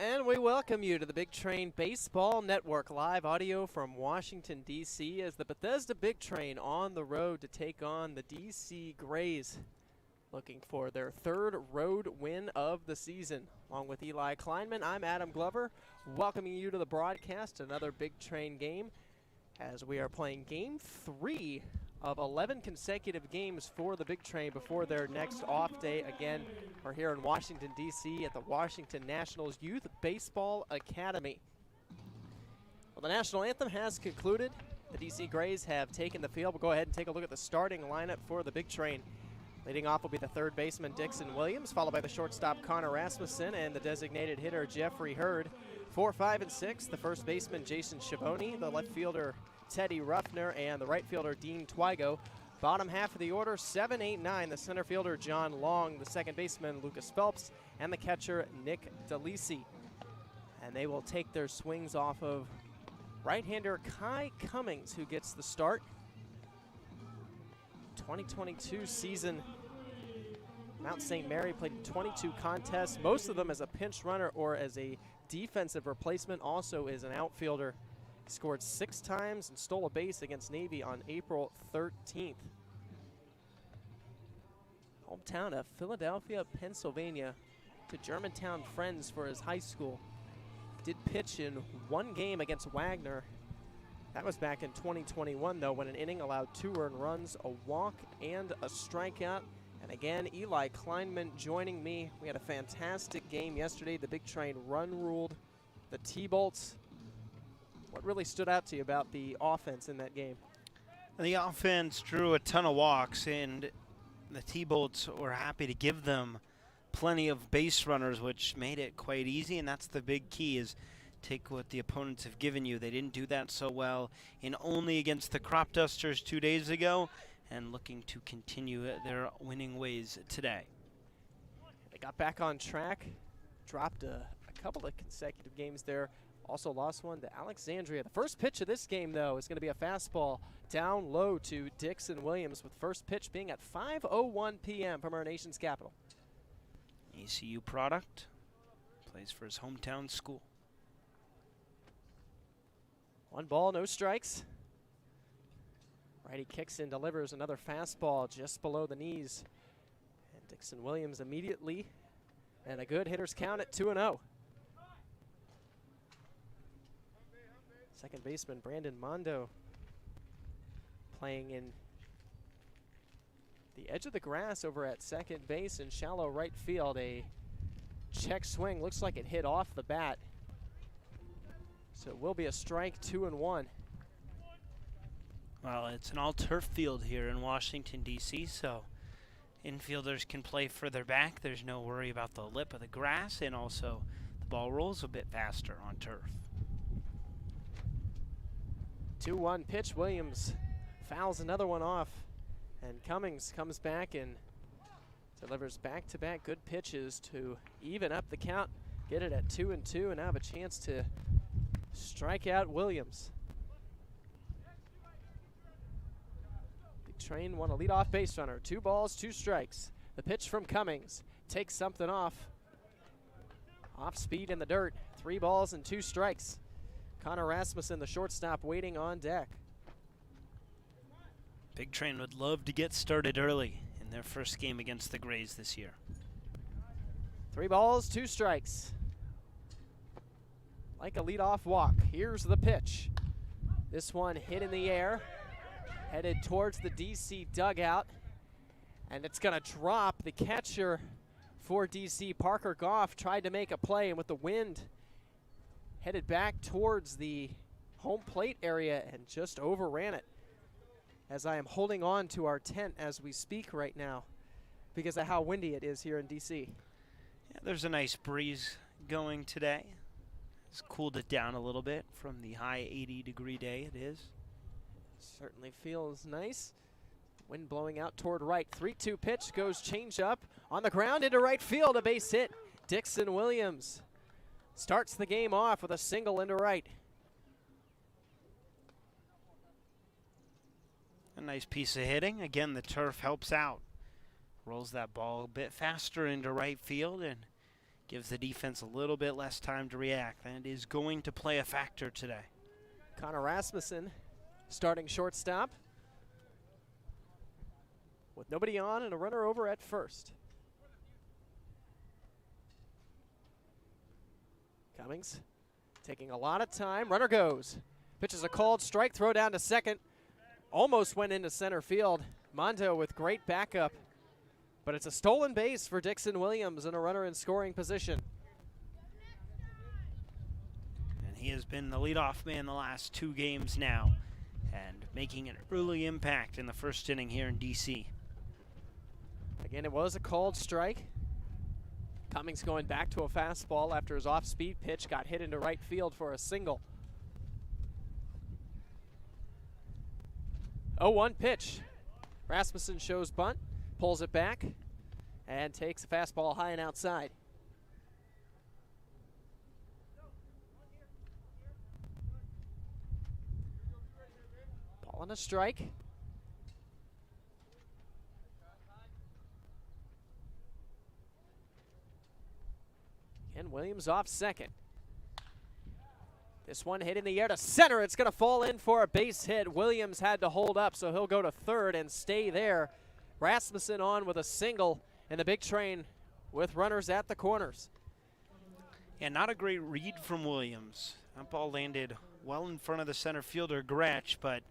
And we welcome you to the Big Train Baseball Network, live audio from Washington, D.C. as the Bethesda Big Train on the road to take on the D.C. Grays, looking for their third road win of the season. Along with Eli Kleinman, I'm Adam Glover, welcoming you to the broadcast, another Big Train game, as we are playing Game 3 of 11 consecutive games for the Big Train before their next off day. Again, we're here in Washington, D.C. at the Washington Nationals Youth Baseball Academy. Well, the national anthem has concluded. The D.C. Grays have taken the field. We'll go ahead and take a look at the starting lineup for the Big Train. Leading off will be the third baseman, Dixon Williams, followed by the shortstop, Connor Rasmussen, and the designated hitter, Jeffrey Hurd. 4, 5, and 6, the first baseman, Jason Schiavone, the left fielder, Teddy Ruffner, and the right fielder, Dean Twigo. Bottom half of the order, 7, 8, 9, the center fielder, John Long, the second baseman, Lucas Phelps, and the catcher, Nick DeLisi. And they will take their swings off of right-hander Kai Cummings, who gets the start. 2022 season, Mount St. Mary played 22 contests, most of them as a pinch runner or as a defensive replacement, also as an outfielder. He scored 6 times and stole a base against Navy on April 13th. Hometown of Philadelphia, Pennsylvania, to Germantown Friends for his high school. Did pitch in 1 game against Wagner. That was back in 2021, though, when an inning allowed 2 earned runs, a walk, and a strikeout. And again, Eli Kleinman joining me. We had a fantastic game yesterday. The Big Train run-ruled the T-Bolts. What really stood out to you about the offense in that game? The offense drew a ton of walks, and the T-Bolts were happy to give them plenty of base runners, which made it quite easy, and that's the big key, is take what the opponents have given you. They didn't do that so well in only against the Crop Dusters 2 days ago, and looking to continue their winning ways today. They got back on track, dropped a couple of consecutive games there. Also lost one to Alexandria. The first pitch of this game, though, is going to be a fastball down low to Dixon Williams, with first pitch being at 5:01 p.m. from our nation's capital. ECU product, plays for his hometown school. 1 ball, no strikes. Righty kicks and delivers another fastball just below the knees. And Dixon Williams immediately, and a good hitter's count at 2-0. Second baseman Brandon Mondo playing in the edge of the grass over at second base in shallow right field. A check swing, looks like it hit off the bat. So it will be a strike, 2-1. Well, it's an all-turf field here in Washington, D.C., so infielders can play further back. There's no worry about the lip of the grass, and also the ball rolls a bit faster on turf. 2-1 pitch. Williams fouls another one off, and Cummings comes back and delivers back-to-back good pitches to even up the count, get it at 2-2, and now have a chance to strike out Williams. Big Train won a leadoff base runner. 2 balls, 2 strikes. The pitch from Cummings takes something off. Off speed in the dirt. 3 balls and 2 strikes. Connor Rasmussen, the shortstop, waiting on deck. Big Train would love to get started early in their first game against the Grays this year. 3 balls, 2 strikes. Like a leadoff walk. Here's the pitch. This one hit in the air, headed towards the DC dugout, and it's going to drop. The catcher for DC, Parker Goff, tried to make a play, and with the wind, headed back towards the home plate area and just overran it. As I am holding on to our tent as we speak right now because of how windy it is here in DC. Yeah, there's a nice breeze going today. It's cooled it down a little bit from the high 80-degree day it is. Certainly feels nice. Wind blowing out toward right. 3-2 pitch goes change up on the ground into right field. A base hit. Dixon Williams starts the game off with a single into right. A nice piece of hitting. Again, the turf helps out. Rolls that ball a bit faster into right field and gives the defense a little bit less time to react. That is going to play a factor today. Connor Rasmussen starting shortstop with nobody on and a runner over at first. Cummings taking a lot of time. Runner goes. Pitches a called strike. Throw down to second. Almost went into center field. Mondo with great backup. But it's a stolen base for Dixon Williams and a runner in scoring position. And he has been the leadoff man the last 2 games now, and making an early impact in the first inning here in DC. Again, it was a called strike. Cummings going back to a fastball after his off-speed pitch got hit into right field for a single. 0-1 pitch. Rasmussen shows bunt, pulls it back, and takes a fastball high and outside. Ball on a strike. And Williams off second. This one hit in the air to center. It's going to fall in for a base hit. Williams had to hold up, so he'll go to third and stay there. Rasmussen on with a single, and the big train with runners at the corners. Yeah, not a great read from Williams. That ball landed well in front of the center fielder, Gretsch, but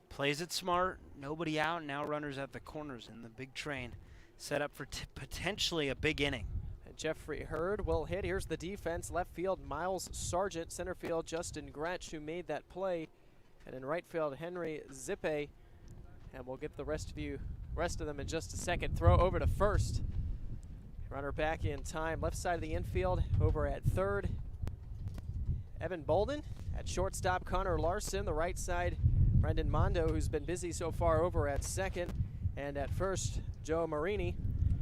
plays it smart. Nobody out, now runners at the corners, and the big train set up for potentially a big inning. Jeffrey Hurd will hit. Here's the defense. Left field, Miles Sargent. Center field, Justin Gretsch, who made that play. And in right field, Henry Zippe. And we'll get the rest of them in just a second. Throw over to first. Runner back in time. Left side of the infield, over at third, Evan Bolden. At shortstop, Connor Larson. The right side, Brendan Mondo, who's been busy so far, over at second. And at first, Joe Marini.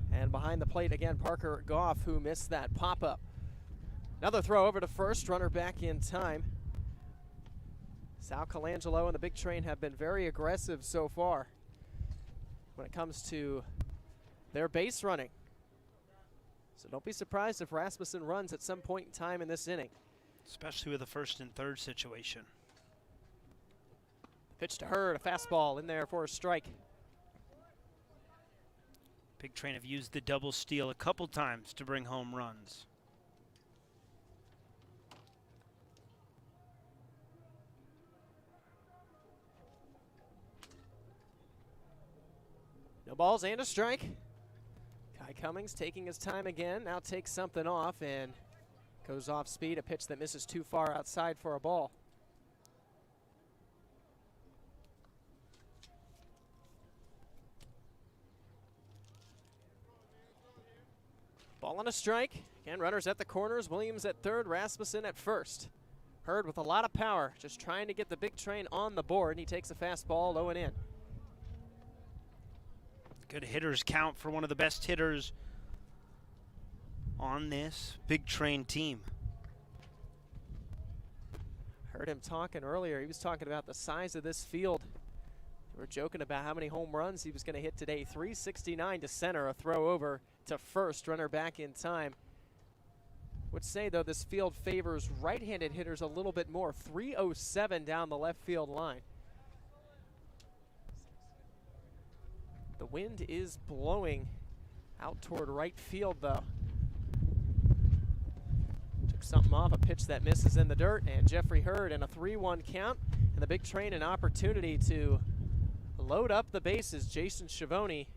And behind the plate again, Parker Goff, who missed that pop-up. Another throw over to first, runner back in time. Sal Colangelo and the big train have been very aggressive so far when it comes to their base running. So don't be surprised if Rasmussen runs at some point in time in this inning. Especially with the first and third situation. Pitch to Hurd, a fastball in there for a strike. Big Train have used the double steal a couple times to bring home runs. No balls and a strike. Kai Cummings taking his time again. Now takes something off and goes off speed. A pitch that misses too far outside for a ball. Ball on a strike. Again, runners at the corners. Williams at third, Rasmussen at first. Hurd with a lot of power, just trying to get the big train on the board, and he takes a fastball low and in. Good hitters count for one of the best hitters on this big train team. Heard him talking earlier. He was talking about the size of this field. We were joking about how many home runs he was going to hit today. 369 to center, a throw over to first, runner back in time. Would say, though, this field favors right-handed hitters a little bit more. 307 down the left field line. The wind is blowing out toward right field, though. Took something off, a pitch that misses in the dirt, and Jeffrey Hurd in a 3-1 count. And the big train an opportunity to load up the bases. Jason Schiavone,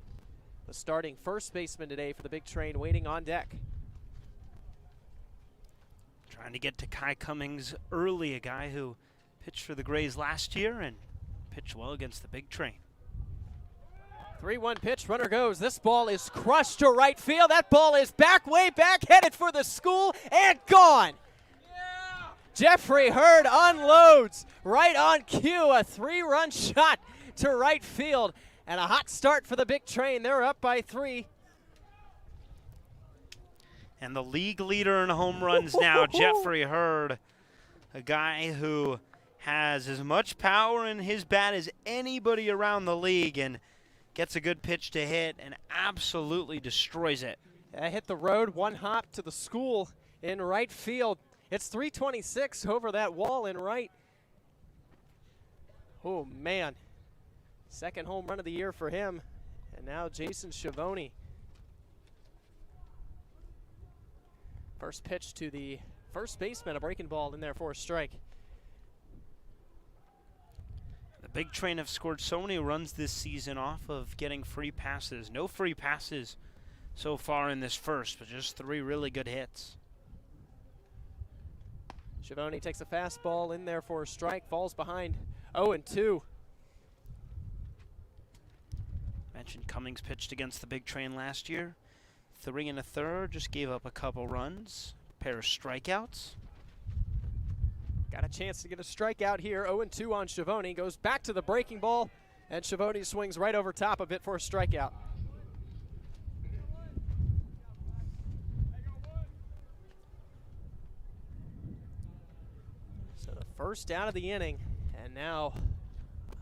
the starting first baseman today for the big train, waiting on deck. Trying to get to Kai Cummings early, a guy who pitched for the Grays last year and pitched well against the big train. 3-1 pitch, runner goes. This ball is crushed to right field. That ball is back, way back, headed for the school, and gone. Yeah. Jeffrey Hurd unloads right on cue, a 3-run shot to right field, and a hot start for the big train. They're up by 3. And the league leader in home runs now, Jeffrey Hurd, a guy who has as much power in his bat as anybody around the league and gets a good pitch to hit and absolutely destroys it. Hit the road, one hop to the school in right field. It's 326 over that wall in right. Oh, man. Second home run of the year for him. And now Jason Schiavone. First pitch to the first baseman, a breaking ball in there for a strike. The Big Train have scored so many runs this season off of getting free passes. No free passes so far in this first, but just 3 really good hits. Schiavone takes a fastball in there for a strike, falls behind 0-2. Mentioned Cummings pitched against the Big Train last year. 3 1/3, just gave up a couple runs, pair of strikeouts. Got a chance to get a strikeout here. 0-2 on Schiavone. Goes back to the breaking ball, and Schiavone swings right over top of it for a strikeout. So the first out of the inning, and now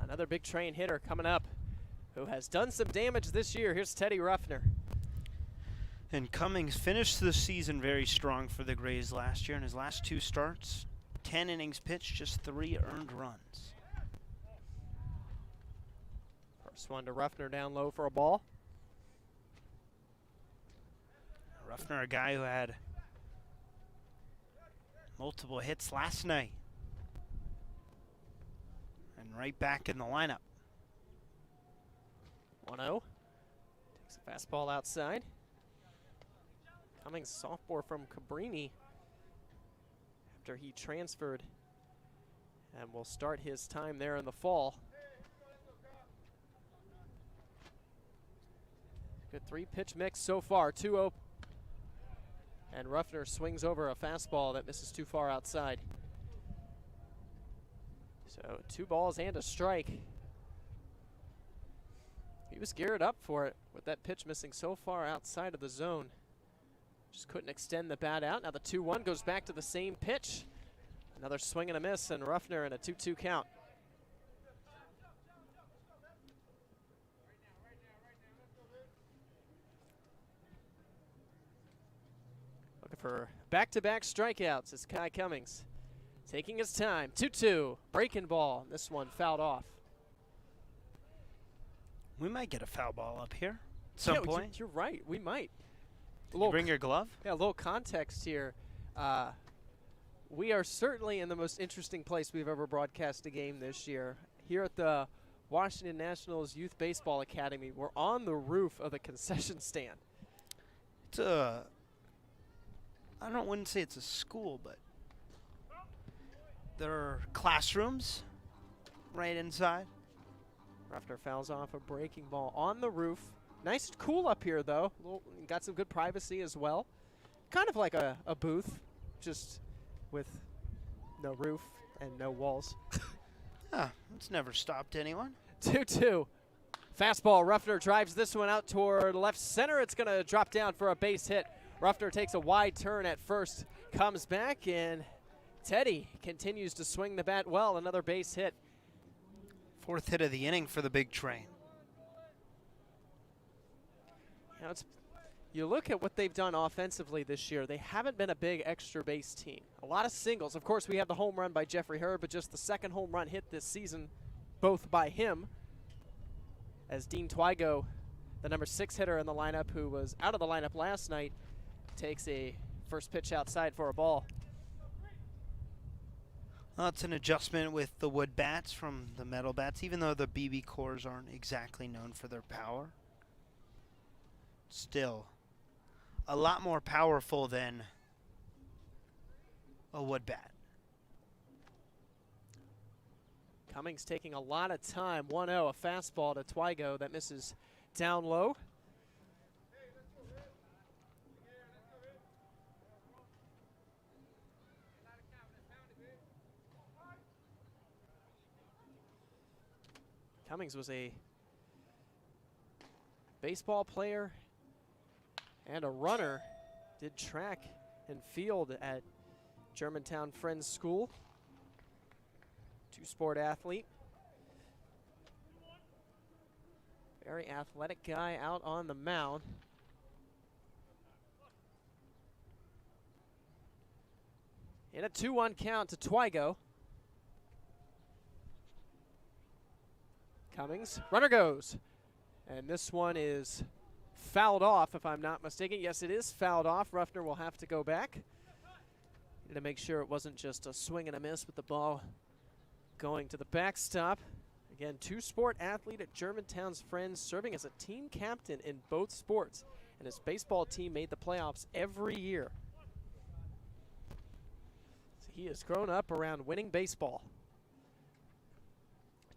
another Big Train hitter coming up who has done some damage this year. Here's Teddy Ruffner. And Cummings finished the season very strong for the Grays last year. In his last 2 starts, 10 innings pitched, just 3 earned runs. First one to Ruffner down low for a ball. Ruffner, a guy who had multiple hits last night. And right back in the lineup. 1-0. Takes a fastball outside. Cummings, sophomore from Cabrini, after he transferred, and will start his time there in the fall. Good 3-pitch mix so far, 2-0. And Ruffner swings over a fastball that misses too far outside. So 2 balls and a strike. He was geared up for it with that pitch missing so far outside of the zone. Just couldn't extend the bat out. Now the 2-1 goes back to the same pitch. Another swing and a miss, and Ruffner in a 2-2 count. Looking for back-to-back strikeouts is Kai Cummings. Taking his time. 2-2. Breaking ball. This one fouled off. We might get a foul ball up here at some point. You're right. We might. Did you bring your glove? Yeah, a little context here. We are certainly in the most interesting place we've ever broadcast a game this year. Here at the Washington Nationals Youth Baseball Academy, we're on the roof of the concession stand. It's wouldn't say it's a school, but there are classrooms right inside. Ruffner fouls off a breaking ball on the roof. Nice cool up here, though. Got some good privacy as well. Kind of like a booth, just with no roof and no walls. It's never stopped anyone. 2-2. Fastball. Ruffner drives this one out toward left center. It's going to drop down for a base hit. Ruffner takes a wide turn at first, comes back, and Teddy continues to swing the bat well. Another base hit. 4th hit of the inning for the Big Train. You look at what they've done offensively this year. They haven't been a big extra base team. A lot of singles. Of course, we have the home run by Jeffrey Hurd, but just the second home run hit this season, both by him. As Dean Twygo, the number 6 hitter in the lineup, who was out of the lineup last night, takes a first pitch outside for a ball. Well, it's an adjustment with the wood bats from the metal bats, even though the BB cores aren't exactly known for their power. Still, a lot more powerful than a wood bat. Cummings taking a lot of time. 1-0, a fastball to Twygo that misses down low. Cummings was a baseball player and a runner. Did track and field at Germantown Friends School. Two-sport athlete. Very athletic guy out on the mound. In a 2-1 count to Twigo. Cummings, runner goes. And this one is fouled off, if I'm not mistaken. Yes, it is fouled off. Ruffner will have to go back to make sure it wasn't just a swing and a miss with the ball going to the backstop. Again, two-sport athlete at Germantown's Friends, serving as a team captain in both sports. And his baseball team made the playoffs every year. So he has grown up around winning baseball.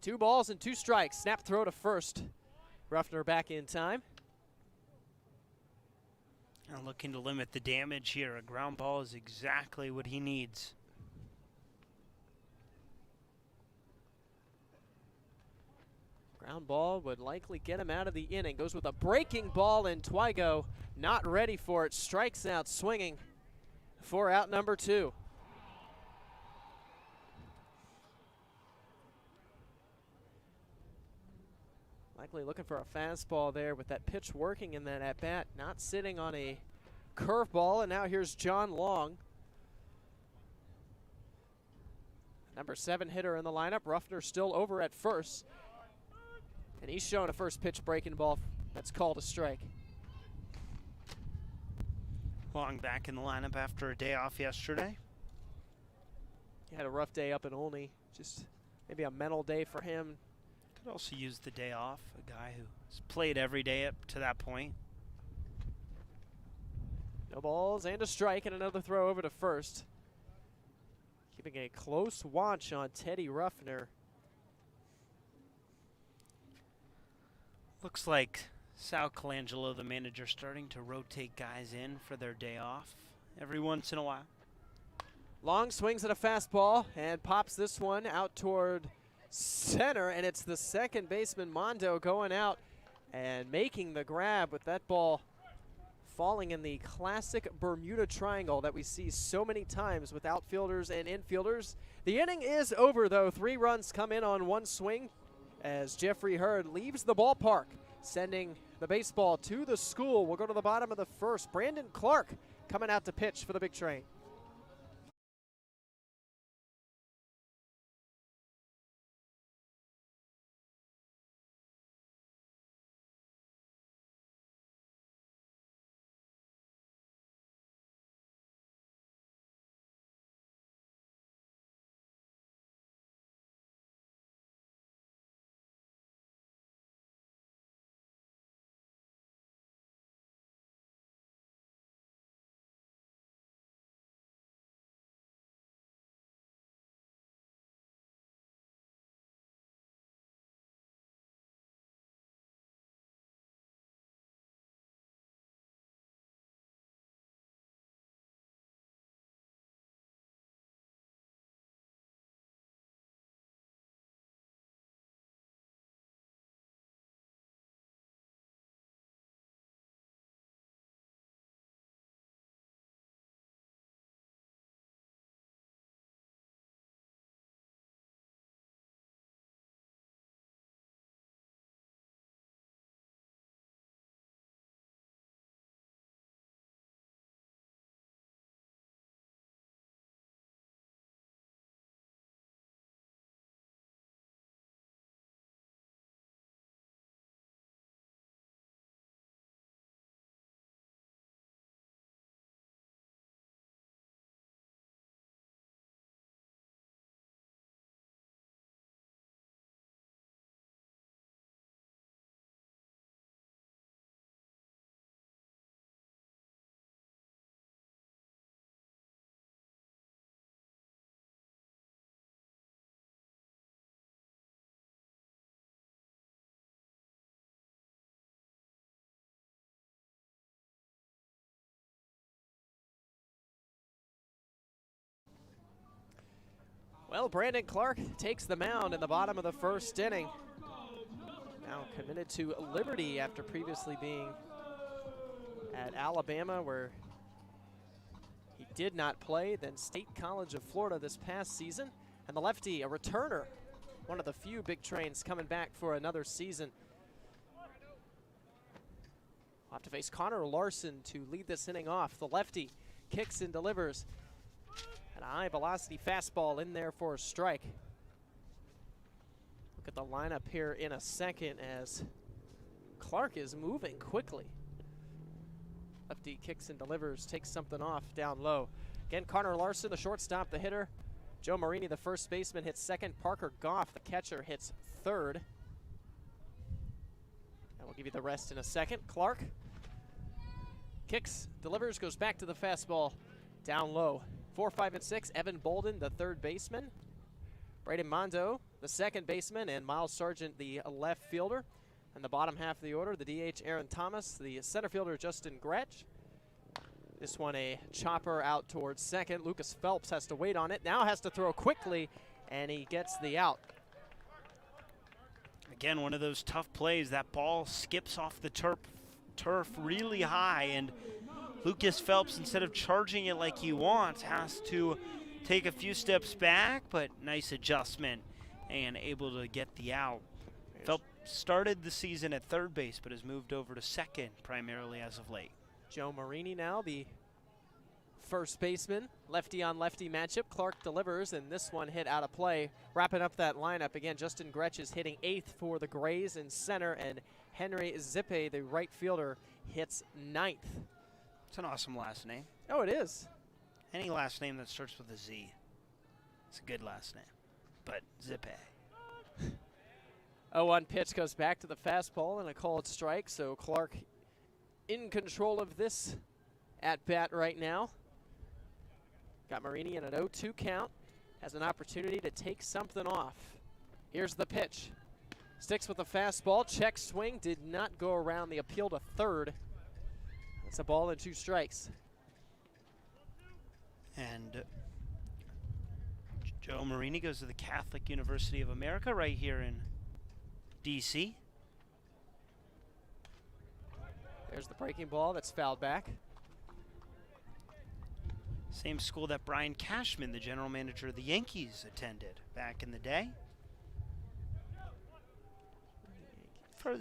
2 balls and 2 strikes. Snap throw to first. Ruffner back in time. And looking to limit the damage here. A ground ball is exactly what he needs. Ground ball would likely get him out of the inning. Goes with a breaking ball, and Twigo not ready for it. Strikes out swinging for out number 2. Likely looking for a fastball there with that pitch working in that at-bat. Not sitting on a curveball, and now here's John Long. Number 7 hitter in the lineup. Ruffner still over at first. And he's showing a first pitch breaking ball that's called a strike. Long back in the lineup after a day off yesterday. He had a rough day up in Olney. Just maybe a mental day for him. Could also use the day off. A guy who's played every day up to that point. No balls and a strike, and another throw over to first. Keeping a close watch on Teddy Ruffner. Looks like Sal Colangelo, the manager, starting to rotate guys in for their day off every once in a while. Long swings at a fastball and pops this one out toward center, and it's the second baseman, Mondo, going out and making the grab with that ball falling in the classic Bermuda Triangle that we see so many times with outfielders and infielders. The inning is over, though. 3 runs come in on 1 swing as Jeffrey Hurd leaves the ballpark, sending the baseball to the school. We'll go to the bottom of the first. Brandon Clark coming out to pitch for the Big Train. Well, Brandon Clark takes the mound in the bottom of the first inning. Now committed to Liberty after previously being at Alabama, where he did not play, then State College of Florida this past season. And the lefty, a returner, one of the few Big Trains coming back for another season. We'll have to face Connor Larson to lead this inning off. The lefty kicks and delivers. And a high velocity fastball in there for a strike. Look at the lineup here in a second as Clark is moving quickly. Lefty kicks and delivers, takes something off down low. Again, Connor Larson, the shortstop, the hitter. Joe Marini, the first baseman, hits second. Parker Goff, the catcher, hits third. And we'll give you the rest in a second. Clark kicks, delivers, goes back to the fastball down low. 4, 5, and 6, Evan Bolden, the third baseman. Braden Mondo, the second baseman, and Miles Sargent, the left fielder. In the bottom half of the order, the DH, Aaron Thomas, the center fielder, Justin Gretsch. This one a chopper out towards second. Lucas Phelps has to wait on it. Now has to throw quickly, and he gets the out. Again, one of those tough plays. That ball skips off the turf really high, and Lucas Phelps, instead of charging it like he wants, has to take a few steps back, but nice adjustment and able to get the out. Phelps started the season at third base, but has moved over to second primarily as of late. Joe Marini now, the first baseman. Lefty on lefty matchup. Clark delivers, and this one hit out of play. Wrapping up that lineup again, Justin Gretsch is hitting 8th for the Grays in center, and Henry Zippe, the right fielder, hits 9th. It's an awesome last name. Oh, it is. Any last name that starts with a Z. It's a good last name. But Zippe. 0-1 pitch goes back to the fastball and a called strike, so Clark in control of this at bat right now. Got Marini in an 0-2 count. Has an opportunity to take something off. Here's the pitch. Sticks with the fastball. Check swing. Did not go around the appeal to third. It's a ball and 2 strikes. And Joe Marini goes to the Catholic University of America right here in D.C. There's the breaking ball that's fouled back. Same school that Brian Cashman, the general manager of the Yankees, attended back in the day.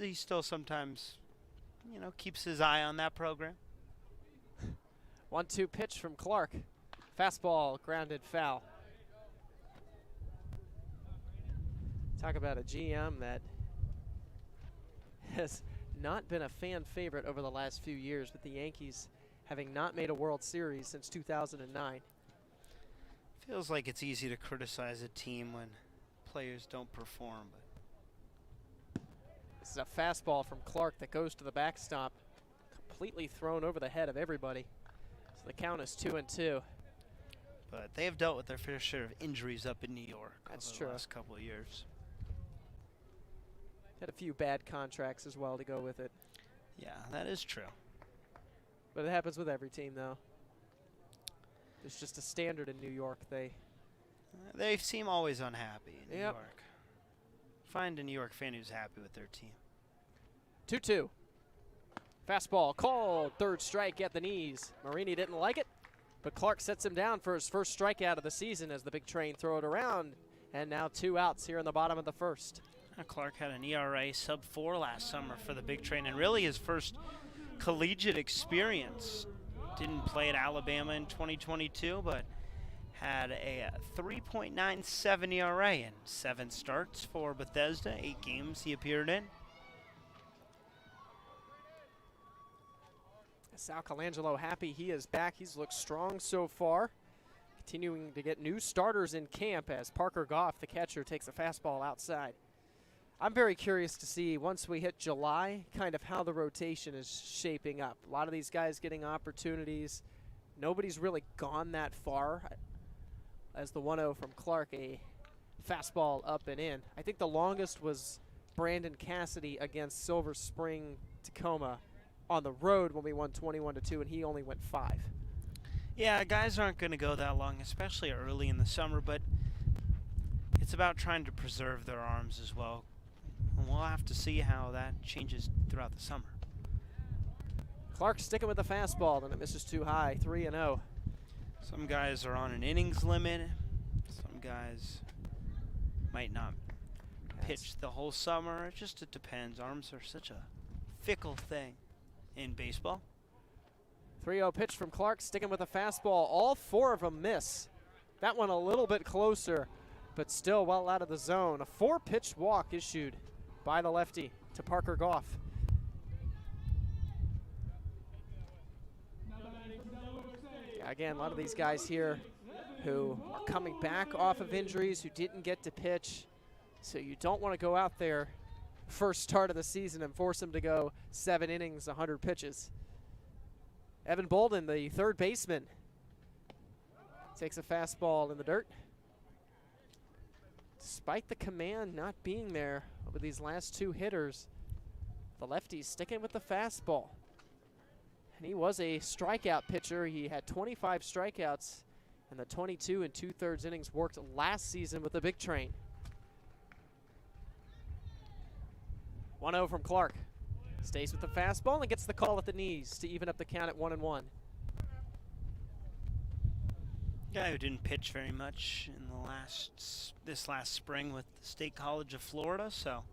He still sometimes, keeps his eye on that program. 1-2 pitch from Clark. Fastball, grounded foul. Talk about a GM that has not been a fan favorite over the last few years, with the Yankees having not made a World Series since 2009. Feels like it's easy to criticize a team when players don't perform. But this is a fastball from Clark that goes to the backstop, completely thrown over the head of everybody. So the count is 2-2. But they have dealt with their fair share of injuries up in New York over the last couple of years. Had a few bad contracts as well to go with it. Yeah, that is true. But it happens with every team, though. It's just a standard in New York. They seem always unhappy in New Yep. York. Find a New York fan who's happy with their team. 2-2. Fastball called. Third strike at the knees. Marini didn't like it, but Clark sets him down for his first strikeout of the season as the big train throw it around. And now 2 outs here in the bottom of the first. Clark had an ERA sub-4 last summer for the big train, and really his first collegiate experience. Didn't play at Alabama in 2022, but had a 3.97 ERA in 7 starts for Bethesda, 8 games he appeared in. Sal Colangelo happy he is back. He's looked strong so far. Continuing to get new starters in camp as Parker Goff, the catcher, takes a fastball outside. I'm very curious to see, once we hit July, kind of how the rotation is shaping up. A lot of these guys getting opportunities. Nobody's really gone that far. As the 1-0 from Clark, a fastball up and in. I think the longest was Brandon Cassidy against Silver Spring Tacoma on the road when we won 21-2, and he only went 5. Yeah, guys aren't going to go that long, especially early in the summer, but it's about trying to preserve their arms as well. And we'll have to see how that changes throughout the summer. Clark sticking with the fastball, then it misses too high, 3-0. Some guys are on an innings limit. Some guys might not pitch the whole summer. It depends. Arms are such a fickle thing in baseball. 3-0 pitch from Clark, sticking with the fastball. All 4 of them miss. That one a little bit closer, but still well out of the zone. A 4-pitch walk issued by the lefty to Parker Goff. Yeah, again, a lot of these guys here who are coming back off of injuries, who didn't get to pitch. So you don't want to go out there first start of the season and force them to go 7 innings, 100 pitches. Evan Bolden, the third baseman, takes a fastball in the dirt. Despite the command not being there over these last 2 hitters, the lefty's sticking with the fastball. And he was a strikeout pitcher. He had 25 strikeouts in the 22 2/3 innings worked last season with the Big Train. 1-0 from Clark. Stays with the fastball and gets the call at the knees to even up the count at 1-1. Guy who didn't pitch very much in this last spring with the State College of Florida, so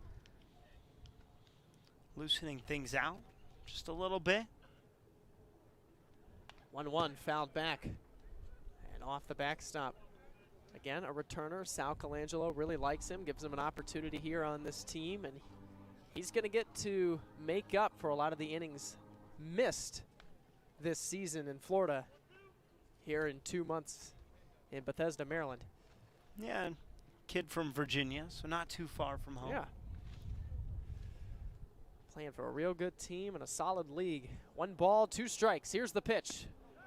loosening things out just a little bit. 1-1 fouled back and off the backstop. Again, a returner. Sal Colangelo really likes him, gives him an opportunity here on this team, and he's going to get to make up for a lot of the innings missed this season in Florida here in 2 months in Bethesda, Maryland. Yeah, kid from Virginia, so not too far from home. Yeah. Playing for a real good team and a solid league. 1 ball, 2 strikes. Here's the pitch.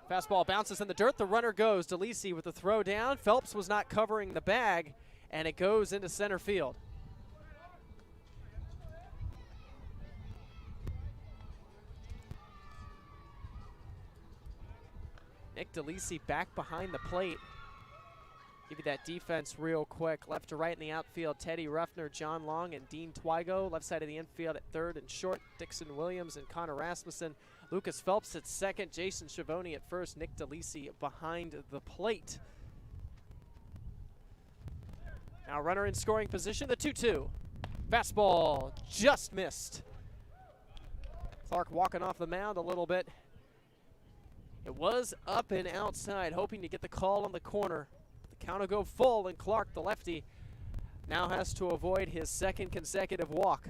Fastball bounces in the dirt. The runner goes. DeLisi with the throw down. Phelps was not covering the bag, and it goes into center field. Nick DeLisi back behind the plate. Give you that defense real quick. Left to right in the outfield, Teddy Ruffner, John Long, and Dean Twigo. Left side of the infield at third and short, Dixon Williams and Connor Rasmussen. Lucas Phelps at second, Jason Schiavone at first, Nick DeLisi behind the plate. Now runner in scoring position, the 2-2. Fastball just missed. Clark walking off the mound a little bit. It was up and outside, hoping to get the call on the corner. The count will go full, and Clark, the lefty, now has to avoid his 2nd consecutive walk.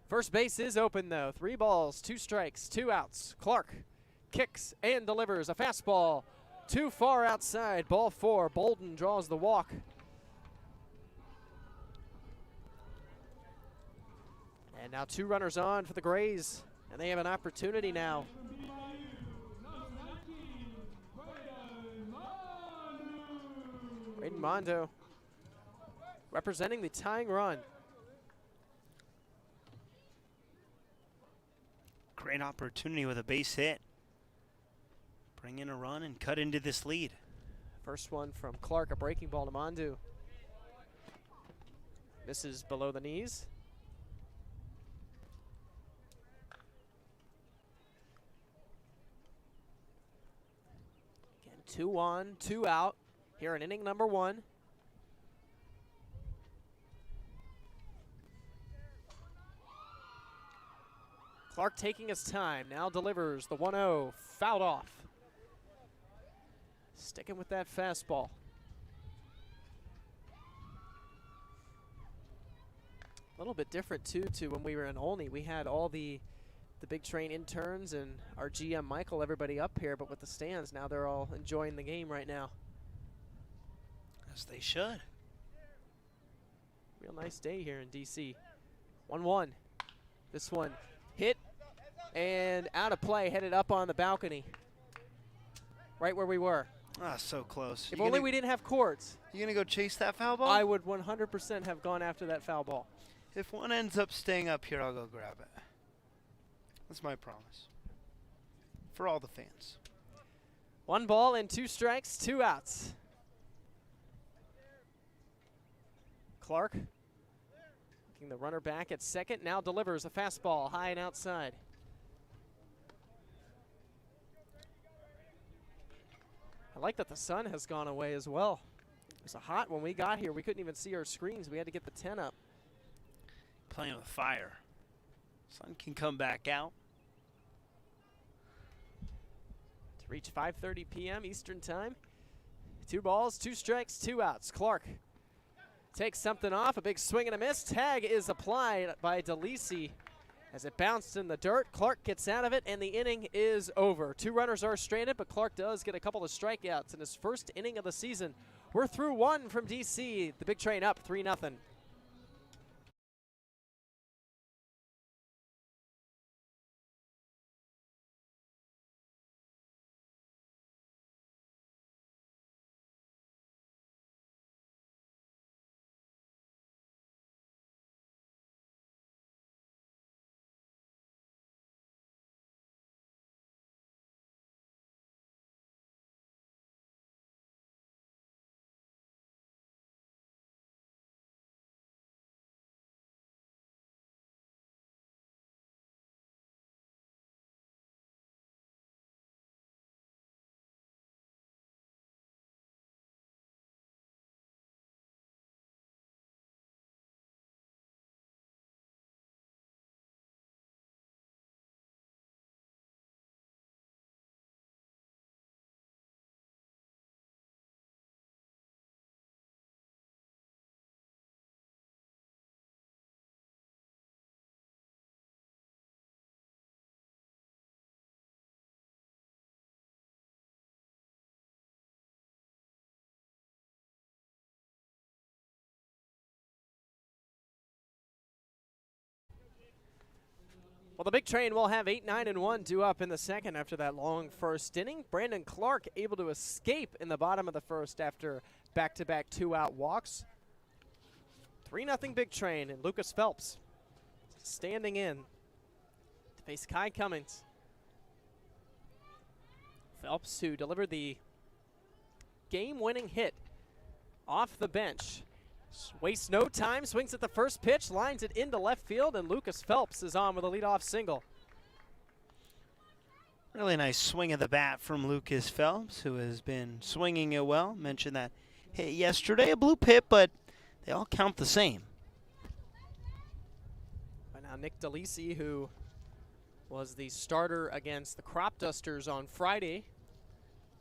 First base is open, though. 3 balls, 2 strikes, 2 outs. Clark kicks and delivers a fastball too far outside. Ball 4. Bolden draws the walk. And now 2 runners on for the Grays, and they have an opportunity now. Braden Mondo representing the tying run. Great opportunity with a base hit. Bring in a run and cut into this lead. First one from Clark, a breaking ball to Mondo. Misses below the knees. Again, 2 on, 2 out here in inning number 1. Clark taking his time, now delivers the 1-0, fouled off. Sticking with that fastball. A little bit different too to when we were in Olney. We had all the Big Train interns and our GM Michael, everybody up here, but with the stands, now they're all enjoying the game right now. As they should. Real nice day here in DC. 1-1. This one hit and out of play, headed up on the balcony. Right where we were. Ah, so close. If only we didn't have cords. You gonna go chase that foul ball? I would 100% have gone after that foul ball. If one ends up staying up here, I'll go grab it. That's my promise. For all the fans. 1 ball and 2 strikes, 2 outs. Clark, looking the runner back at second, now delivers a fastball high and outside. I like that the sun has gone away as well. It was hot when we got here. We couldn't even see our screens. We had to get the tent up. Playing with fire. Sun can come back out. to reach 5:30 p.m. Eastern Time. 2 balls, 2 strikes, 2 outs. Clark takes something off, a big swing and a miss. Tag is applied by DeLisi as it bounced in the dirt. Clark gets out of it, and the inning is over. 2 runners are stranded, but Clark does get a couple of strikeouts in his first inning of the season. We're through 1 from DC. The Big Train up 3-0. Well, the Big Train will have 8, 9, and 1 due up in the second after that long first inning. Brandon Clark able to escape in the bottom of the first after back-to-back 2-out walks. 3-0 Big Train, and Lucas Phelps standing in to face Kai Cummings. Phelps, who delivered the game-winning hit off the bench, wastes no time, swings at the first pitch, lines it into left field, and Lucas Phelps is on with a leadoff single. Really nice swing of the bat from Lucas Phelps, who has been swinging it well. Mentioned that hit yesterday, a blue pit, but they all count the same. But now Nick DeLisi, who was the starter against the Crop Dusters on Friday,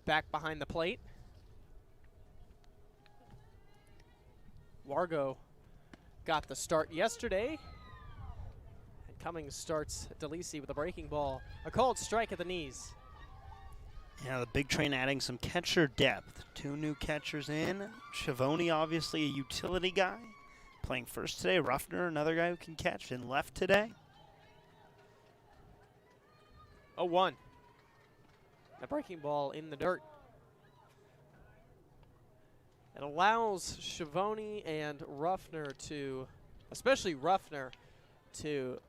back behind the plate. Wargo got the start yesterday. And Cummings starts DeLisi with a breaking ball. A called strike at the knees. Yeah, the Big Train adding some catcher depth. 2 new catchers in. Schiavone, obviously a utility guy, playing first today. Ruffner, another guy who can catch, and left today. 0-1. A breaking ball in the dirt. It allows Schiavone and Ruffner to, especially Ruffner, to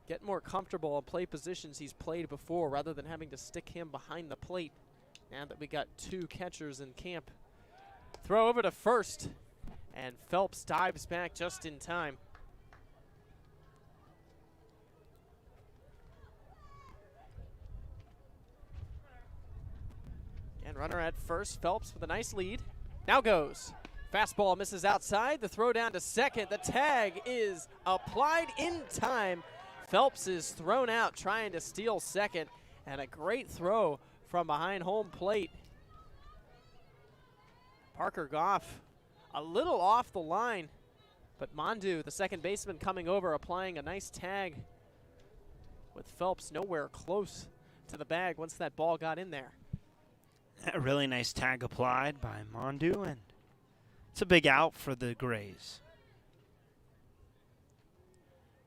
get more comfortable and play positions he's played before rather than having to stick him behind the plate now that we got 2 catchers in camp. Throw over to first, and Phelps dives back just in time. And runner at first, Phelps with a nice lead. Now goes. Fastball misses outside. The throw down to second. The tag is applied in time. Phelps is thrown out trying to steal second. And a great throw from behind home plate. Parker Goff a little off the line. But Mondu, the second baseman, coming over, applying a nice tag with Phelps nowhere close to the bag once that ball got in there. A really nice tag applied by Mondu, and it's a big out for the Grays.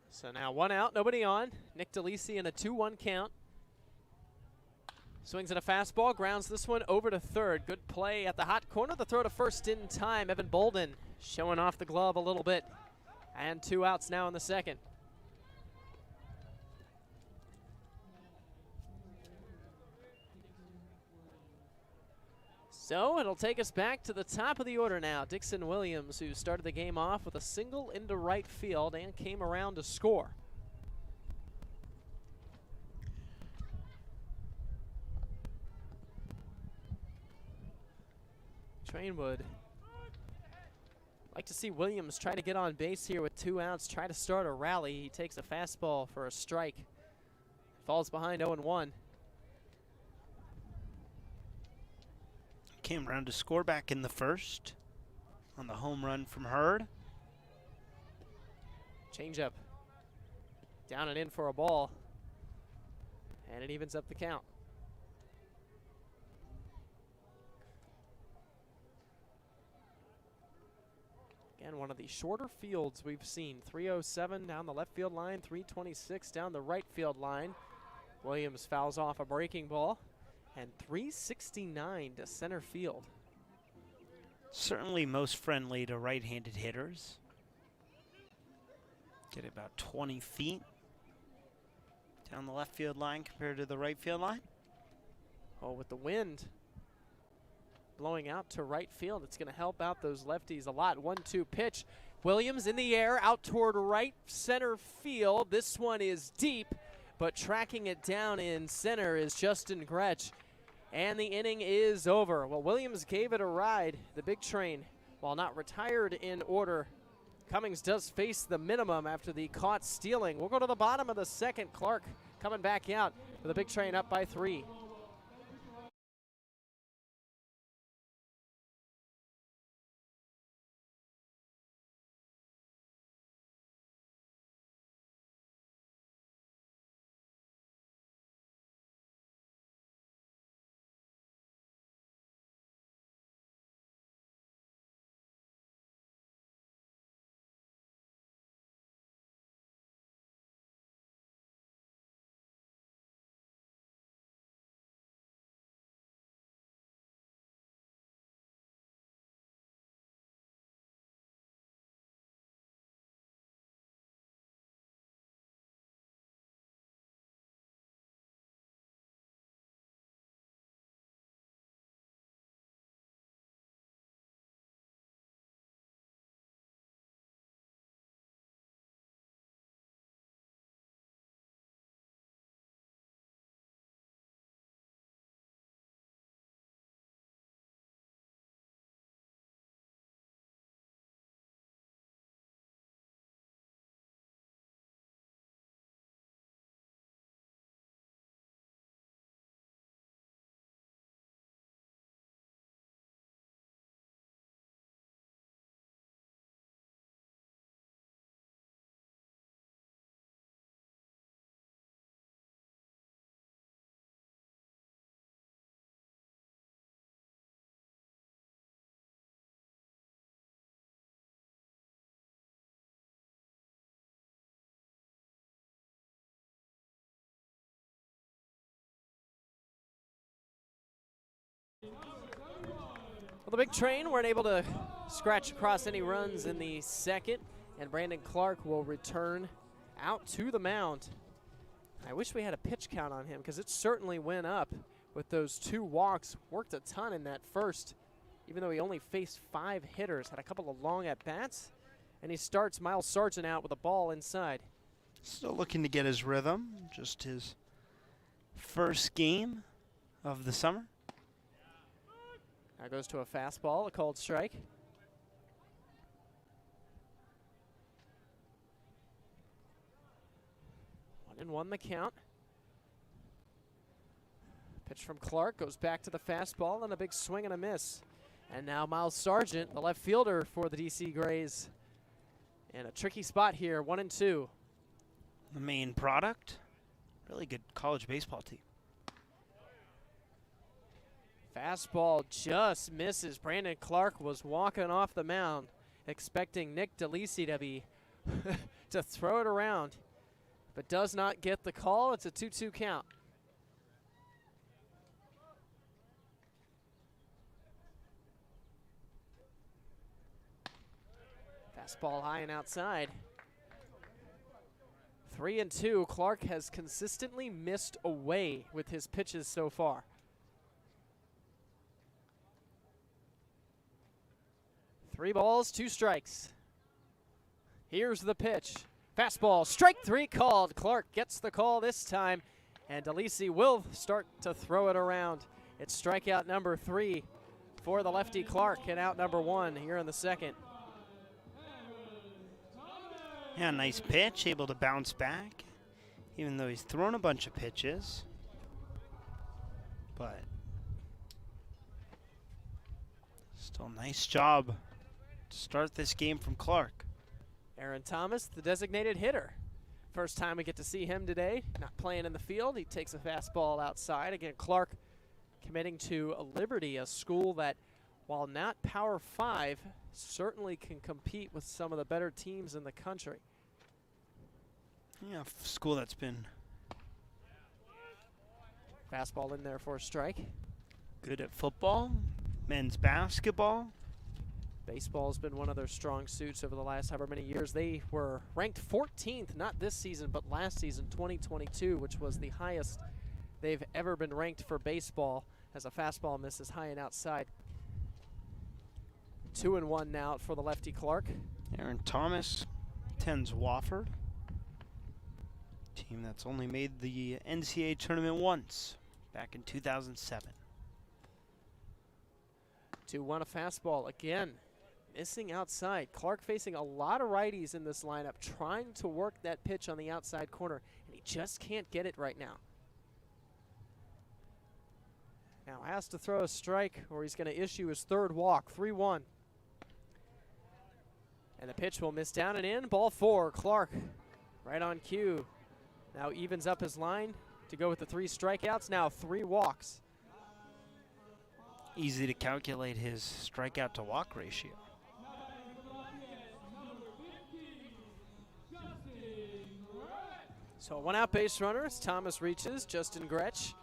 So now 1 out, nobody on. Nick DeLisi in a 2-1 count. Swings at a fastball, grounds this one over to third. Good play at the hot corner. The throw to first in time. Evan Bolden showing off the glove a little bit. And 2 outs now in the second. So it'll take us back to the top of the order now. Dixon Williams, who started the game off with a single into right field and came around to score. Train would like to see Williams try to get on base here with 2 outs, try to start a rally. He takes a fastball for a strike. Falls behind 0-1. came around to score back in the first on the home run from Hurd. Changeup. Down and in for a ball. And it evens up the count. Again, one of the shorter fields we've seen. 307 down the left field line, 326 down the right field line. Williams fouls off a breaking ball, and 369 to center field. Certainly most friendly to right-handed hitters. Get about 20 feet down the left field line compared to the right field line. Oh, with the wind blowing out to right field, it's going to help out those lefties a lot. 1-2 pitch. Williams in the air, out toward right center field. This one is deep, but tracking it down in center is Justin Gretsch. And the inning is over. Well, Williams gave it a ride. The big train, while not retired in order, Cummings does face the minimum after the caught stealing. We'll go to the bottom of the second. Clark coming back out with the big train up by 3. Well, the big train weren't able to scratch across any runs in the second, and Brandon Clark will return out to the mound. I wish we had a pitch count on him because it certainly went up with those 2 walks. Worked a ton in that first, even though he only faced 5 hitters. Had a couple of long at-bats, and he starts Miles Sargent out with a ball inside. Still looking to get his rhythm, just his first game of the summer. Now goes to a fastball, a called strike. One and one the count. Pitch from Clark goes back to the fastball and a big swing and a miss. And now Miles Sargent, the left fielder for the DC Grays, in a tricky spot here, 1-2. The main product, really good college baseball team. Fastball just misses. Brandon Clark was walking off the mound, expecting Nick DeLisi to be to throw it around, but does not get the call. It's a 2-2 count. Fastball high and outside. 3-2. Clark has consistently missed away with his pitches so far. Three balls, 2 strikes. Here's the pitch. Fastball, strike 3 called. Clark gets the call this time, and DeLisi will start to throw it around. It's strikeout number 3 for the lefty Clark, and out number 1 here in the second. Yeah, nice pitch, able to bounce back, even though he's thrown a bunch of pitches. But Still nice job to start this game from Clark. Aaron Thomas, the designated hitter. First time we get to see him today, not playing in the field. He takes a fastball outside. Again, Clark committing to Liberty, a school that, while not Power 5, certainly can compete with some of the better teams in the country. Yeah, school that's been Fastball in there for a strike. good at football, men's basketball. Baseball's been one of their strong suits over the last however many years. They were ranked 14th, not this season, but last season, 2022, which was the highest they've ever been ranked for baseball, as a fastball misses high and outside. 2-1 now for the lefty Clark. Aaron Thomas tends Wofford, team that's only made the NCAA tournament once, back in 2007. 2-1 a fastball again. Missing outside. Clark facing a lot of righties in this lineup, trying to work that pitch on the outside corner, and he just can't get it right now. Now has to throw a strike or he's going to issue his third walk. 3-1. And the pitch will miss down and in. Ball 4. Clark right on cue. Now evens up his line to go with the 3 strikeouts. Now 3 walks. Easy to calculate his strikeout to walk ratio. So a 1-out base runner as Thomas reaches. Justin Gretsch,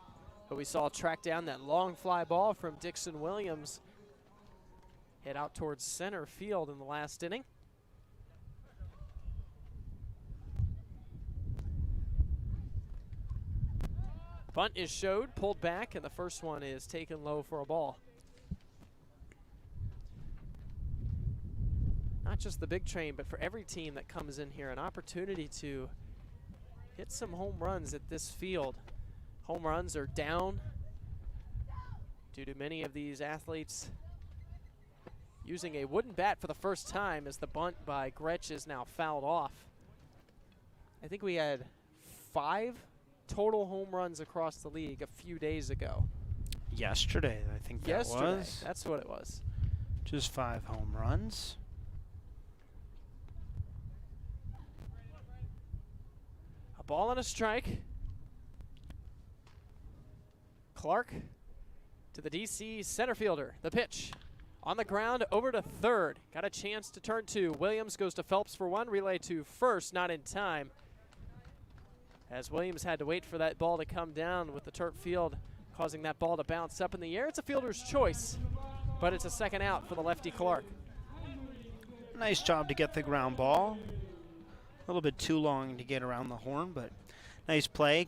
who we saw track down that long fly ball from Dixon Williams, head out towards center field in the last inning. Bunt is showed, pulled back, and the first one is taken low for a ball. Not just the big train, but for every team that comes in here, an opportunity to hit some home runs at this field. Home runs are down due to many of these athletes using a wooden bat for the first time, as the bunt by Gretsch is now fouled off. I think we had 5 total home runs across the league a few days ago. Yesterday, I think that Yesterday, was. that's what it was. Just 5 home runs. A ball and a strike. Clark to the DC center fielder. The pitch on the ground over to third. Got a chance to turn 2. Williams goes to Phelps for 1. Relay to first, not in time, as Williams had to wait for that ball to come down with the turf field causing that ball to bounce up in the air. It's a fielder's choice, but it's a second out for the lefty Clark. Nice job to get the ground ball. A little bit too long to get around the horn, but nice play.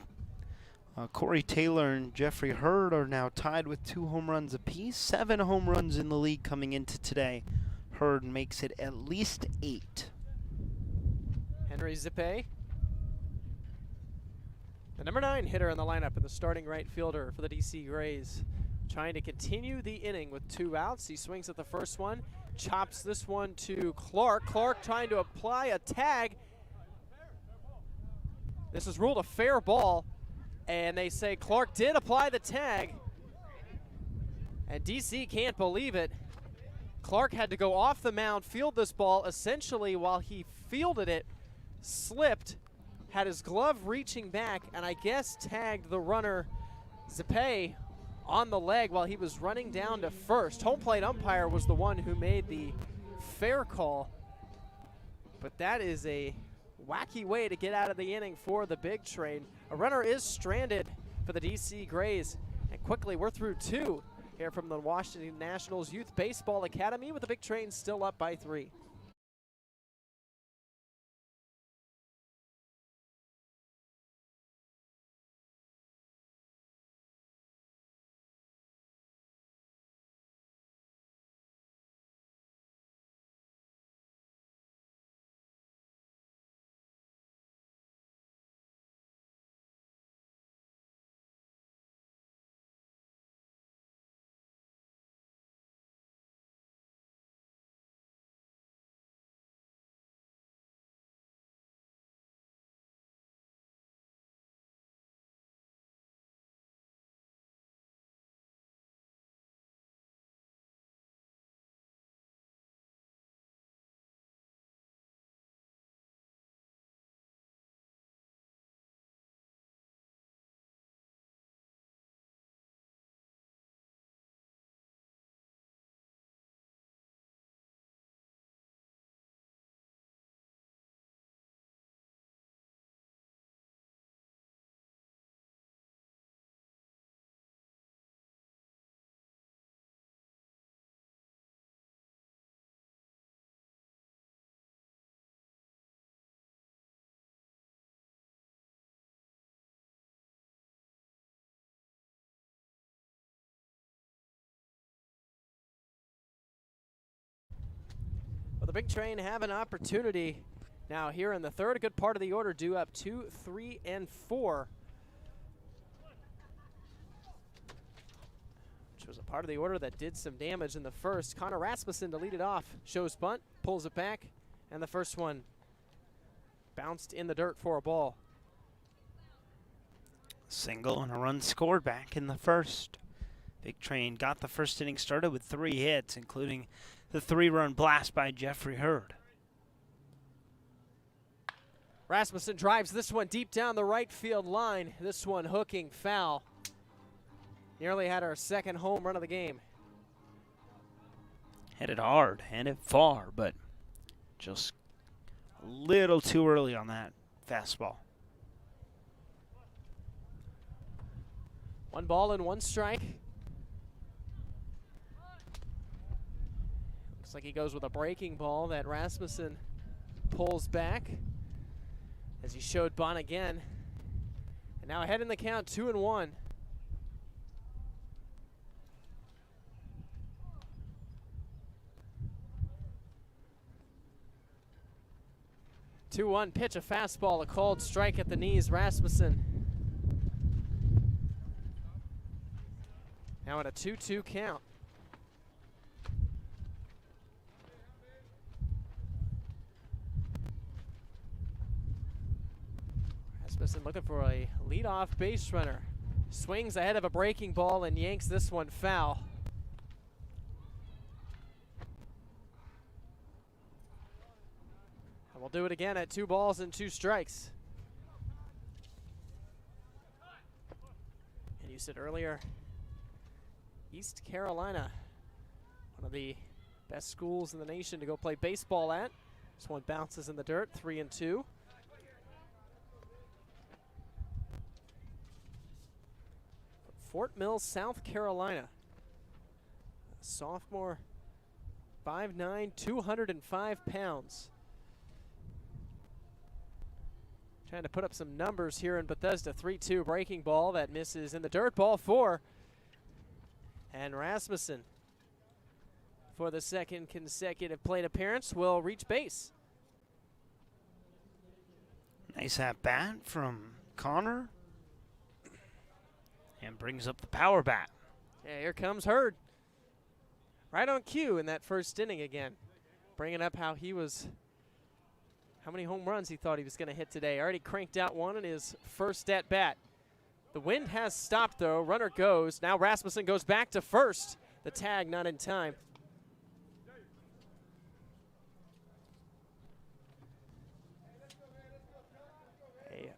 Corey Taylor and Jeffrey Hurd are now tied with 2 home runs apiece. 7 home runs in the league coming into today. Hurd makes it at least 8. Henry Zippe, the number 9 hitter in the lineup and the starting right fielder for the DC Grays, trying to continue the inning with 2 outs. He swings at the first one, chops this one to Clark. Clark trying to apply a tag. This is ruled a fair ball, and they say Clark did apply the tag, and DC can't believe it. Clark had to go off the mound, field this ball. Essentially, while he fielded it, slipped, had his glove reaching back, and I guess tagged the runner Zippe on the leg while he was running down to first. Home plate umpire was the one who made the fair call, but that is a wacky way to get out of the inning for the big train. A runner is stranded for the DC Grays, and quickly we're through 2 here from the Washington Nationals Youth Baseball Academy, with the big train still up by 3. the Big Train have an opportunity now here in the third. A good part of the order due up 2, 3, and 4. Which was a part of the order that did some damage in the first. Connor Rasmussen to lead it off. Shows bunt, pulls it back, and the first one bounced in the dirt for a ball. Single and a run scored back in the first. Big Train got the first inning started with 3 hits, including the 3-run blast by Jeffrey Hurd. Rasmussen drives this one deep down the right field line. This one hooking foul. Nearly had our second home run of the game. Hit it hard, hit it far, but just a little too early on that fastball. 1 ball and 1 strike. Looks like he goes with a breaking ball that Rasmussen pulls back as he showed bunt again. And now ahead in the count, 2-1. 2-1 pitch, a fastball, a called strike at the knees. Rasmussen now at a 2-2 count. Rasmussen looking for a leadoff base runner. Swings ahead of a breaking ball and yanks this one foul. And we'll do it again at 2 balls and 2 strikes. And you said earlier, East Carolina, one of the best schools in the nation to go play baseball at. This one bounces in the dirt, 3-2. Fort Mill, South Carolina. A sophomore, 5'9", 205 pounds. Trying to put up some numbers here in Bethesda. 3-2 breaking ball that misses in the dirt. Ball 4. And Rasmussen, for the second consecutive plate appearance, will reach base. Nice at bat from Connor. And brings up the power bat. Yeah, here comes Hurd. Right on cue in that first inning again. Bringing up how many home runs he thought he was going to hit today. Already cranked out 1 in his first at bat. The wind has stopped, though. Runner goes. Now Rasmussen goes back to first. The tag not in time. A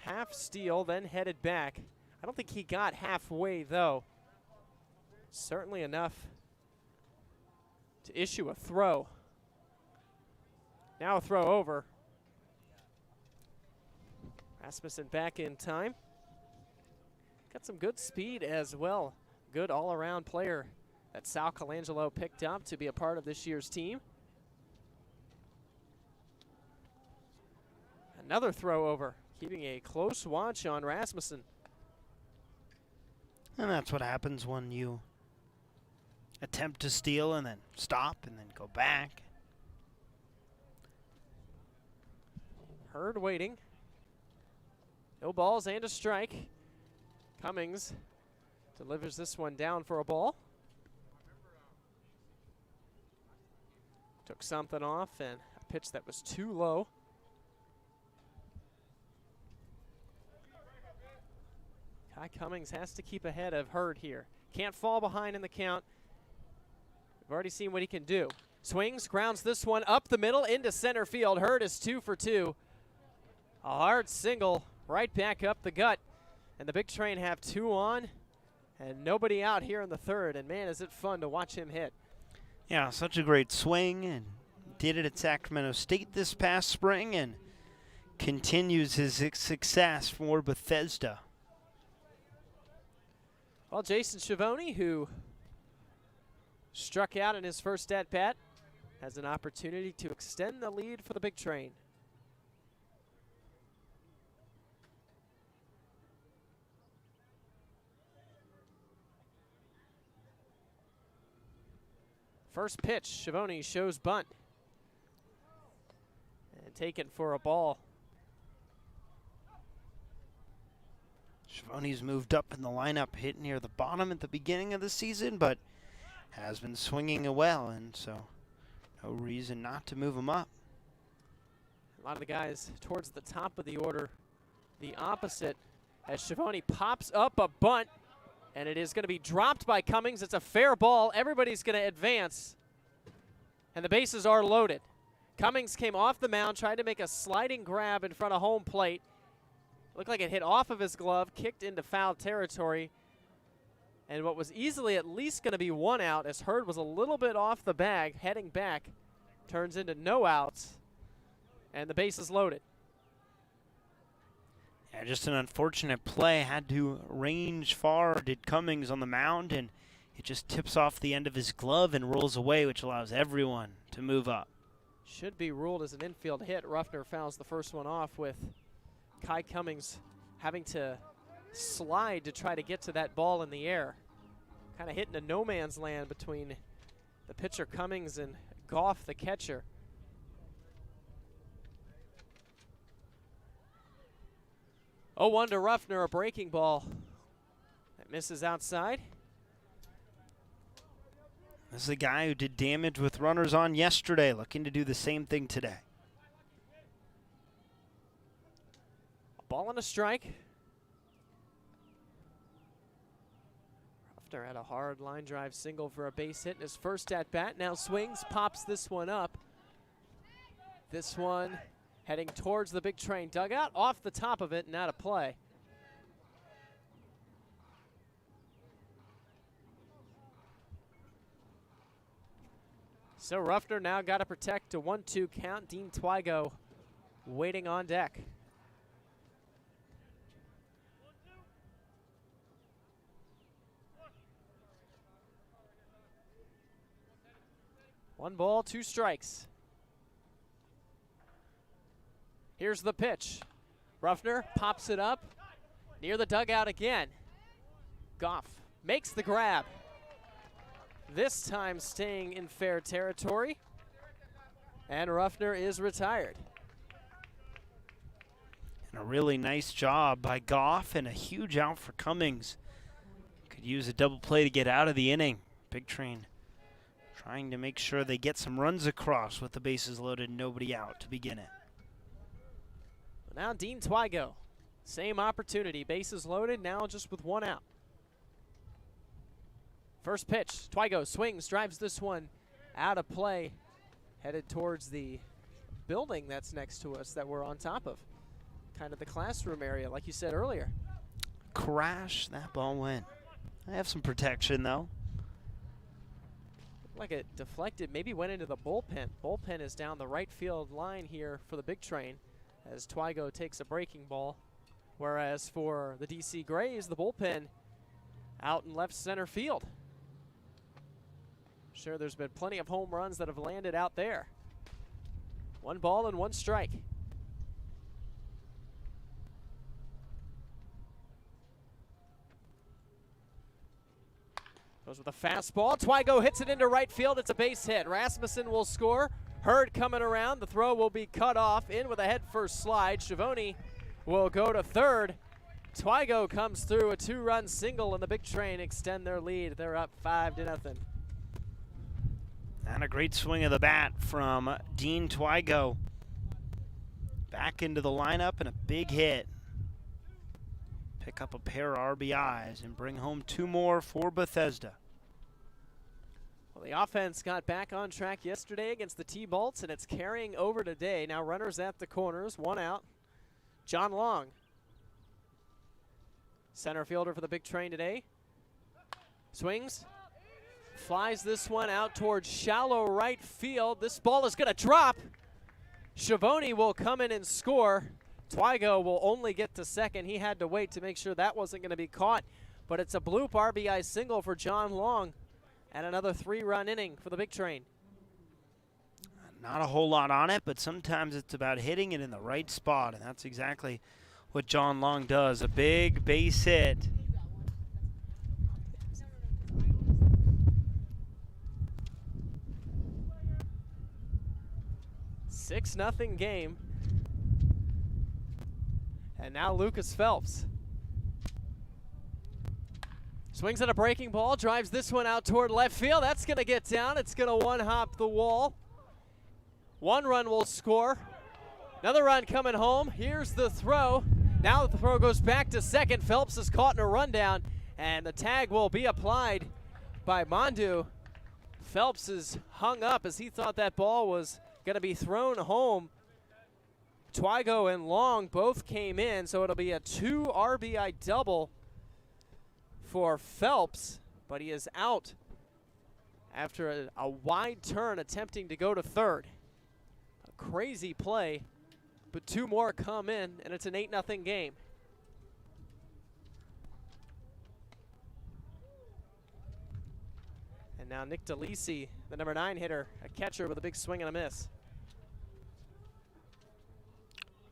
half steal, then headed back. I don't think he got halfway, though. Certainly enough to issue a throw. Now a throw over. Rasmussen back in time. Got some good speed as well. Good all-around player that Sal Colangelo picked up to be a part of this year's team. Another throw over, keeping a close watch on Rasmussen. And that's what happens when you attempt to steal and then stop and then go back. Hurd waiting. No balls and a strike. Cummings delivers this one down for a ball. Took something off and a pitch that was too low. Kai Cummings has to keep ahead of Hurd here. Can't fall behind in the count. We've already seen what he can do. Swings, grounds this one up the middle into center field. Hurd is 2 for 2. A hard single right back up the gut. And the Big Train have 2 on and nobody out here in the third. And man, is it fun to watch him hit. Yeah, such a great swing, and did it at Sacramento State this past spring and continues his success for Bethesda. Well, Jason Schiavone, who struck out in his first at-bat, has an opportunity to extend the lead for the Big Train. First pitch, Schiavone shows bunt. and taken for a ball. Schiavone's moved up in the lineup, hit near the bottom at the beginning of the season, but has been swinging well, and so no reason not to move him up. A lot of the guys towards the top of the order, the opposite, as Schiavone pops up a bunt, and it is going to be dropped by Cummings. It's a fair ball. Everybody's going to advance, and the bases are loaded. Cummings came off the mound, tried to make a sliding grab in front of home plate. Looked like it hit off of his glove, kicked into foul territory. And what was easily at least going to be one out, as Hurd was a little bit off the bag, heading back, turns into no outs, and the base is loaded. Yeah, just an unfortunate play. Had to range far, did Cummings on the mound, and it just tips off the end of his glove and rolls away, which allows everyone to move up. Should be ruled as an infield hit. Ruffner fouls the first one off, with Kai Cummings having to slide to try to get to that ball in the air. Kind of hitting a no man's land between the pitcher Cummings and Goff, the catcher. Oh, 1 to Ruffner, a breaking ball that misses outside. This is a guy who did damage with runners on yesterday, looking to do the same thing today. Ball and a strike. Ruffner had a hard line drive single for a base hit in his first at bat. Now swings, pops this one up. This one heading towards the big train dugout, off the top of it and out of play. So Ruffner now got to protect a 1-2 count. Dean Twigo waiting on deck. One ball, 2 strikes. Here's the pitch. Ruffner pops it up near the dugout again. Goff makes the grab. This time staying in fair territory. And Ruffner is retired. And a really nice job by Goff, and a huge out for Cummings. Could use a double play to get out of the inning. Big Train trying to make sure they get some runs across with the bases loaded and nobody out to begin it. Now Dean Twigo, same opportunity, bases loaded, now just with 1 out. First pitch, Twigo swings, drives this one out of play, headed towards the building that's next to us that we're on top of. Kind of the classroom area, like you said earlier. Crash, that ball went. I have some protection though. Like it deflected, maybe went into the bullpen. Bullpen is down the right field line here for the big train as Twigo takes a breaking ball. Whereas for the DC Grays, the bullpen out in left center field. Sure, there's been plenty of home runs that have landed out there. 1 ball and 1 strike. Goes with a fastball. Twigo hits it into right field. It's a base hit. Rasmussen will score. Hurd coming around. The throw will be cut off. In with a head-first slide. Schiavone will go to third. Twigo comes through a 2-run single, and the big train extend their lead. They're up 5-0. And a great swing of the bat from Dean Twigo. Back into the lineup and a big hit. Pick up a pair of RBIs and bring home 2 more for Bethesda. Well, the offense got back on track yesterday against the T-Bolts, and it's carrying over today. Now runners at the corners, 1 out. John Long, center fielder for the big train today. Swings, flies this one out towards shallow right field. This ball is going to drop. Schiavone will come in and score. Twigo will only get to second. He had to wait to make sure that wasn't going to be caught. But it's a bloop RBI single for John Long and another 3-run inning for the big train. Not a whole lot on it, but sometimes it's about hitting it in the right spot, and that's exactly what John Long does. A big base hit. 6-0 game. And now Lucas Phelps swings at a breaking ball, drives this one out toward left field. That's going to get down. It's going to one-hop the wall. 1 run will score. Another run coming home. Here's the throw. Now the throw goes back to second. Phelps is caught in a rundown, and the tag will be applied by Mondu. Phelps is hung up as he thought that ball was going to be thrown home. Twigo and Long both came in, so it'll be a 2 RBI double for Phelps, but he is out after a wide turn attempting to go to third. A crazy play, but 2 more come in, and it's an 8-0 game. And now Nick DeLisi, the number 9 hitter, a catcher with a big swing and a miss.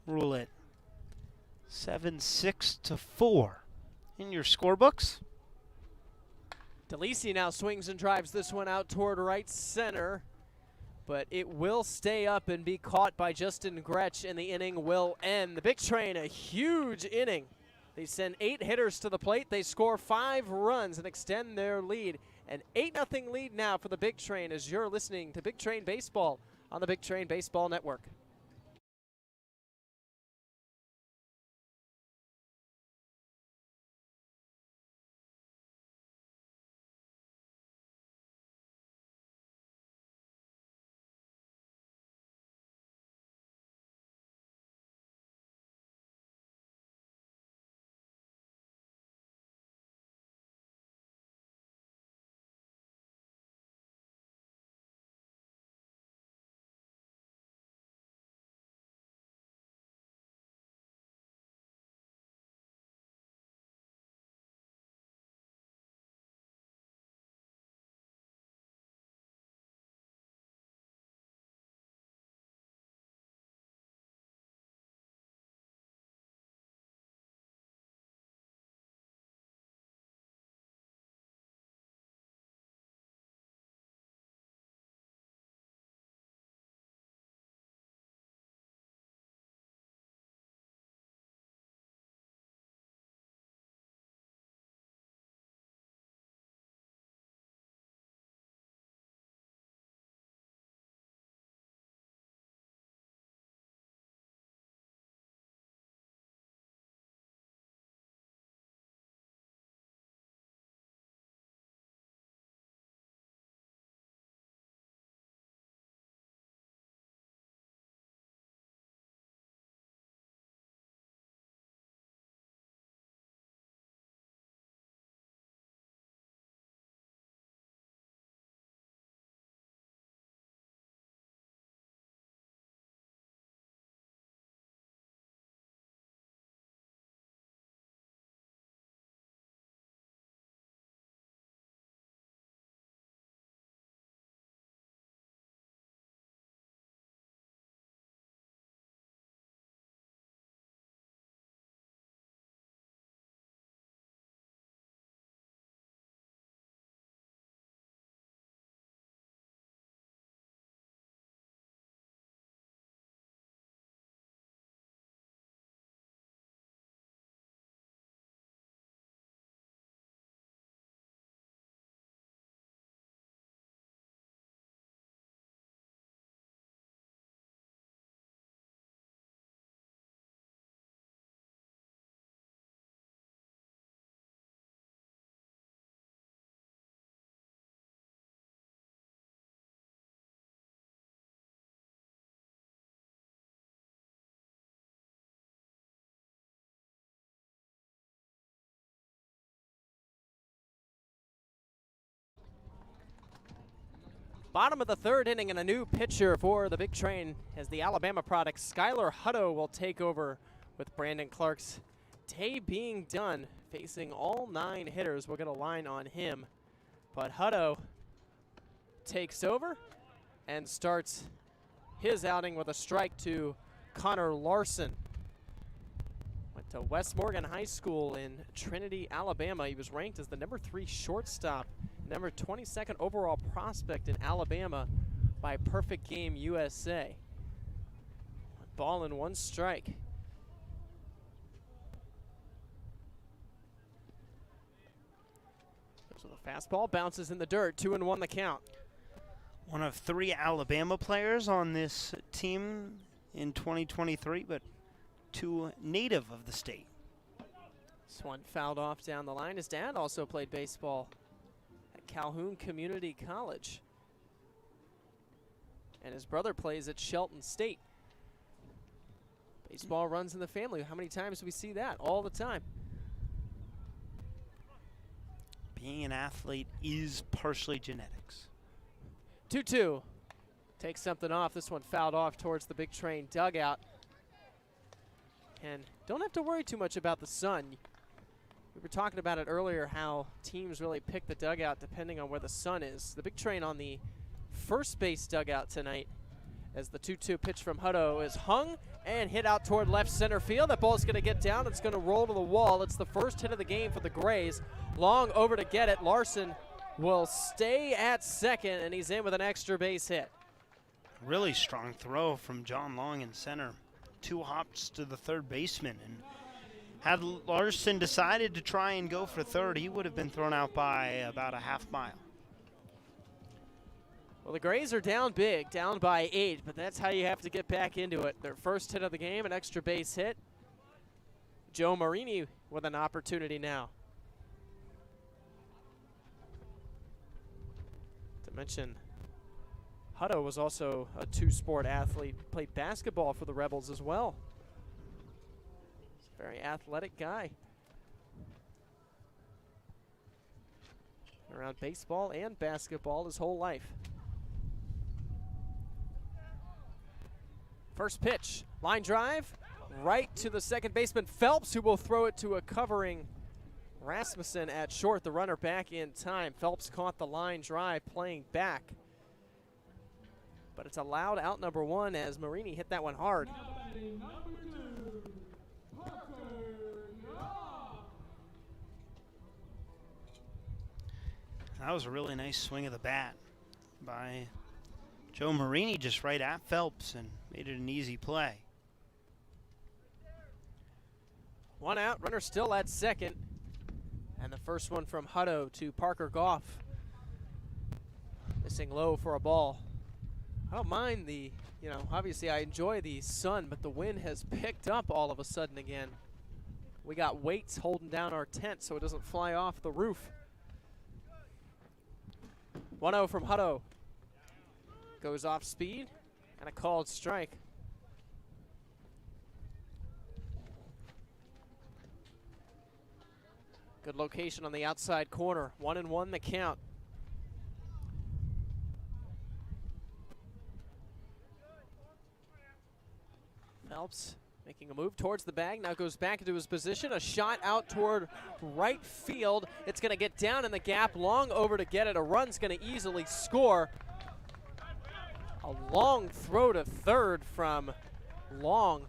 Rule it 7-6-4 in your scorebooks. DeLisi now swings and drives this one out toward right center, but it will stay up and be caught by Justin Gretsch, and the inning will end. The Big Train, a huge inning. They send 8 hitters to the plate. They score 5 runs and extend their lead. An 8-0 lead now for the Big Train as you're listening to Big Train Baseball on the Big Train Baseball Network. Bottom of the 3rd inning and a new pitcher for the Big Train as the Alabama product, Skylar Hutto, will take over with Brandon Clark's day being done. Facing all 9 hitters, we'll get a line on him. But Hutto takes over and starts his outing with a strike to Connor Larson. Went to West Morgan High School in Trinity, Alabama. He was ranked as the number 3 shortstop, number 22nd overall prospect in Alabama by Perfect Game USA. Ball and 1 strike. So the fastball bounces in the dirt. 2-1 the count. One of 3 Alabama players on this team in 2023, but 2 native of the state. This one fouled off down the line. His dad also played baseball at Calhoun Community College. And his brother plays at Shelton State. Baseball runs in the family. How many times do we see that? All the time. Being an athlete is partially genetics. 2-2. Takes something off. This one fouled off towards the Big Train dugout. And don't have to worry too much about the sun. We were talking about it earlier, how teams really pick the dugout depending on where the sun is. The Big Train on the first base dugout tonight, as the 2-2 pitch from Hutto is hung and hit out toward left center field. That ball's going to get down. It's going to roll to the wall. It's the first hit of the game for the Grays. Long over to get it. Larson will stay at second, and he's in with an extra base hit. Really strong throw from John Long in center. 2 hops to the third baseman, and had Larson decided to try and go for third, he would have been thrown out by about a half mile. Well, the Grays are down big, down by 8, but that's how you have to get back into it. Their first hit of the game, an extra base hit. Joe Marini with an opportunity now. To mention, Hutto was also a 2-sport athlete, played basketball for the Rebels as well. He's a very athletic guy. Been around baseball and basketball his whole life. First pitch, line drive, right to the second baseman Phelps, who will throw it to a covering Rasmussen at short. The runner back in time. Phelps caught the line drive, playing back. But it's allowed out number 1 as Marini hit that one hard. That was a really nice swing of the bat by Joe Marini, just right at Phelps, and made it an easy play. 1 out, runner still at second. And the first one from Hutto to Parker Goff. Missing low for a ball. I don't mind the, obviously I enjoy the sun, but the wind has picked up all of a sudden again. We got weights holding down our tent so it doesn't fly off the roof. 1-0 from Hutto. Goes off speed and a called strike. Good location on the outside corner. 1-1 the count. Phelps making a move towards the bag, now goes back into his position. A shot out toward right field. It's going to get down in the gap, Long over to get it. A run's going to easily score. A long throw to third from Long.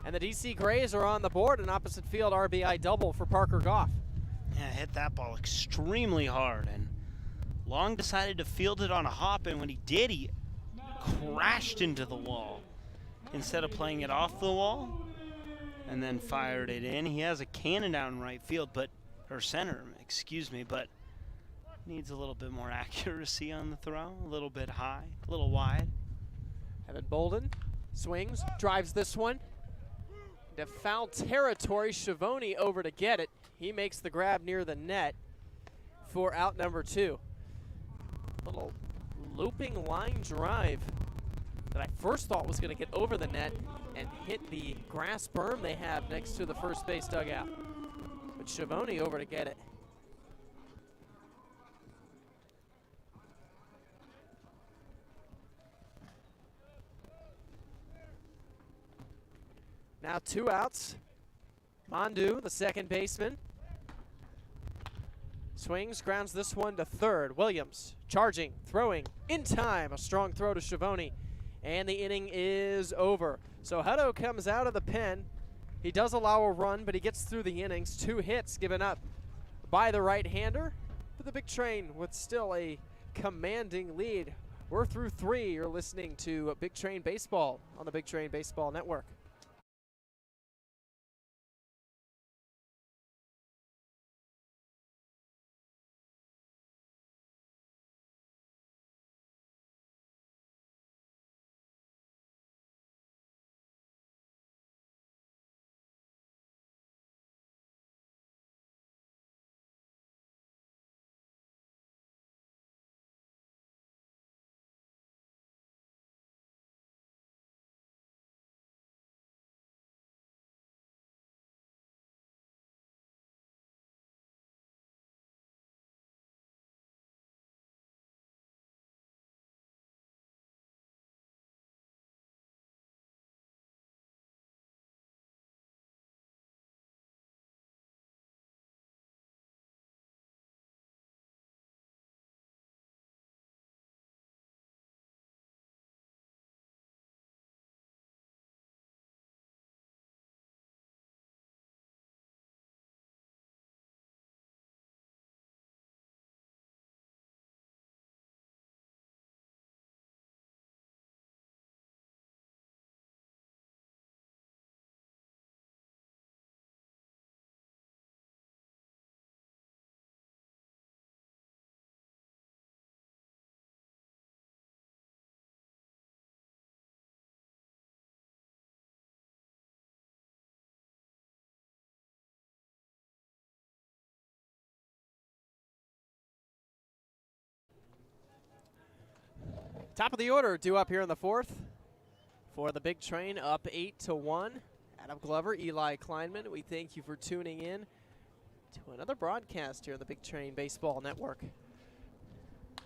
And the DC Grays are on the board, an opposite field RBI double for Parker Goff. Yeah, hit that ball extremely hard, and Long decided to field it on a hop, and when he did, he crashed into the wall instead of playing it off the wall and then fired it in. He has a cannon out in right field, or center, excuse me, but needs a little bit more accuracy on the throw, a little bit high, a little wide. Evan Bolden swings, drives this one into foul territory. Schiavone over to get it. He makes the grab near the net for out number 2. Little looping line drive that I first thought was going to get over the net and hit the grass berm they have next to the first base dugout. But Schiavone over to get it. Now 2 outs. Mondu, the second baseman, swings, grounds this one to third. Williams charging, throwing, in time. A strong throw to Schiavone, and the inning is over. So Hutto comes out of the pen. He does allow a run, but he gets through the innings. 2 hits given up by the right-hander, but the Big Train with still a commanding lead We're through 3. You're listening to Big Train Baseball on the Big Train Baseball Network. Top of the order due up here in the 4th for the Big Train, up 8-1. Adam Glover, Eli Kleinman, we thank you for tuning in to another broadcast here on the Big Train Baseball Network.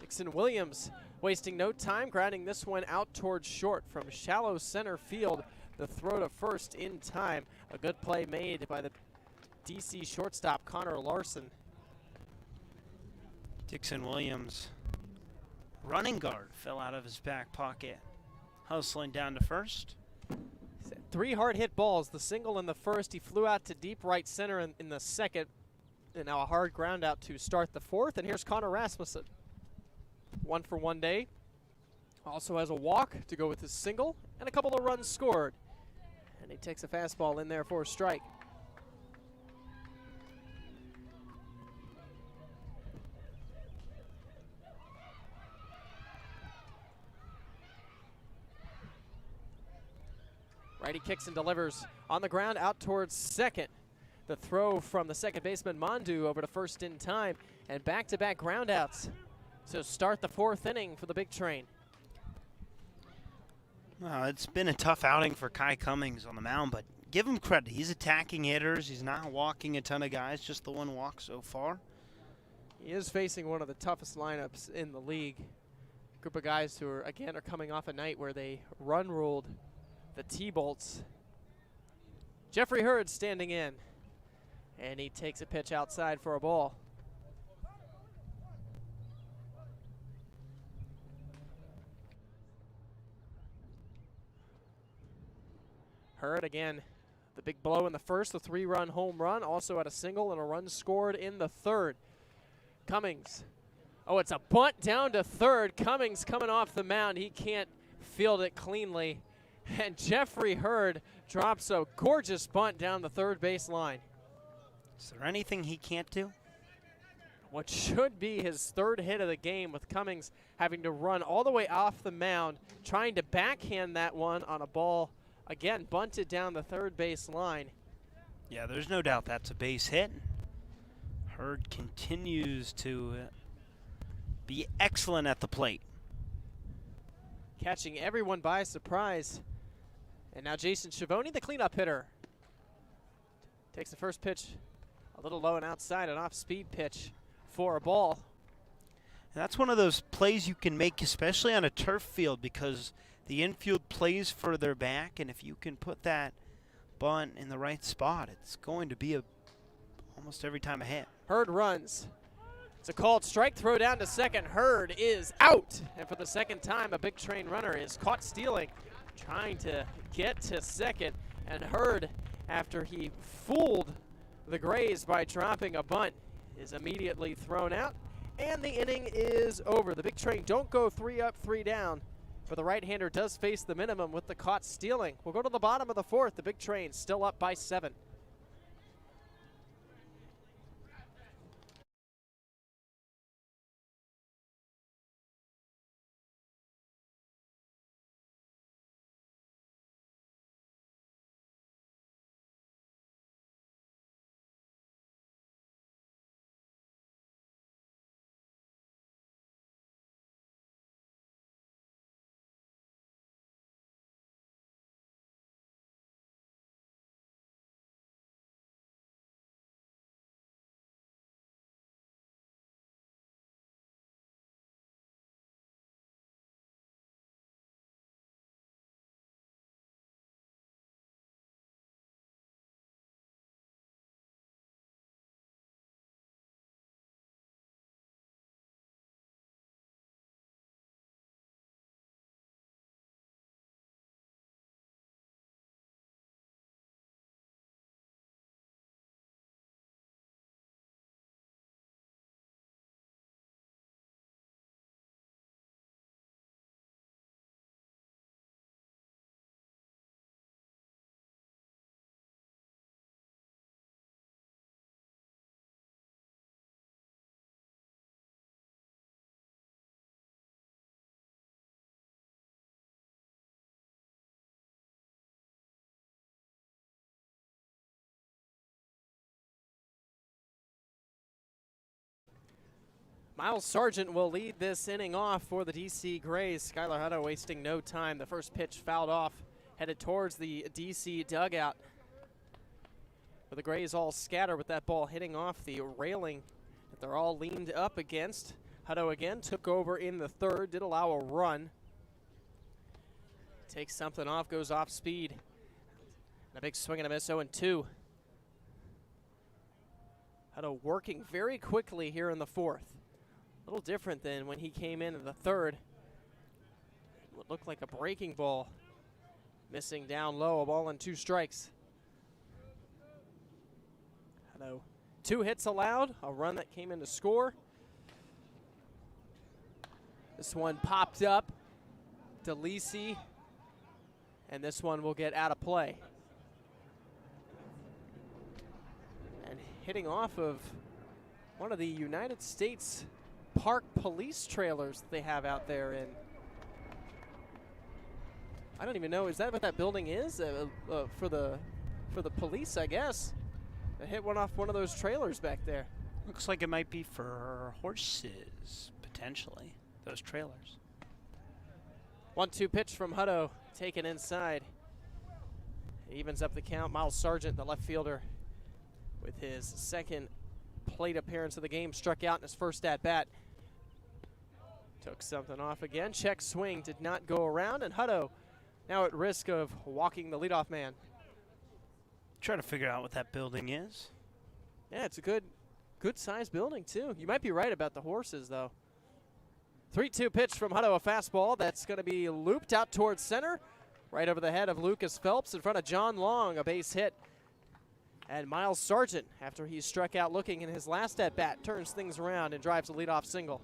Dixon Williams wasting no time, grounding this one out towards short from shallow center field. The throw to first in time. A good play made by the DC shortstop, Connor Larson. Dixon Williams, running guard, fell out of his back pocket. Hustling down to first. 3 hard hit balls, the single in the first. He flew out to deep right center in the second. And now a hard ground out to start the 4th. And here's Connor Rasmussen. 1 for 1 day. Also has a walk to go with his single and a couple of runs scored. And he takes a fastball in there for a strike. Righty kicks and delivers on the ground out towards second. The throw from the second baseman Mondu over to first in time, and back-to-back groundouts to start the 4th inning for the Big Train. Well, it's been a tough outing for Kai Cummings on the mound, but give him credit. He's attacking hitters. He's not walking a ton of guys, just the one walk so far. He is facing one of the toughest lineups in the league. Group of guys who are coming off a night where they run-ruled the T-Bolts. Jeffrey Hurd standing in, and he takes a pitch outside for a ball. Hurd again, the big blow in the first, the 3-run home run, also had a single and a run scored in the 3rd. Cummings, oh, it's a bunt down to 3rd. Cummings coming off the mound, he can't field it cleanly. And Jeffrey Hurd drops a gorgeous bunt down the 3rd base line. Is there anything he can't do? What should be his 3rd hit of the game, with Cummings having to run all the way off the mound, trying to backhand that one on a ball, again, bunted down the 3rd base line. Yeah, there's no doubt that's a base hit. Hurd continues to be excellent at the plate. Catching everyone by surprise. And now Jason Schiavone, the cleanup hitter, takes the first pitch a little low and outside, an off-speed pitch for a ball. And that's one of those plays you can make, especially on a turf field, because the infield plays further back, and if you can put that bunt in the right spot, it's going to be almost every time a hit. Hurd runs. It's a called strike, throw down to second. Hurd is out. And for the second time, a Big Train runner is caught stealing, trying to get to second. And Hurd, after he fooled the Grays by dropping a bunt, is immediately thrown out. And the inning is over. The Big Train don't go 3 up, 3 down, but the right-hander does face the minimum with the caught stealing. We'll go to the bottom of the 4th. The Big Train still up by 7. Miles Sargent will lead this inning off for the DC Grays. Skylar Hutto wasting no time. The first pitch fouled off, headed towards the DC dugout. But the Grays all scatter with that ball hitting off the railing that they're all leaned up against. Hutto again took over in the 3rd, did allow a run. Takes something off, goes off speed. And a big swing and a miss, 0-2. Hutto working very quickly here in the 4th. A little different than when he came in the 3rd. What looked like a breaking ball. Missing down low, a ball and 2 strikes. Hutto, 2 hits allowed, a run that came in to score. This one popped up. DeLisi. And this one will get out of play. And hitting off of one of the United States Park police trailers that they have out there in, I don't even know, is that what that building is? For the police, I guess. They hit one off one of those trailers back there. Looks like it might be for horses, potentially, those trailers. 1-2 pitch from Hutto, taken inside. It evens up the count. Miles Sargent, the left fielder, with his 2nd plate appearance of the game, struck out in his first at-bat. Took something off again. Check swing did not go around, and Hutto now at risk of walking the leadoff man. Try to figure out what that building is. Yeah, it's a good sized building, too. You might be right about the horses, though. 3-2 pitch from Hutto, a fastball that's going to be looped out towards center, right over the head of Lucas Phelps in front of John Long, a base hit. And Miles Sargent, after he struck out looking in his last at-bat, turns things around and drives a leadoff single.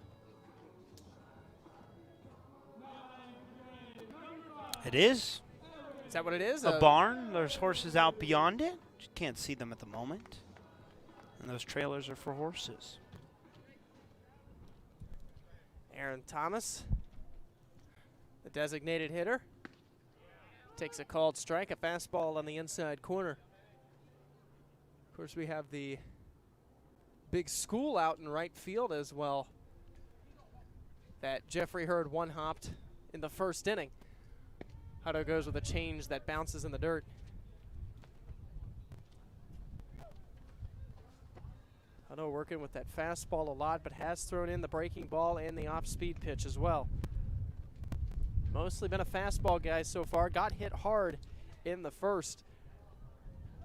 It is. Is that what it is? A barn. There's horses out beyond it. You can't see them at the moment. And those trailers are for horses. Aaron Thomas, the designated hitter, takes a called strike, a fastball on the inside corner. Of course, we have the big school out in right field as well that Jeffrey Hurd one-hopped in the 1st inning. Hutto goes with a change that bounces in the dirt. Hutto working with that fastball a lot, but has thrown in the breaking ball and the off-speed pitch as well. Mostly been a fastball guy so far. Got hit hard in the 1st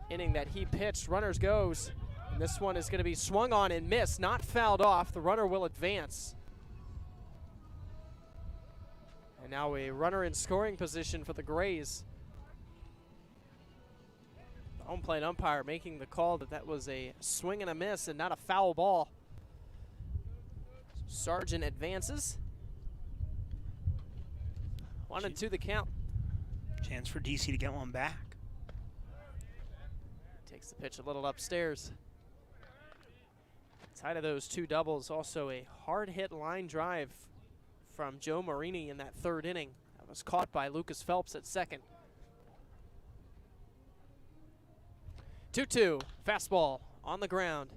inning that he pitched. Runners goes, and this one is going to be swung on and missed, not fouled off. The runner will advance. And now a runner in scoring position for the Grays. The home plate umpire making the call that that was a swing and a miss and not a foul ball. Sargent advances. 1-2 the count. Chance for DC to get one back. Takes the pitch a little upstairs. Side of those two doubles, also a hard hit line drive from Joe Marini in that third inning. That was caught by Lucas Phelps at second. 2-2, fastball on the ground.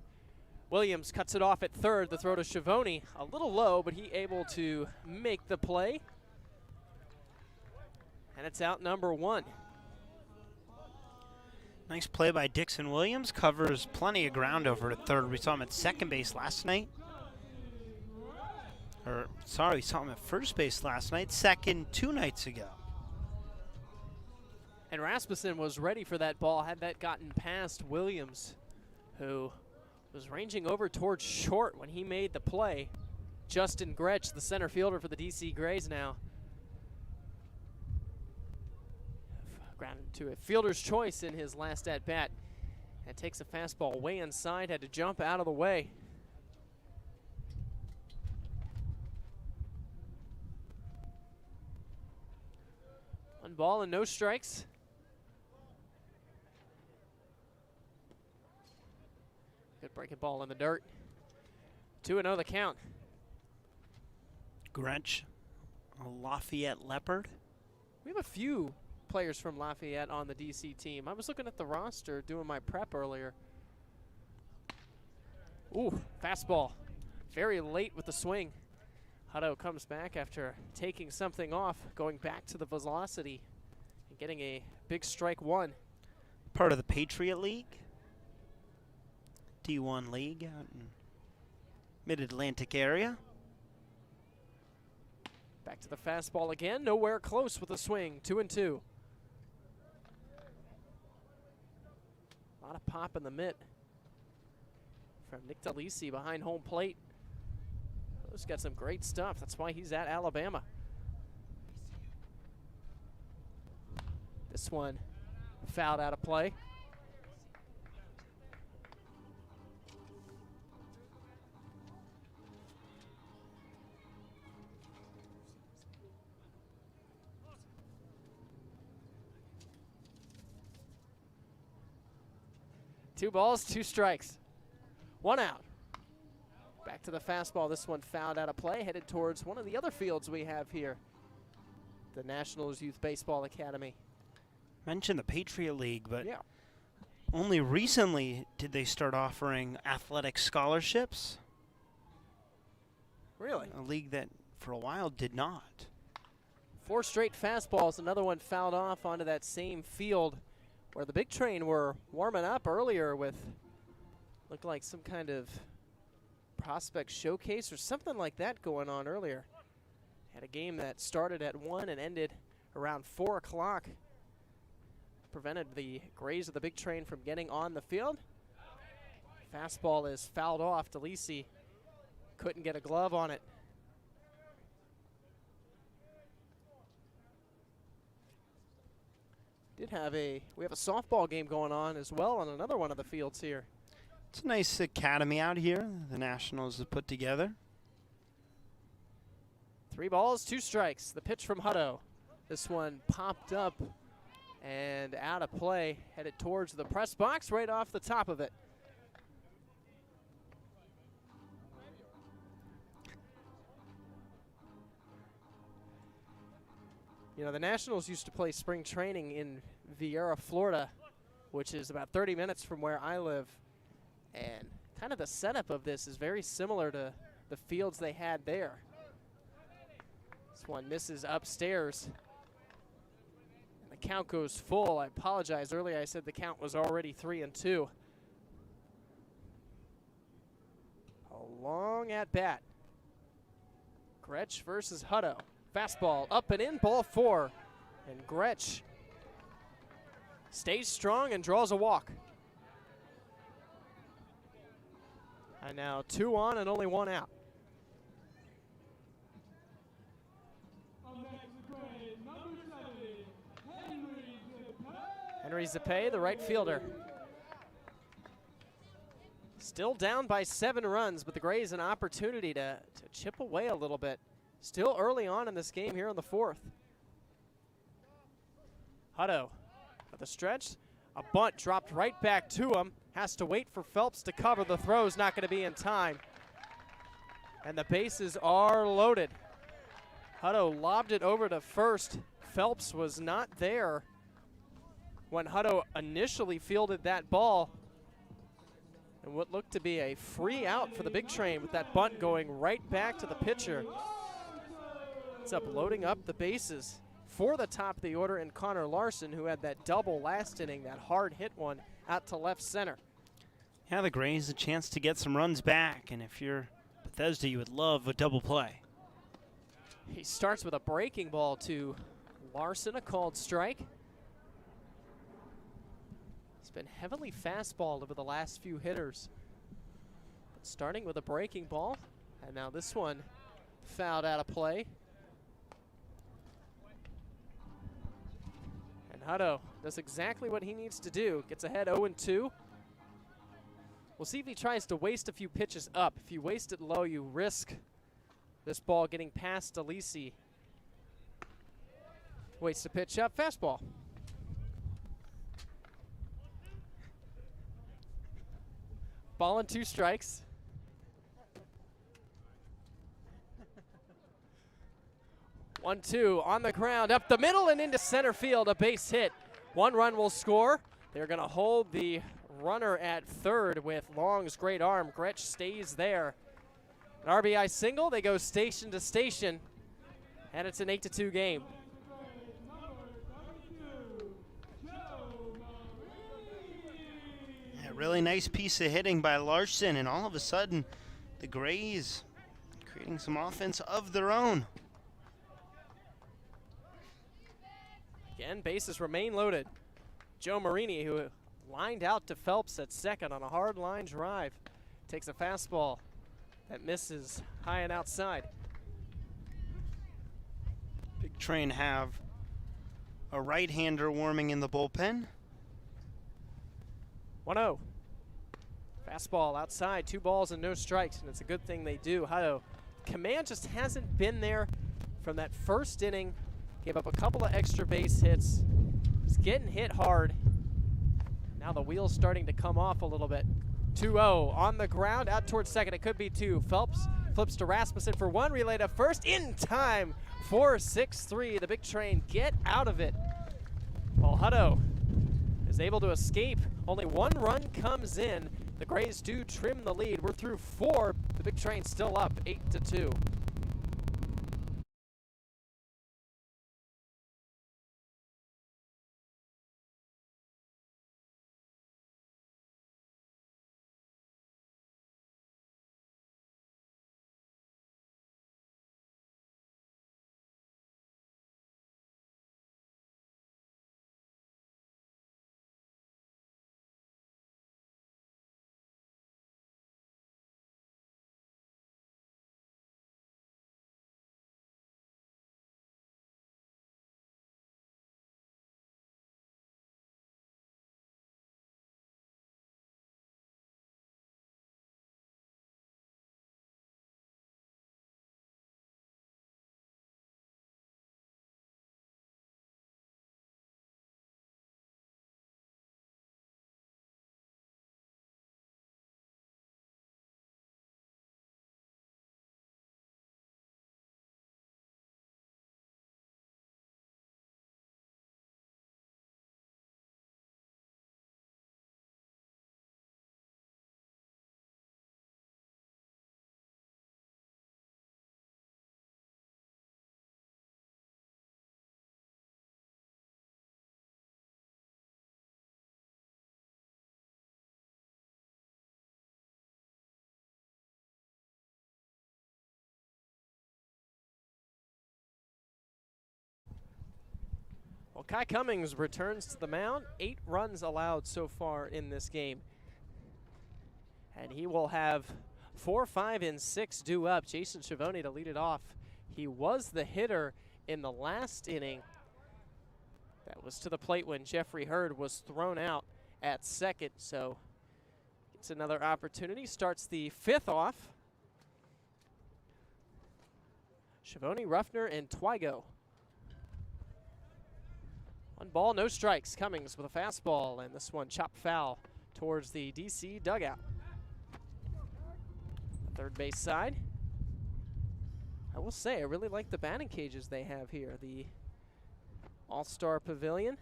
Williams cuts it off at third. The throw to Schiavone, a little low, but he able to make the play. And it's out number one. Nice play by Dixon Williams. Covers plenty of ground over at third. We saw him at second base last night. Or, sorry, we saw him at first base last night. Second 2 nights ago. And Rasmussen was ready for that ball had that gotten past Williams, who was ranging over towards short when he made the play. Justin Gretsch, the center fielder for the DC Grays now. Grounded to a fielder's choice in his last at-bat. And takes a fastball way inside, had to jump out of the way. One ball and no strikes. Good breaking ball in the dirt. 2-0 the count. Gretsch, a Lafayette Leopard. We have a few players from Lafayette on the DC team. I was looking at the roster doing my prep earlier. Ooh, fastball. Very late with the swing. Hutto comes back after taking something off, going back to the velocity and getting a big strike one. Part of the Patriot League. D1 League out in Mid-Atlantic area. Back to the fastball again. Nowhere close with the swing. 2-2. A lot of pop in the mitt from Nick DeLisi behind home plate. He's got some great stuff. That's why he's at Alabama. This one fouled out of play. Two balls, two strikes. One out. Back to the fastball. This one fouled out of play, headed towards one of the other fields we have here, the Nationals Youth Baseball Academy. Mentioned the Patriot League, but yeah, only recently did they start offering athletic scholarships. Really? A league that for a while did not. 4 straight fastballs. Another one fouled off onto that same field where the Big Train were warming up earlier with, looked like some kind of prospect showcase or something like that going on earlier. Had a game that started at 1 and ended around 4 o'clock. Prevented the Grays of the Big Train from getting on the field. Fastball is fouled off. DeLisi couldn't get a glove on it. We have a softball game going on as well on another one of the fields here. It's a nice academy out here the Nationals have put together. 3 balls, 2 strikes. The pitch from Hutto. This one popped up and out of play, headed towards the press box right off the top of it. You know, the Nationals used to play spring training in Vieira, Florida, which is about 30 minutes from where I live. And kind of the setup of this is very similar to the fields they had there. This one misses upstairs. And the count goes full. I apologize. Earlier I said the count was already 3-2. A long at bat. Gretsch versus Hutto. Fastball up and in, ball 4. And Gretsch stays strong and draws a walk. And now 2 on and only 1 out. Henry Zappe, the right fielder. Still down by 7 runs, but the Grays an opportunity to chip away a little bit. Still early on in this game here in the 4th. Hutto at the stretch. A bunt dropped right back to him. Has to wait for Phelps to cover. The throw's not going to be in time. And the bases are loaded. Hutto lobbed it over to first. Phelps was not there when Hutto initially fielded that ball. And what looked to be a free out for the Big Train with that bunt going right back to the pitcher. It's up loading up the bases for the top of the order, and Connor Larson, who had that double last inning, that hard hit one out to left center. Yeah, the Grays a chance to get some runs back, and if you're Bethesda, you would love a double play. He starts with a breaking ball to Larson, a called strike. He's been heavily fastballed over the last few hitters. But starting with a breaking ball, and now this one fouled out of play. And Hutto does exactly what he needs to do. Gets ahead 0-2. We'll see if he tries to waste a few pitches up. If you waste it low, you risk this ball getting past Alisi. Waits to pitch up, fastball. Ball and 2 strikes. One, 2 on the ground, up the middle and into center field, a base hit. 1 run will score. They're gonna hold the runner at third with Long's great arm. Gretsch stays there. An RBI single, they go station to station, and it's an 8-2 game. A really nice piece of hitting by Larson, and all of a sudden, the Grays creating some offense of their own. Again, bases remain loaded. Joe Marini, who lined out to Phelps at second on a hard line drive, takes a fastball that misses high and outside. Big Train have a right-hander warming in the bullpen. 1-0. Fastball outside, 2 balls and no strikes, and it's a good thing they do. Hutto, command just hasn't been there from that first inning. Gave up a couple of extra base hits. He's getting hit hard. Now the wheel's starting to come off a little bit. 2-0 on the ground, out towards second. It could be 2. Phelps flips to Rasmussen for 1, relay to first, in time. 4-6-3, the Big Train get out of it. While Hutto is able to escape, only 1 run comes in. The Grays do trim the lead. We're through 4. The Big Train still up 8-2. Well, Kai Cummings returns to the mound. 8 runs allowed so far in this game. And he will have 4, 5, and 6 due up. Jason Schiavone to lead it off. He was the hitter in the last inning. That was to the plate when Jeffrey Hurd was thrown out at second. So Gets another opportunity, starts the fifth off. Schiavone, Ruffner, and Twigo. 1 ball, no strikes. Cummings with a fastball, and this one chopped foul towards the DC dugout. Third base side. I will say, I really like the batting cages they have here. The All-Star Pavilion.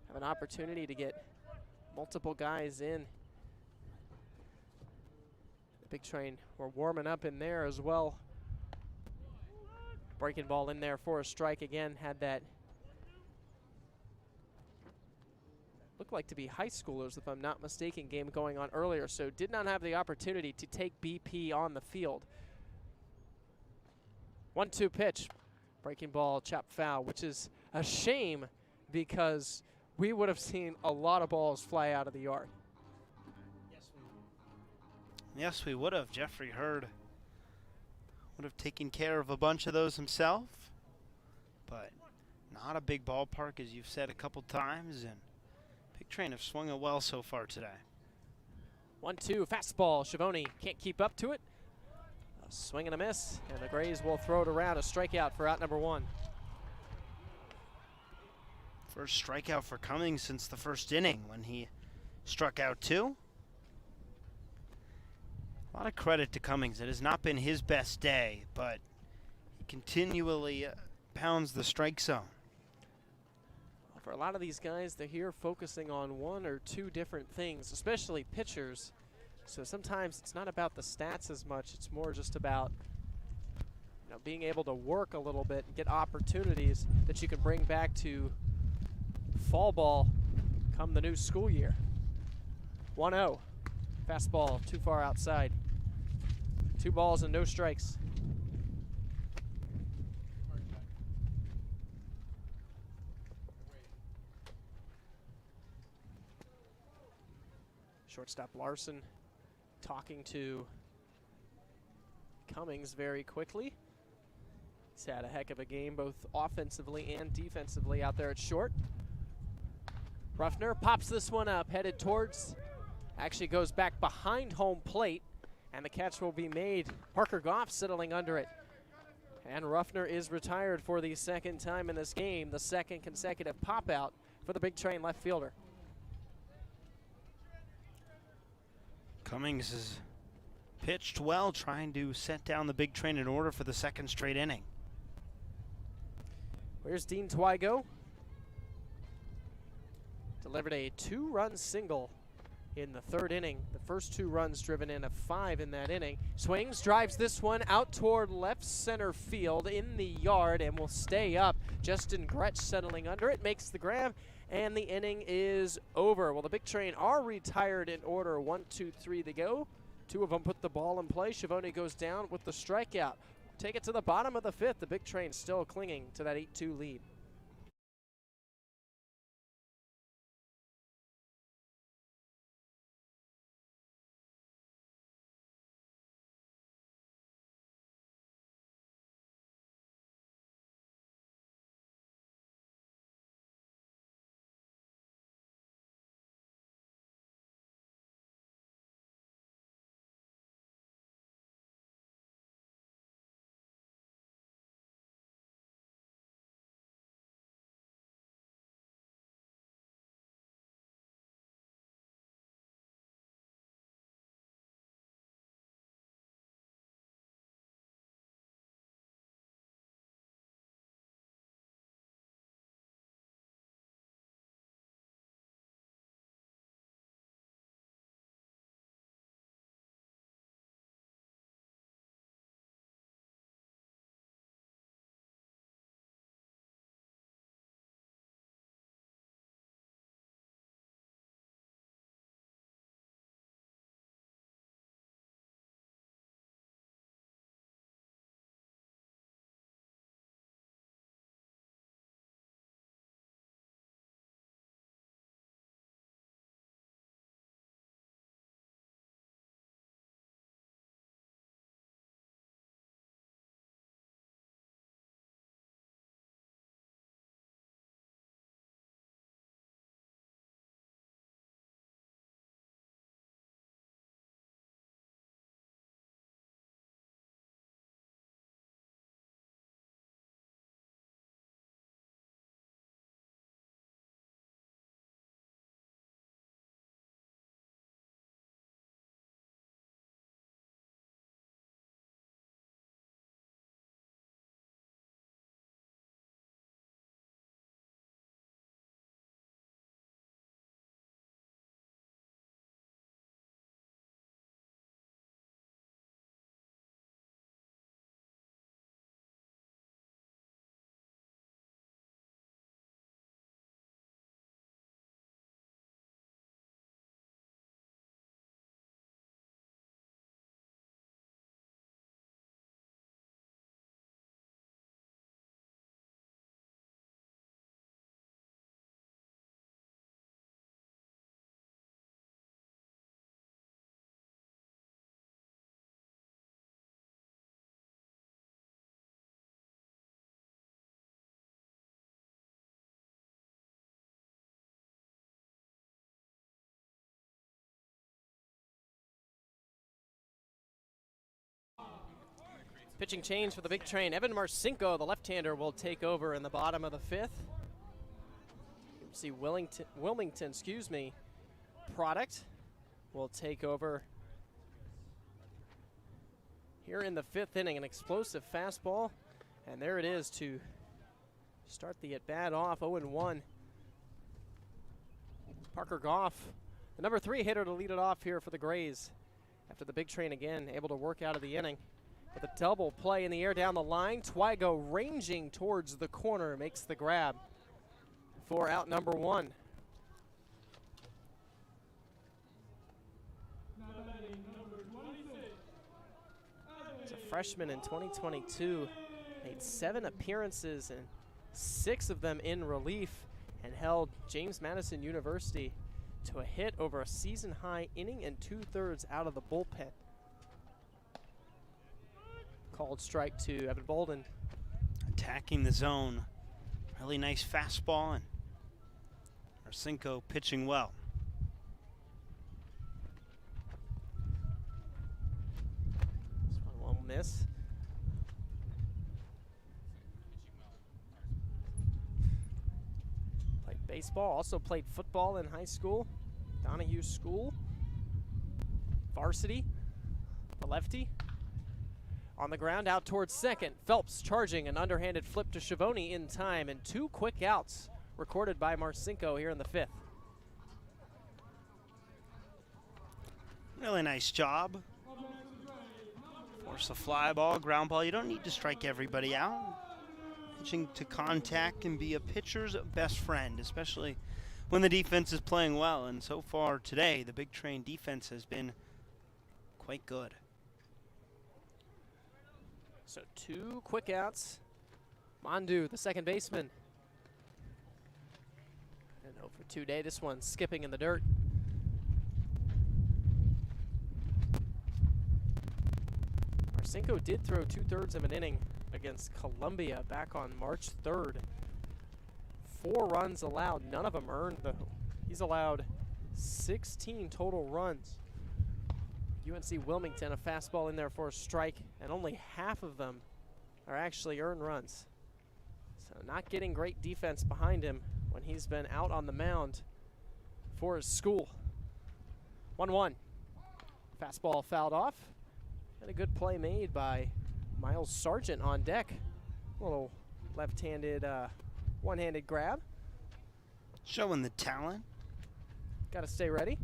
Have an opportunity to get multiple guys in. The Big Train were warming up in there as well. Breaking ball in there for a strike again. Had that, looked like to be high schoolers if I'm not mistaken, game going on earlier. So did not have the opportunity to take BP on the field. 1-2 pitch. Breaking ball, chopped foul, which is a shame because we would have seen a lot of balls fly out of the yard. Yes, we would have. Jeffrey Hurd would have taken care of a bunch of those himself, but not a big ballpark, as you've said a couple times, and Big Train have swung it well so far today. 1-2 fastball. Schiavone can't keep up to it. A swing and a miss, and the Grays will throw it around. A strikeout for out number 1. First strikeout for Cummings since the first inning when he struck out 2. A lot of credit to Cummings. It has not been his best day, but he continually pounds the strike zone. For a lot of these guys, they're here focusing on 1 or 2 different things, especially pitchers. So sometimes it's not about the stats as much. It's more just about, you know, being able to work a little bit and get opportunities that you can bring back to fall ball come the new school year. 1-0. Fastball too far outside. 2 balls and no strikes. Shortstop Larson talking to Cummings very quickly. He's had a heck of a game both offensively and defensively out there at short. Ruffner pops this one up, headed towards, actually goes back behind home plate, and the catch will be made. Parker Goff settling under it. And Ruffner is retired for the second time in this game, the second consecutive pop out for the Big Train left fielder. Cummings has pitched well, trying to set down the Big Train in order for the second straight inning. Where's Dean Twigo? Delivered a 2-run single in the third inning. The first 2 runs driven in, a 5 in that inning. Swings, drives this one out toward left center field in the yard and will stay up. Justin Gretsch settling under it, makes the grab, and the inning is over. Well, the Big Train are retired in order. 1, 2, 3 to go. 2 of them put the ball in play. Schiavone goes down with the strikeout. Take it to the bottom of the 5th. The Big Train still clinging to that 8-2 lead. Pitching change for the big train. Evan Marcinko, the left-hander, will take over in the bottom of the 5th. See Wilmington, product will take over here in the 5th inning. An explosive fastball, and there it is to start the at-bat off. 0-1. Parker Goff, the number 3 hitter, to lead it off here for the Grays. After the big train again able to work out of the inning with a double play in the air down the line. Twigo ranging towards the corner makes the grab for out number 1. He's a freshman in 2022, made 7 appearances and 6 of them in relief, and held James Madison University to a hit over a season-high inning and 2/3 out of the bullpen. Called strike to Evan Bolden. Attacking the zone. Really nice fastball, and Marcinko pitching well. This one will miss. Played baseball, also played football in high school. Donahue School. Varsity, the lefty. On the ground, out towards second. Phelps charging an underhanded flip to Schiavone in time, and 2 quick outs recorded by Marcinko here in the 5th. Really nice job. Force a fly ball, ground ball. You don't need to strike everybody out. Pitching to contact can be a pitcher's best friend, especially when the defense is playing well. And so far today, the big train defense has been quite good. So 2 quick outs. Mondu, the second baseman. And 0 for 2 day. This one skipping in the dirt. Marcinko did throw 2/3 of an inning against Columbia back on March 3rd. 4 runs allowed, none of them earned though. He's allowed 16 total runs. UNC Wilmington, a fastball in there for a strike, and only half of them are actually earned runs. So not getting great defense behind him when he's been out on the mound for his school. 1-1. Fastball fouled off, and a good play made by Miles Sargent on deck. A little left-handed, one-handed grab. Showing the talent. Got to stay ready.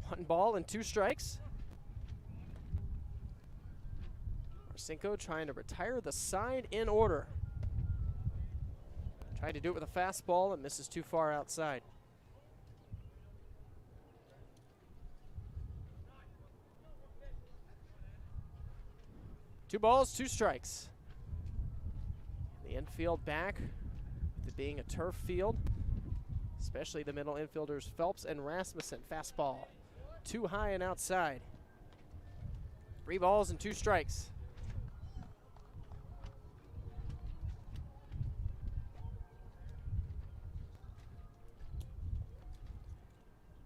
1 ball and 2 strikes. Marcinko trying to retire the side in order. Tried to do it with a fastball and misses too far outside. Two balls, 2 strikes. The infield back, with it being a turf field, especially the middle infielders Phelps and Rasmussen. Fastball too high and outside. 3 balls and 2 strikes.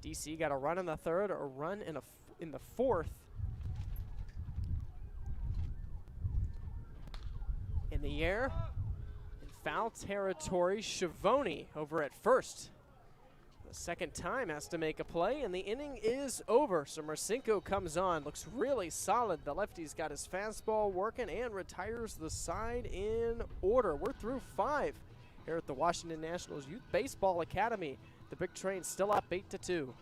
DC got a run in the 3rd, a run in the 4th. In the air, in foul territory, Schiavone over at first. The second time has to make a play, and the inning is over. So Marcinko comes on, looks really solid. The lefty's got his fastball working and retires the side in order. We're through 5 here at the Washington Nationals Youth Baseball Academy. The big train still up 8-2.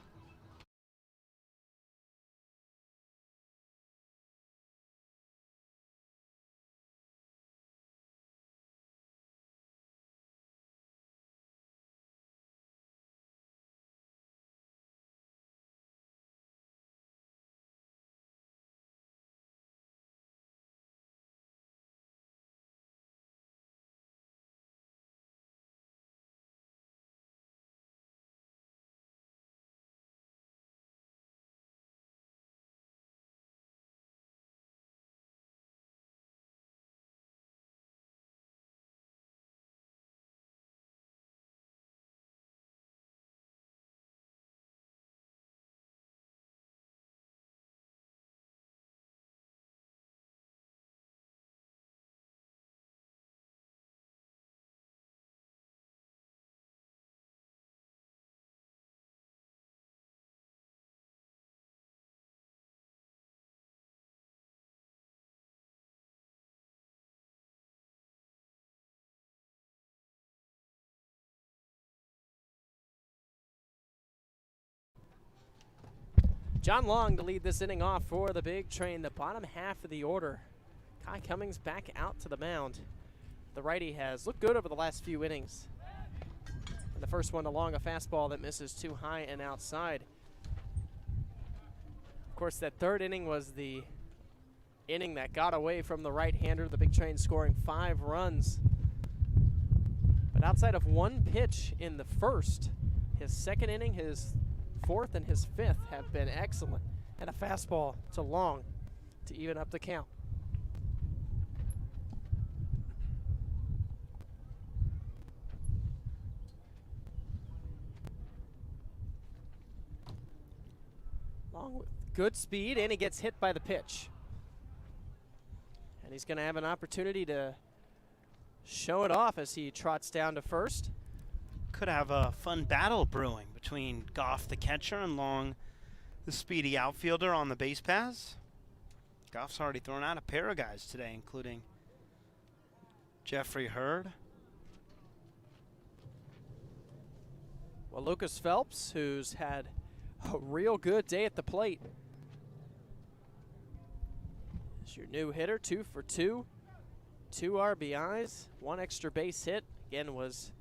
John Long to lead this inning off for the Big Train, the bottom half of the order. Kai Cummings back out to the mound. The righty has looked good over the last few innings. And the first one along a fastball that misses too high and outside. Of course, that third inning was the inning that got away from the right-hander. The Big Train scoring 5 runs. But outside of one pitch in the first, his second inning, his fourth, and his fifth have been excellent. And a fastball to Long to even up the count. Long with good speed, and he gets hit by the pitch. And he's going to have an opportunity to show it off as he trots down to first. Could have a fun battle brewing between Goff, the catcher, and Long, the speedy outfielder, on the base paths. Goff's already thrown out a pair of guys today, including Jeffrey Hurd. Well, Lucas Phelps, who's had a real good day at the plate, is your new hitter, 2 for 2. 2 RBIs, 1 extra base hit. Again, was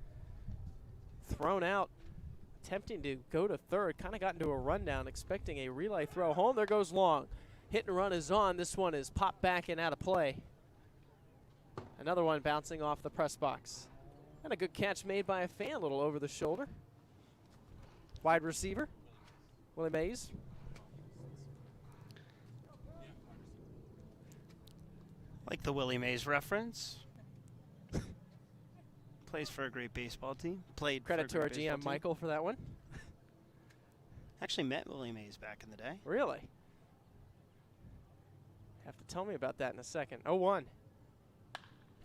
thrown out, attempting to go to third. Kind of got into a rundown, expecting a relay throw home. There goes Long. Hit and run is on. This one is popped back and out of play. Another one bouncing off the press box. And a good catch made by a fan, a little over the shoulder. Wide receiver, Willie Mays. Like the Willie Mays reference. Plays for a great baseball team. Played Credit to for a our great baseball GM team. Michael for that one. Actually met Willie Mays back in the day. Really? Have to tell me about that in a second. 0-1.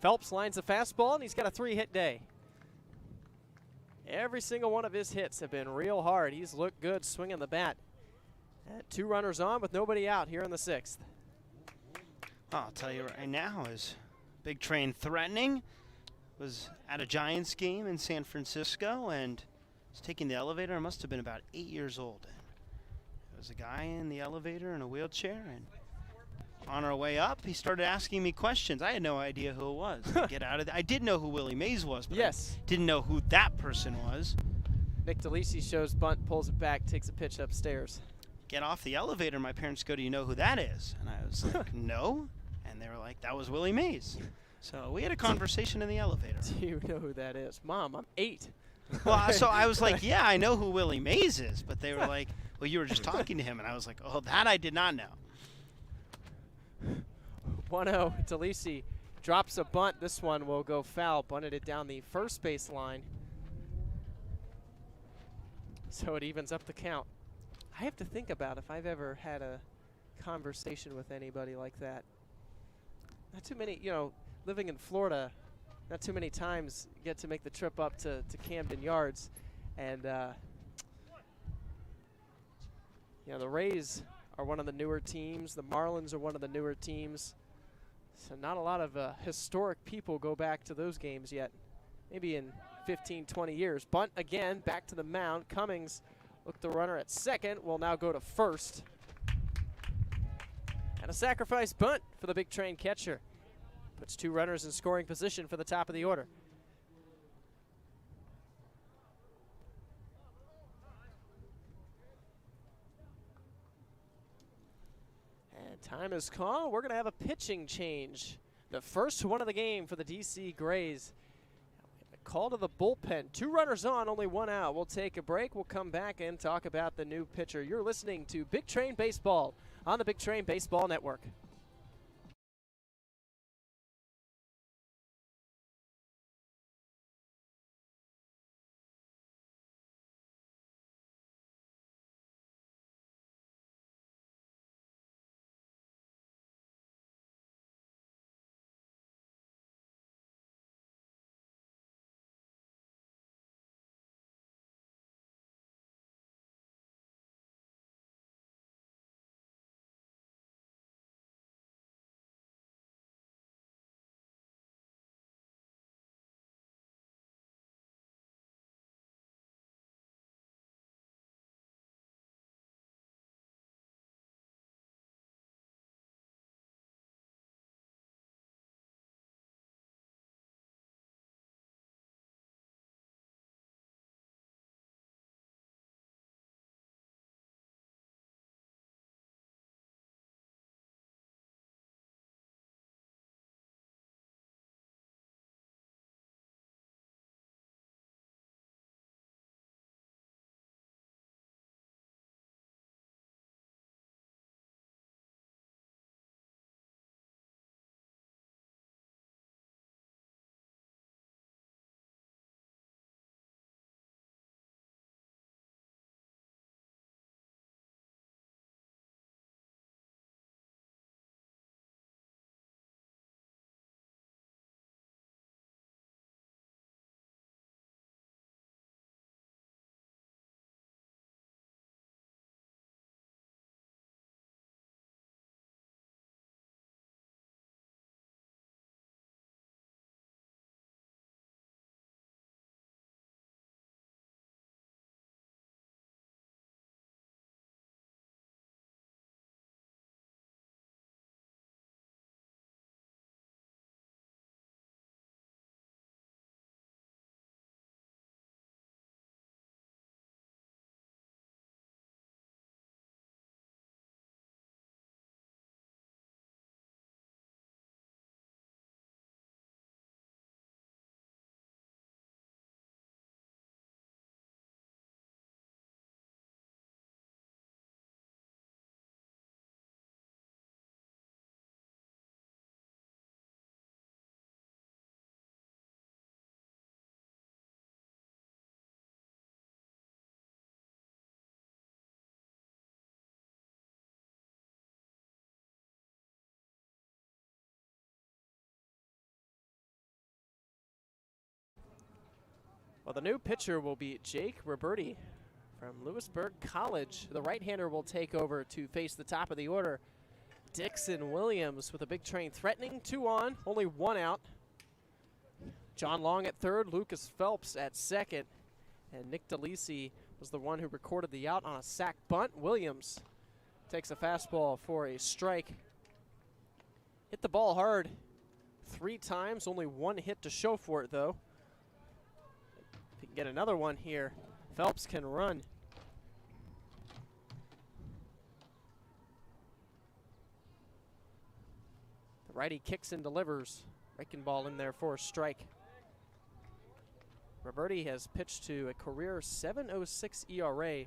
Phelps lines a fastball, and he's got a 3-hit day. Every single one of his hits have been real hard. He's looked good swinging the bat. 2 runners on with nobody out here in the 6th. I'll tell you right now, is Big Train threatening. Was at a Giants game in San Francisco and was taking the elevator. I must have been about 8 years old. There was a guy in the elevator in a wheelchair, and on our way up, he started asking me questions. I had no idea who it was. To get out of I did know who Willie Mays was, but yes, I didn't know who that person was. Nick DeLisi shows bunt, pulls it back, takes a pitch upstairs. Get off the elevator. My parents go, "Do you know who that is?" And I was like, "No." And they were like, "That was Willie Mays." So we had a conversation in the elevator. Do you know who that is? Mom, I'm 8. Well, so I was like, yeah, I know who Willie Mays is. But they were like, well, you were just talking to him. And I was like, oh, that I did not know. 1-0, DeLisi drops a bunt. This one will go foul. Bunted it down the first base line. So it evens up the count. I have to think about if I've ever had a conversation with anybody like that. Not too many, living in Florida, not too many times you get to make the trip up to Camden Yards. And, the Rays are one of the newer teams. The Marlins are one of the newer teams. So not a lot of historic people go back to those games yet. Maybe in 15, 20 years. Bunt again, back to the mound. Cummings looked the runner at second, will now go to first. And a sacrifice bunt for the Big Train catcher. Puts 2 runners in scoring position for the top of the order. And time is called. We're going to have a pitching change. The first one of the game for the DC Grays. Call to the bullpen. 2 runners on, only 1 out. We'll take a break. We'll come back and talk about the new pitcher. You're listening to Big Train Baseball on the Big Train Baseball Network. Well, the new pitcher will be Jake Roberti from Lewisburg College. The right-hander will take over to face the top of the order. Dixon Williams with a big train threatening. 2 on, only 1 out. John Long at third, Lucas Phelps at second. And Nick DeLisi was the one who recorded the out on a sac bunt. Williams takes a fastball for a strike. Hit the ball hard 3 times, only 1 hit to show for it though. If he can get another one here, Phelps can run. The righty kicks and delivers. Breaking ball in there for a strike. Roberti has pitched to a career .706 ERA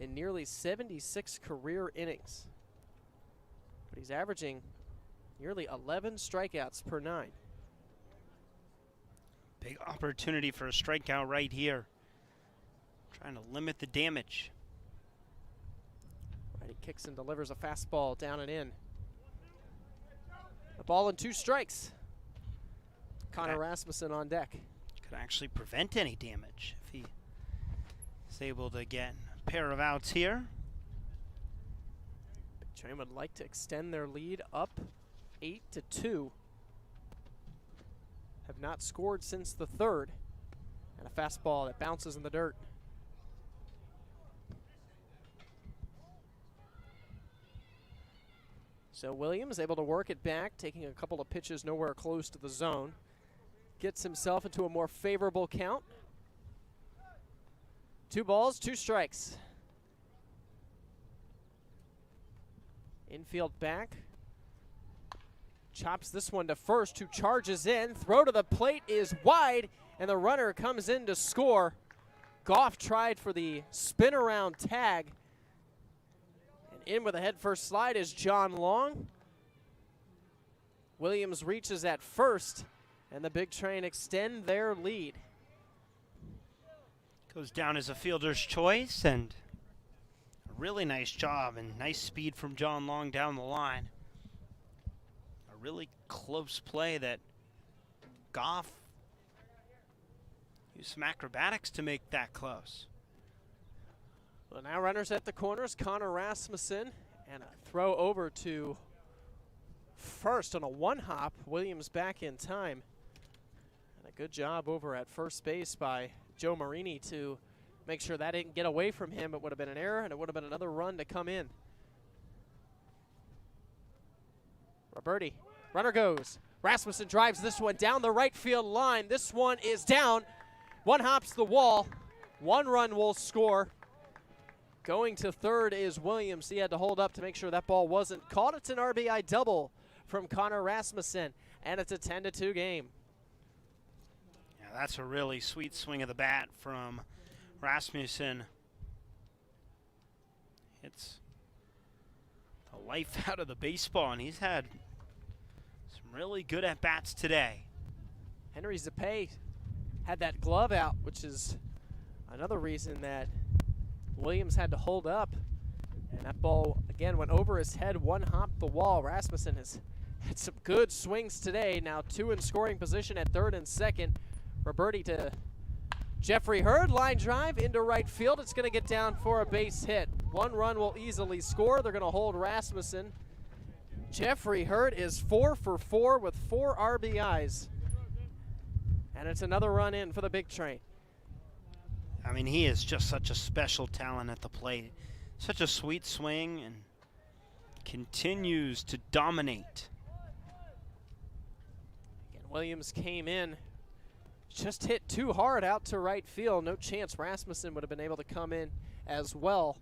in nearly 76 career innings. But he's averaging nearly 11 strikeouts per 9. Big opportunity for a strikeout right here. Trying to limit the damage. Righty kicks and delivers a fastball down and in. A ball and 2 strikes. Connor Rasmussen on deck. Could actually prevent any damage if he is able to get a pair of outs here. Big Train would like to extend their lead up 8-2. Have not scored since the 3rd. And a fastball that bounces in the dirt. So Williams able to work it back, taking a couple of pitches nowhere close to the zone. Gets himself into a more favorable count. 2 balls, 2 strikes. Infield back. Chops this one to first, who charges in. Throw to the plate is wide, and the runner comes in to score. Goff tried for the spin around tag. And in with a head first slide is John Long. Williams reaches at first, and the Big Train extend their lead. Goes down as a fielder's choice, and a really nice job and nice speed from John Long down the line. A really close play that Goff used some acrobatics to make that close. Well, now runners at the corners, Connor Rasmussen, and a throw over to first on a 1-hop. Williams back in time. And a good job over at first base by Joe Marini to make sure that didn't get away from him. It would have been an error, and it would have been another run to come in. Roberti, runner goes. Rasmussen drives this one down the right field line. This one is down. 1 hops the wall. 1 run will score. Going to third is Williams. He had to hold up to make sure that ball wasn't caught. It's an RBI double from Connor Rasmussen, and it's a 10-2 game. Yeah, that's a really sweet swing of the bat from Rasmussen. It's the life out of the baseball, and he's had some really good at-bats today. Henry Zapay had that glove out, which is another reason that Williams had to hold up. And that ball, again, went over his head, 1 hop the wall. Rasmussen has had some good swings today. Now 2 in scoring position at third and second. Roberti to Jeffrey Hurd. Line drive into right field. It's going to get down for a base hit. 1 run will easily score. They're going to hold Rasmussen. Jeffrey Hurd is 4 for 4 with 4 RBIs. And it's another run in for the Big Train. I mean, he is just such a special talent at the plate. Such a sweet swing, and continues to dominate. Again, Williams came in, just hit too hard out to right field. No chance Rasmussen would have been able to come in as well.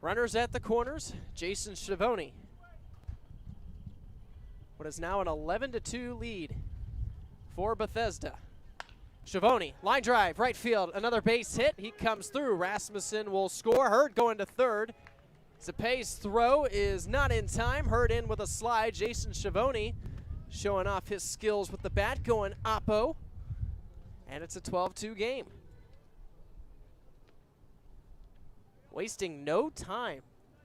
Runners at the corners, Jason Schiavone. What is now an 11-2 lead for Bethesda. Schiavone, line drive, right field, another base hit. He comes through. Rasmussen will score. Hurd going to third. Zapay's throw is not in time. Hurd in with a slide. Jason Schiavone showing off his skills with the bat, going oppo. And it's a 12-2 game. Wasting no time.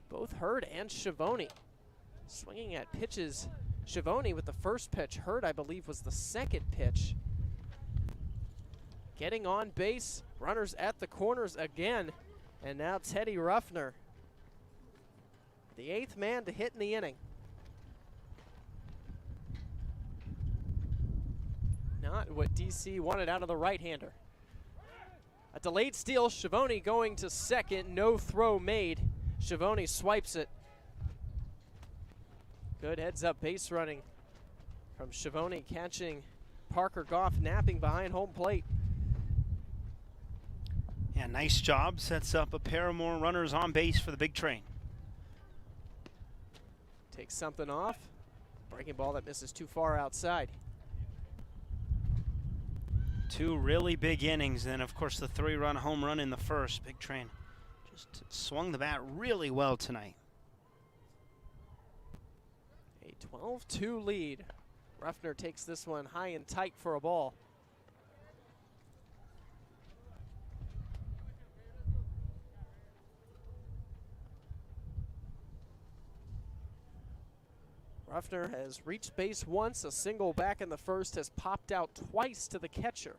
Both Hurd and Schiavone swinging at pitches. Schiavone with the first pitch. Hurd, I believe, was the second pitch. getting on base. Runners at the corners again. And now Teddy Ruffner, the 8th man to hit in the inning. Not what DC wanted out of the right-hander. A delayed steal, Schiavone going to second, no throw made. Schiavone swipes it. Good heads-up base running from Schiavone, catching Parker Goff napping behind home plate. Yeah, nice job. Sets up a pair more runners on base for the big train. Takes something off. Breaking ball that misses too far outside. 2 really big innings, and of course the 3-run home run in the first. Big train just swung the bat really well tonight. A 12-2 lead. Ruffner takes this one high and tight for a ball. Ruffner has reached base once, a single back in the first, has popped out twice to the catcher.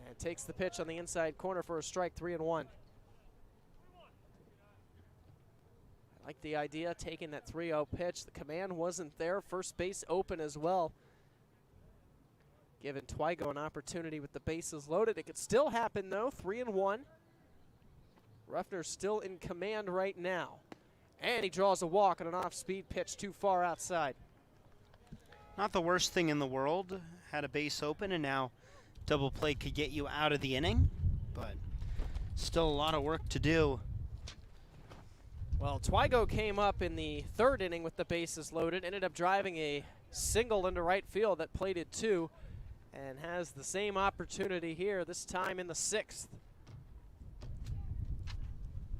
And takes the pitch on the inside corner for a strike, 3-1. I like the idea, taking that 3-0 pitch. The command wasn't there, first base open as well. Giving Twigo an opportunity with the bases loaded. It could still happen though, 3-1. Ruffner's still in command right now. And he draws a walk on an off-speed pitch too far outside. Not the worst thing in the world. Had a base open, and now double play could get you out of the inning, but still a lot of work to do. Well, Twigo came up in the 3rd inning with the bases loaded, ended up driving a single into right field that plated 2, and has the same opportunity here, this time in the 6th.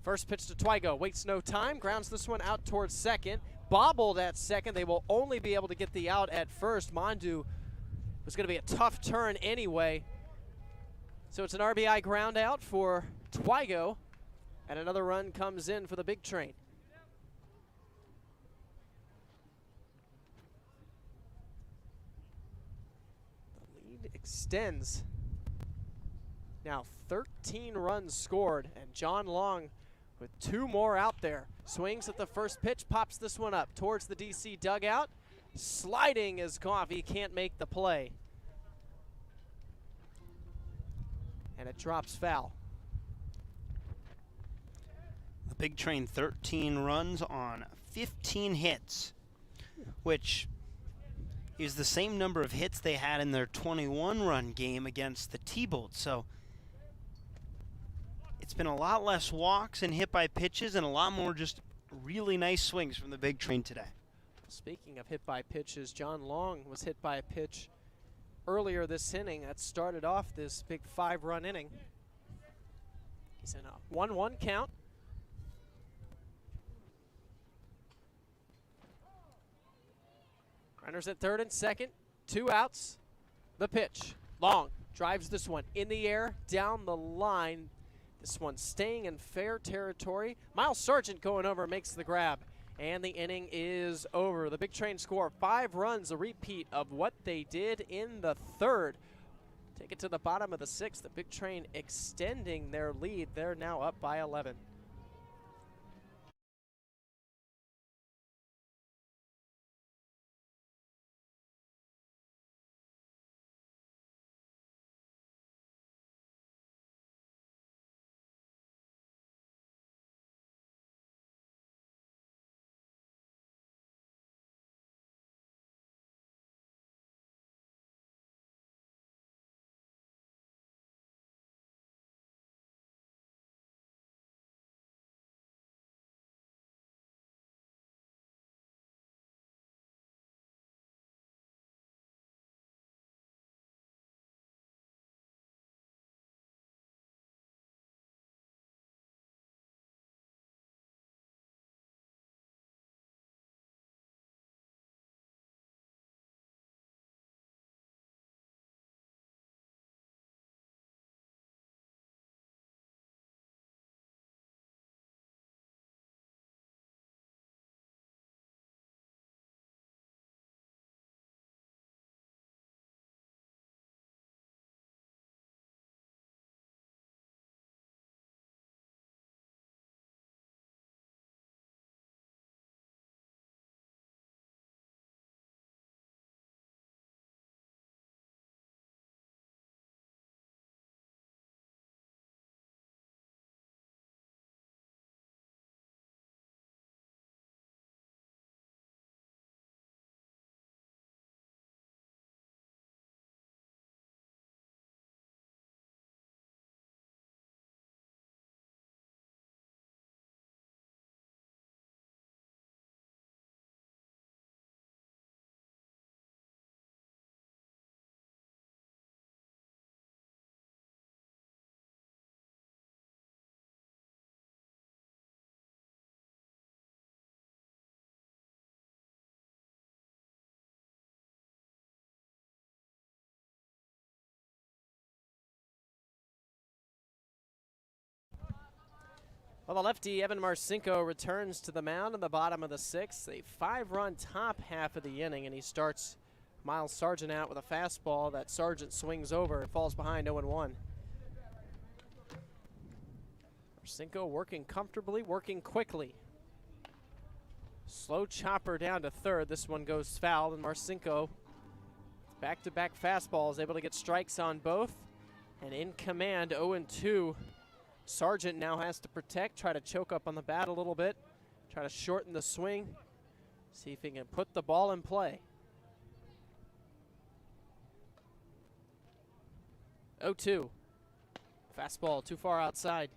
First pitch to Twigo, waits no time, grounds this one out towards second. Bobbled at second, they will only be able to get the out at first. Mondu was going to be a tough turn anyway. So it's an RBI ground out for Twigo, and another run comes in for the big train. The lead extends. Now 13 runs scored, and John Long with 2 more out there. Swings at the first pitch, pops this one up towards the DC dugout. Sliding is Goff, he can't make the play. And it drops foul. The big train 13 runs on 15 hits, which is the same number of hits they had in their 21-run game against the T-Bolts. So it's been a lot less walks and hit by pitches and a lot more just really nice swings from the big train today. Speaking of hit by pitches, John Long was hit by a pitch earlier this inning that started off this big 5-run inning. He's in a 1-1 count. Runners at 3rd and 2nd, 2 outs. The pitch, Long drives this one in the air, down the line. This one staying in fair territory. Miles Sargent going over, makes the grab, and the inning is over. The big train score 5 runs, a repeat of what they did in the 3rd. Take it to the bottom of the 6th. The big train extending their lead. They're now up by 11. Well, the lefty, Evan Marcinko, returns to the mound in the bottom of the sixth. A 5-run top half of the inning, and he starts Miles Sargent out with a fastball that Sargent swings over and falls behind 0-1. Marcinko working comfortably, working quickly. Slow chopper down to third. This one goes foul, and Marcinko, back-to-back fastballs, able to get strikes on both. And in command, 0-2. Sargent now has to protect, try to choke up on the bat a little bit, try to shorten the swing, see if he can put the ball in play. 0-2. Fastball too far outside.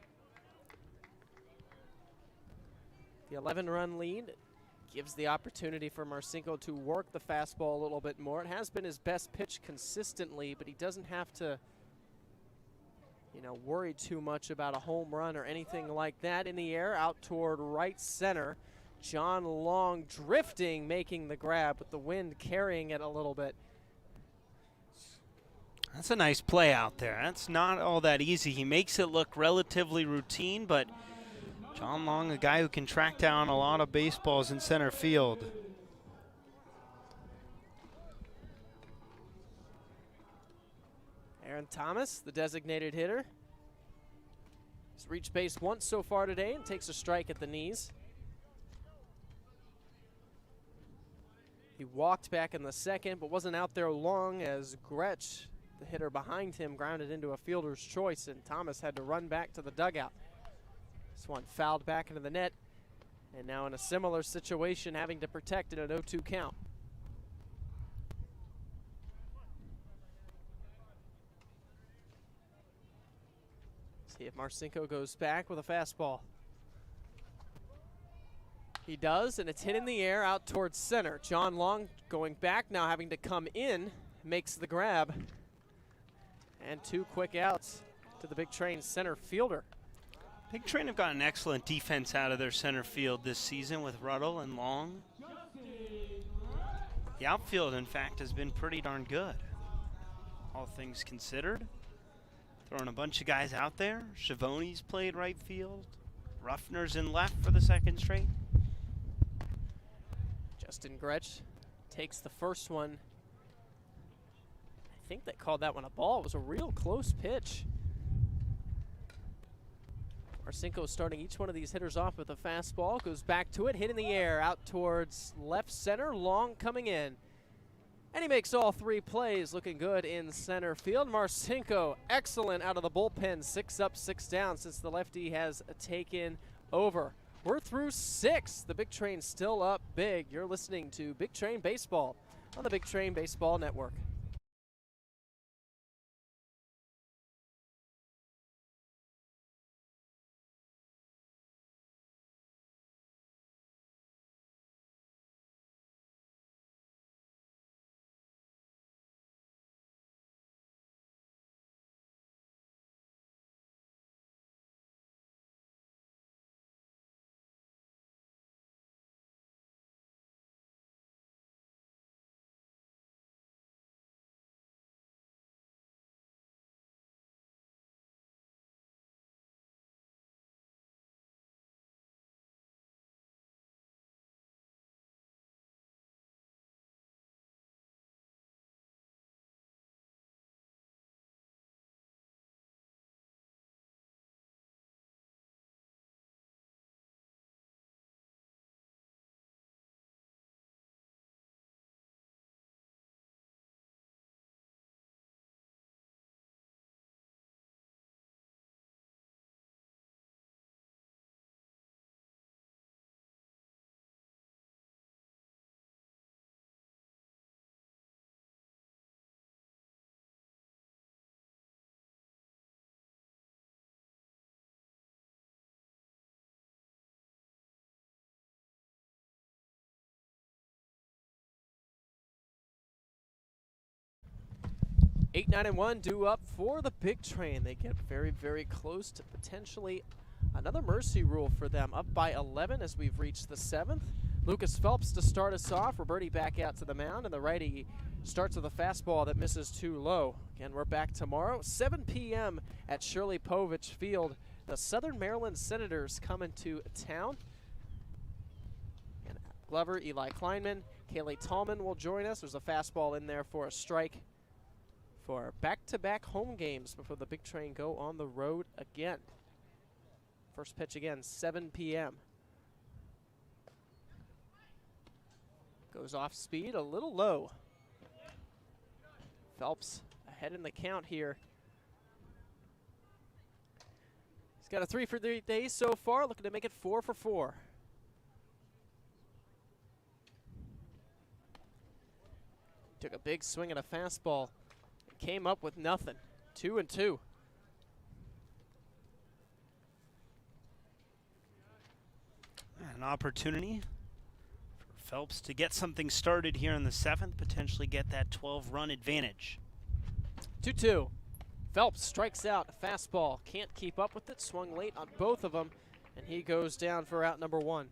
The 11-run lead gives the opportunity for Marcinko to work the fastball a little bit more. It has been his best pitch consistently, but he doesn't have to, worry too much about a home run or anything like that. In the air, out toward right center. John Long drifting, making the grab with the wind carrying it a little bit. That's a nice play out there. That's not all that easy. He makes it look relatively routine, but John Long, a guy who can track down a lot of baseballs in center field. Aaron Thomas, the designated hitter, has reached base once so far today and takes a strike at the knees. He walked back in the second, but wasn't out there long as Gretsch, the hitter behind him, grounded into a fielder's choice, and Thomas had to run back to the dugout. This one fouled back into the net, and now in a similar situation, having to protect it at 0-2 count. See if Marcinko goes back with a fastball. He does, and it's hit in the air out towards center. John Long going back now, having to come in, makes the grab. And 2 quick outs to the Big Train center fielder. Big Train have gotten excellent defense out of their center field this season with Ruddle and Long. The outfield, in fact, has been pretty darn good, all things considered. Throwing a bunch of guys out there. Schiavone's played right field. Ruffner's in left for the second straight. Justin Gretsch takes the first one. I think they called that one a ball. It was a real close pitch. Marcinko starting each one of these hitters off with a fastball. Goes back to it, hit in the air, out towards left center. Long coming in. And he makes all 3 plays, looking good in center field. Marcinko, excellent out of the bullpen. 6 up, 6 down since the lefty has taken over. We're through 6. The Big Train still up big. You're listening to Big Train Baseball on the Big Train Baseball Network. Eight, 9, and 1 due up for the Big Train. They get very, very close to potentially another mercy rule for them. Up by 11 as we've reached the 7th. Lucas Phelps to start us off. Roberti back out to the mound, and the righty starts with a fastball that misses too low. Again, we're back tomorrow, 7 p.m. at Shirley Povich Field. the Southern Maryland Senators coming to town. And Glover, Eli Kleinman, Kaylee Tallman will join us. There's a fastball in there for a strike for back-to-back home games before the Big Train go on the road again. First pitch again, 7 p.m. Goes off speed, a little low. Phelps ahead in the count here. He's got a 3 for 3 days so far, looking to make it 4 for 4. Took a big swing at a fastball. Came up with nothing. 2-2. An opportunity for Phelps to get something started here in the 7th, potentially get that 12-run advantage. 2-2. Phelps strikes out a fastball. Can't keep up with it. Swung late on both of them, and he goes down for out number 1.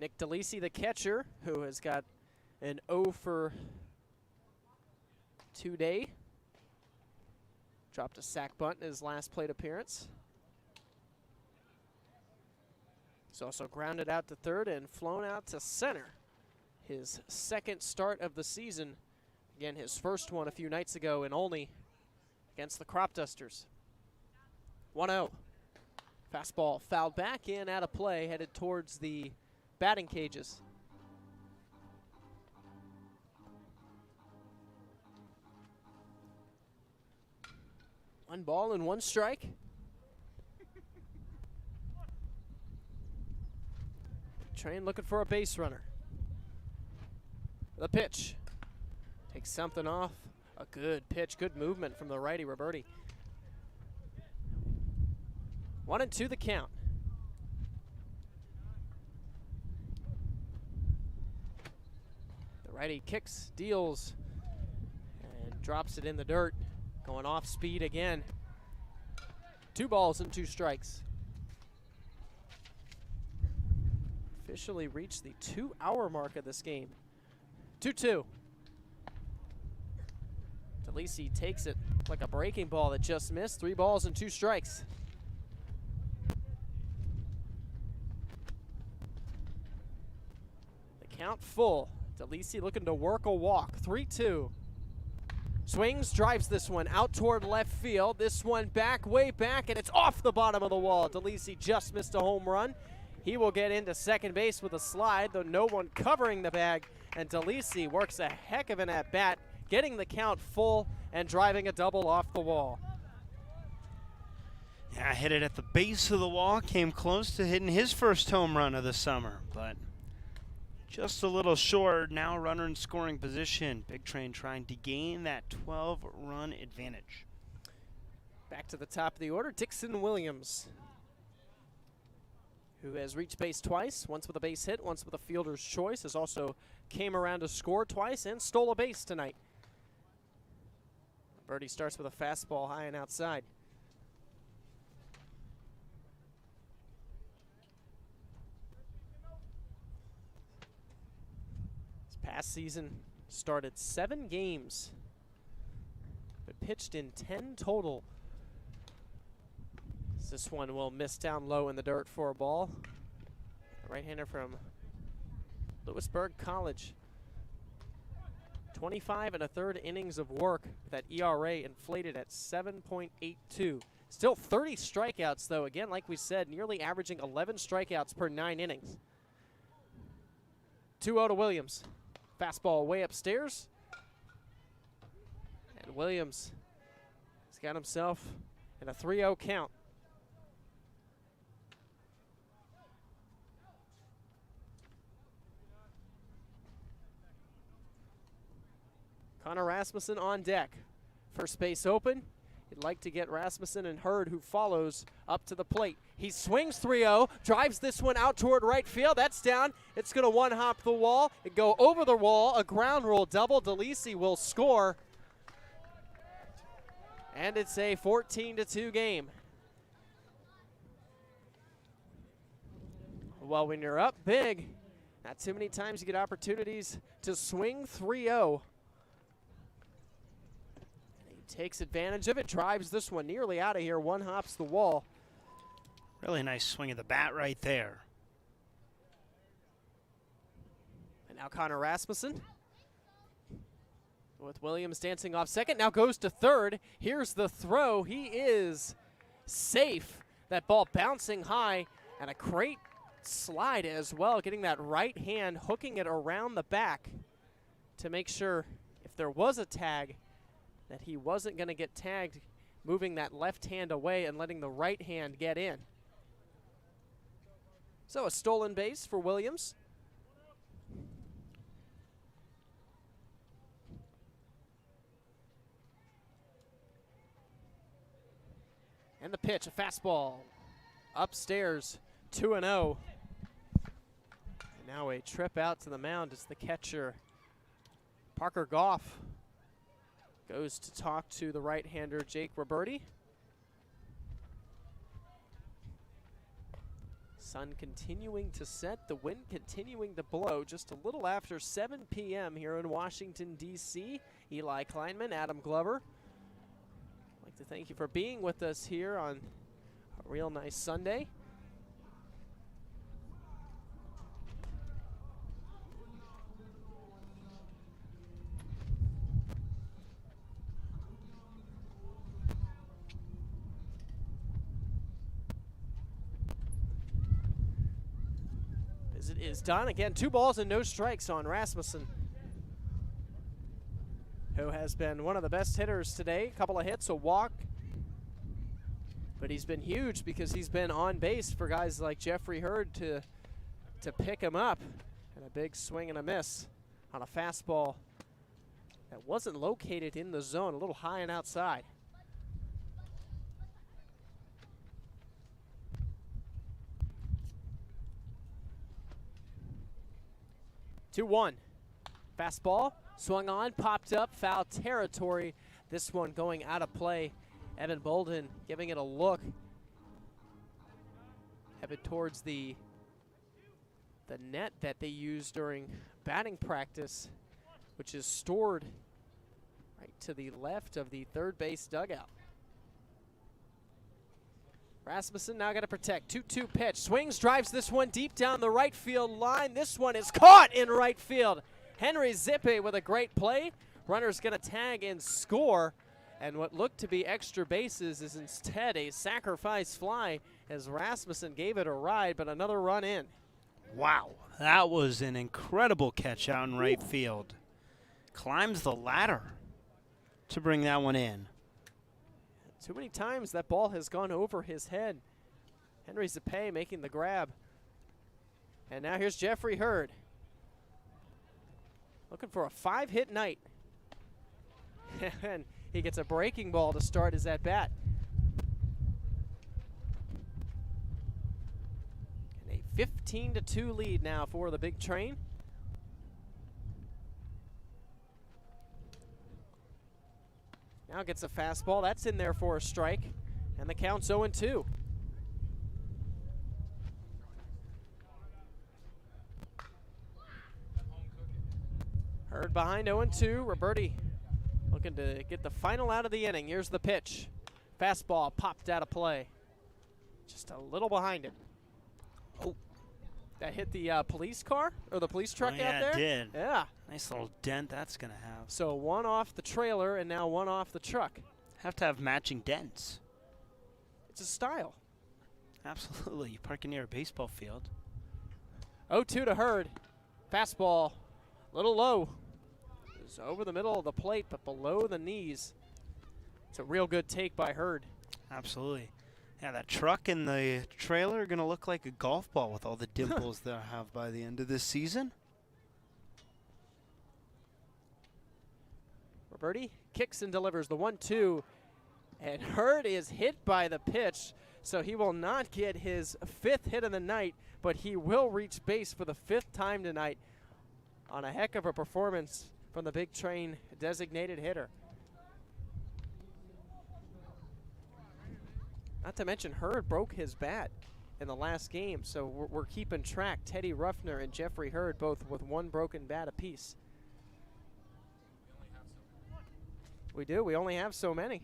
Nick DeLisi, the catcher, who has got an 0 for 2 day. Dropped a sac bunt in his last plate appearance. He's also grounded out to third and flown out to center. His second start of the season. Again, his first one a few nights ago in Olney against the Crop Dusters. 1-0. Fastball fouled back in, out of play, headed towards the batting cages. One ball and one strike. Train looking for a base runner. The pitch. Takes something off. A good pitch, good movement from the righty, Roberti. 1-2 the count. The righty kicks, deals, and drops it in the dirt. Going off speed again. 2 balls and 2 strikes. Officially reached the 2-hour mark of this game. 2-2. DeLisi takes it like a breaking ball that just missed. 3 balls and 2 strikes. The count full. DeLisi looking to work a walk. 3-2. Swings, drives this one out toward left field. This one back, way back, and it's off the bottom of the wall. DeLisi just missed a home run. He will get into second base with a slide, though no one covering the bag. And DeLisi works a heck of an at-bat, getting the count full and driving a double off the wall. Yeah, hit it at the base of the wall, came close to hitting his first home run of the summer, but just a little short. Now runner in scoring position. Big Train trying to gain that 12-run advantage. Back to the top of the order, Dixon Williams, who has reached base twice, once with a base hit, once with a fielder's choice, has also came around to score twice and stole a base tonight. Birdie starts with a fastball high and outside. This past season started 7 games, but pitched in 10 total. This one will miss down low in the dirt for a ball. Right-hander from Lewisburg College. 25 1/3 innings of work. That ERA inflated at 7.82. Still 30 strikeouts, though. Again, like we said, nearly averaging 11 strikeouts per 9 innings. 2-0 to Williams. Fastball way upstairs. And Williams has got himself in a 3-0 count. Connor Rasmussen on deck. First base open. You'd like to get Rasmussen and Hurd, who follows, up to the plate. He swings 3-0, drives this one out toward right field. That's down. It's going to one-hop the wall. It go over the wall. A ground rule double. DeLisi will score. And it's a 14-2 game. Well, when you're up big, Not too many times you get opportunities to swing 3-0. He takes advantage of it, drives this one nearly out of here, one hops the wall. Really nice swing of the bat right there. And now Connor Rasmussen with Williams dancing off second, now goes to third. Here's the throw, he is safe. That ball bouncing high, and a great slide as well, getting that right hand, hooking it around the back to make sure if there was a tag that he wasn't going to get tagged, moving that left hand away and letting the right hand get in. So a stolen base for Williams. And the pitch, a fastball, upstairs, 2-0. Now a trip out to the mound as the catcher, Parker Goff, goes to talk to the right-hander, Jake Roberti. Sun continuing to set, the wind continuing to blow just a little after 7 p.m. here in Washington, D.C. Eli Kleinman, Adam Glover. I'd like to thank you for being with us here on a real nice Sunday. Visit is done. Again, 2 balls and no strikes on Rasmussen, who has been one of the best hitters today. A couple of hits, a walk. But he's been huge because he's been on base for guys like Jeffrey Hurd to pick him up. And a big swing and a miss on a fastball that wasn't located in the zone, a little high and outside. Two one. Fastball, swung on, popped up, foul territory. This one going out of play. Evan Bolden giving it a look. Headed towards the net that they use during batting practice, which is stored right to the left of the third base dugout. Rasmussen now got to protect. 2-2 pitch. Swings, drives this one deep down the right field line. This one is caught in right field. Henry Zippe with a great play. Runner's going to tag and score. And what looked to be extra bases is instead a sacrifice fly as Rasmussen gave it a ride, but another run in. Wow, that was an incredible catch out in right field. Climbs the ladder to bring that one in. Too many times that ball has gone over his head. Henry Zippe making the grab. And now here's Jeffrey Hurd. Looking for a 5-hit night. And he gets a breaking ball to start his at-bat. And a 15-2 lead now for the Big Train. Now gets a fastball. That's in there for a strike. And the count's 0-2. Hurd behind 0-2. Roberti looking to get the final out of the inning. Here's the pitch. Fastball popped out of play. Just a little behind it. Oh, that hit the police car or the police truck out there? Yeah, it did. Yeah. Nice little dent that's going to have. So one off the trailer and now one off the truck. Have to have matching dents. It's a style. Absolutely. You park near a baseball field. 0-2 to Hurd. Fastball, little low. It's over the middle of the plate, but below the knees. It's a real good take by Hurd. Absolutely. Yeah, that truck and the trailer are going to look like a golf ball with all the dimples they'll have by the end of this season. Roberti kicks and delivers the 1-2. And Hurd is hit by the pitch, so he will not get his 5th hit of the night, but he will reach base for the 5th time tonight on a heck of a performance from the Big Train designated hitter. Not to mention Hurd broke his bat in the last game, so we're keeping track. Teddy Ruffner and Jeffrey Hurd both with 1 broken bat apiece. We do. We only have so many.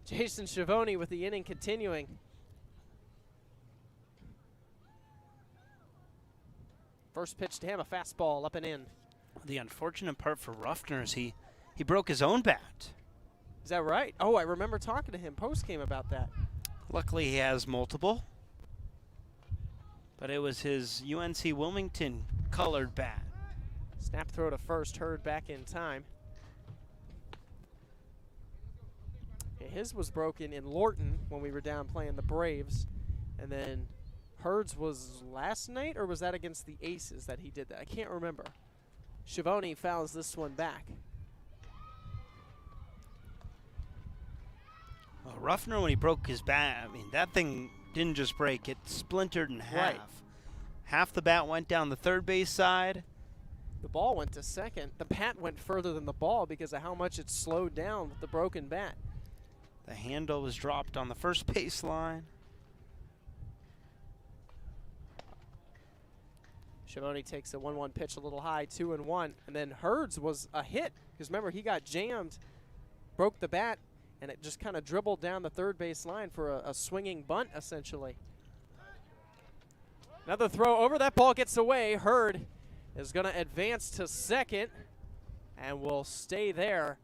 Jason Schiavone with the inning continuing. First pitch to him, a fastball up and in. The unfortunate part for Ruffner is he broke his own bat. Is that right? Oh, I remember talking to him post-game about that. Luckily, he has multiple. But it was his UNC Wilmington colored bat. Snap throw to first, Hurd back in time. His was broken in Lorton when we were down playing the Braves. And then Hurd's was last night, or was that against the Aces that he did that? I can't remember. Schiavone fouls this one back. Well, Ruffner, when he broke his bat, I mean, that thing didn't just break, it splintered in half. Right. Half the bat went down the third base side. The ball went to second. The bat went further than the ball because of how much it slowed down with the broken bat. The handle was dropped on the first base line. Schiavone takes a 1-1 pitch a little high, 2-1. And then Hurd's was a hit because remember, he got jammed, broke the bat, and it just kind of dribbled down the third base line for a swinging bunt, essentially. Another throw over. That ball gets away. Hurd is going to advance to second and will stay there.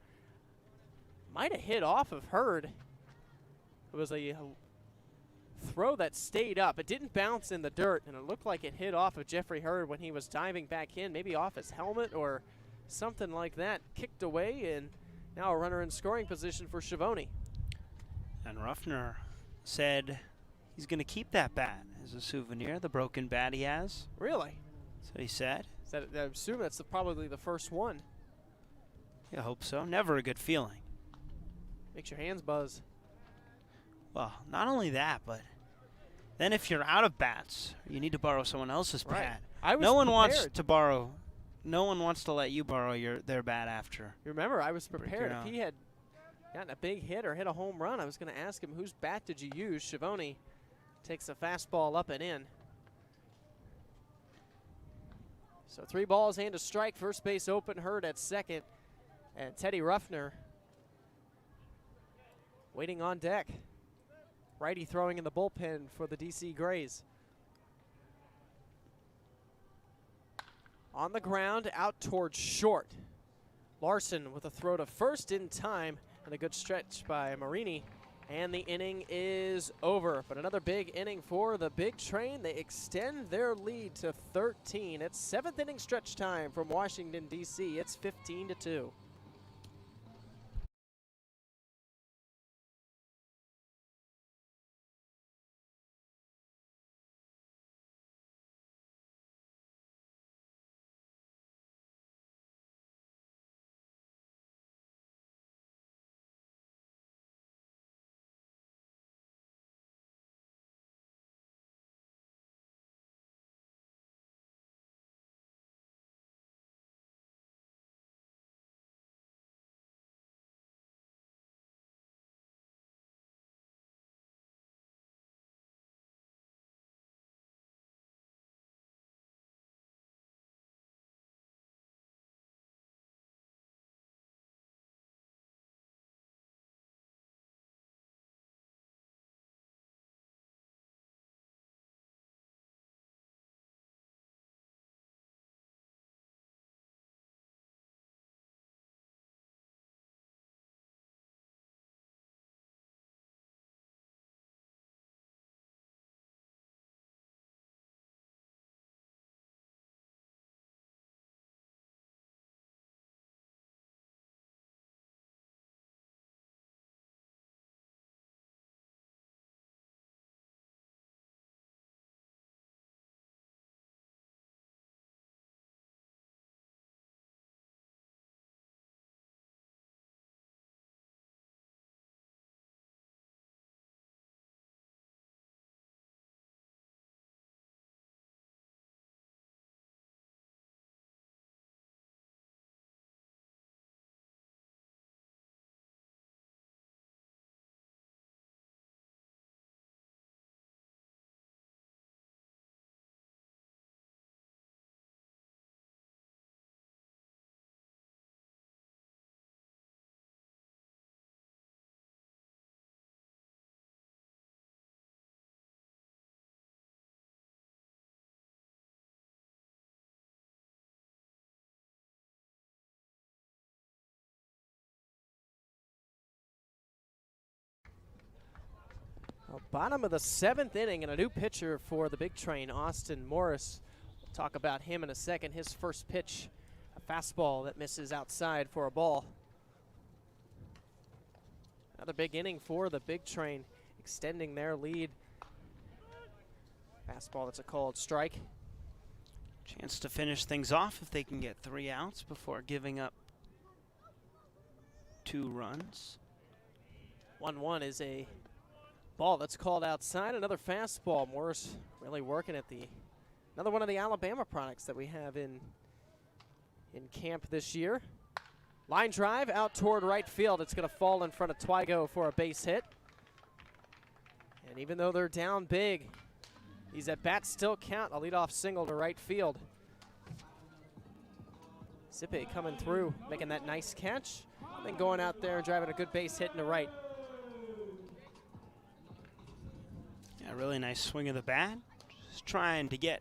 Might have hit off of Hurd. It was a throw that stayed up. It didn't bounce in the dirt, and it looked like it hit off of Jeffrey Hurd when he was diving back in, maybe off his helmet or something like that. Kicked away, and now a runner in scoring position for Schiavone. And Ruffner said he's going to keep that bat as a souvenir, the broken bat he has. Really? That's what he said. I assume that's probably the first one. Yeah, I hope so. Never a good feeling. Makes your hands buzz. Well, not only that, but then if you're out of bats, you need to borrow someone else's Right. bat. I was No one prepared. wants to borrow. No one wants to let you borrow their bat after. Remember, I was prepared. your If he had gotten a big hit or hit a home run, I was going to ask him, whose bat did you use? Schiavone takes a fastball up and in. So 3 balls and a strike. First base open, Hurd at second. And Teddy Ruffner waiting on deck. Righty throwing in the bullpen for the DC Grays. On the ground, out towards short. Larson with a throw to first in time, and a good stretch by Marini. And the inning is over. But another big inning for the Big Train. They extend their lead to 13. It's 7th inning stretch time from Washington, D.C. It's 15-2. Well, bottom of the 7th inning and a new pitcher for the big train, Austin Morris. We'll talk about him in a second. His first pitch, a fastball that misses outside for a ball. Another big inning for the big train, extending their lead. Fastball, that's a called strike. Chance to finish things off if they can get 3 outs before giving up 2 runs. 1-1 is a ball that's called outside. Another fastball. Morris really working at another one of the Alabama products that we have in camp this year. Line drive out toward right field. It's going to fall in front of Twigo for a base hit. And even though they're down big, these at-bats still count. A leadoff single to right field. Zippe coming through, making that nice catch, and then going out there and driving a good base hit into right. Yeah, really nice swing of the bat. Just trying to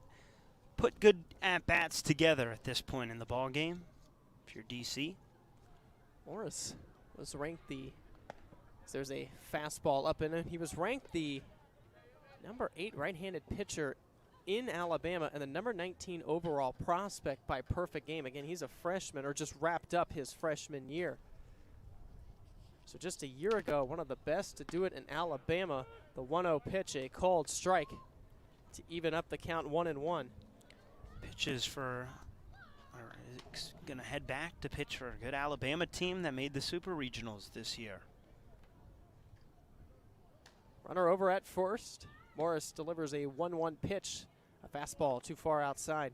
put good at-bats together at this point in the ball game. If you're DC. Morris was ranked there's a fastball up in it. He was ranked the number 8 right-handed pitcher in Alabama and the number 19 overall prospect by Perfect Game. Again, he's a freshman or just wrapped up his freshman year. So just a year ago, one of the best to do it in Alabama. The 1-0 pitch, a called strike to even up the count 1-1. Pitches going to head back to pitch for a good Alabama team that made the Super Regionals this year. Runner over at first. Morris delivers a 1-1 pitch, a fastball too far outside.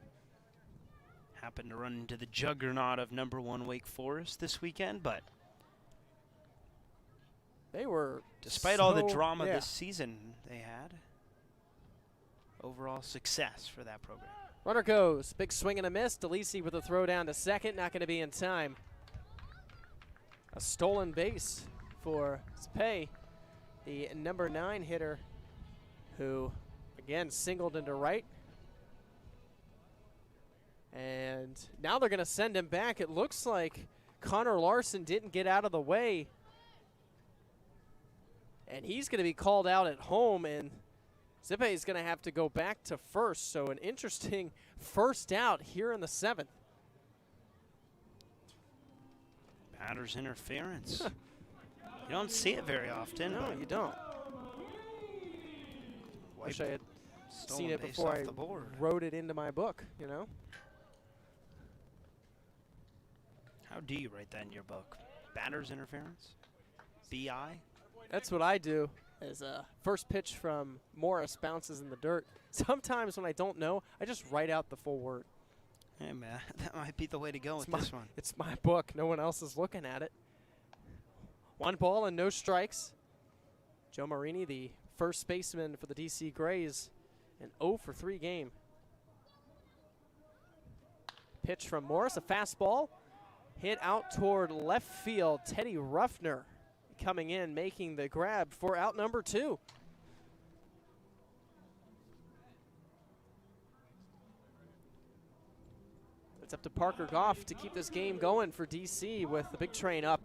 Happened to run into the juggernaut of number 1 Wake Forest this weekend, but they were, despite all the drama this season they had, overall success for that program. Runner goes, big swing and a miss. DeLisi with a throw down to second, not going to be in time. A stolen base for Zippe, the number 9 hitter, who again singled into right. And now they're going to send him back. It looks like Connor Larson didn't get out of the way. And he's going to be called out at home, and Zippe is going to have to go back to first. So an interesting first out here in the 7th. Batter's interference. You don't see it very often. No, you don't. Wish I had seen it before I wrote it into my book, you know? How do you write that in your book? Batter's interference? BI? That's what I do. As a first pitch from Morris bounces in the dirt. Sometimes when I don't know, I just write out the full word. Hey, man, that might be the way to go with this one. It's my book. No one else is looking at it. 1 ball and no strikes. Joe Marini, the first baseman for the DC Grays, an 0-for-3 game. Pitch from Morris, a fastball. Hit out toward left field. Teddy Ruffner coming in, making the grab for out number 2. It's up to Parker Goff to keep this game going for DC, with the big train up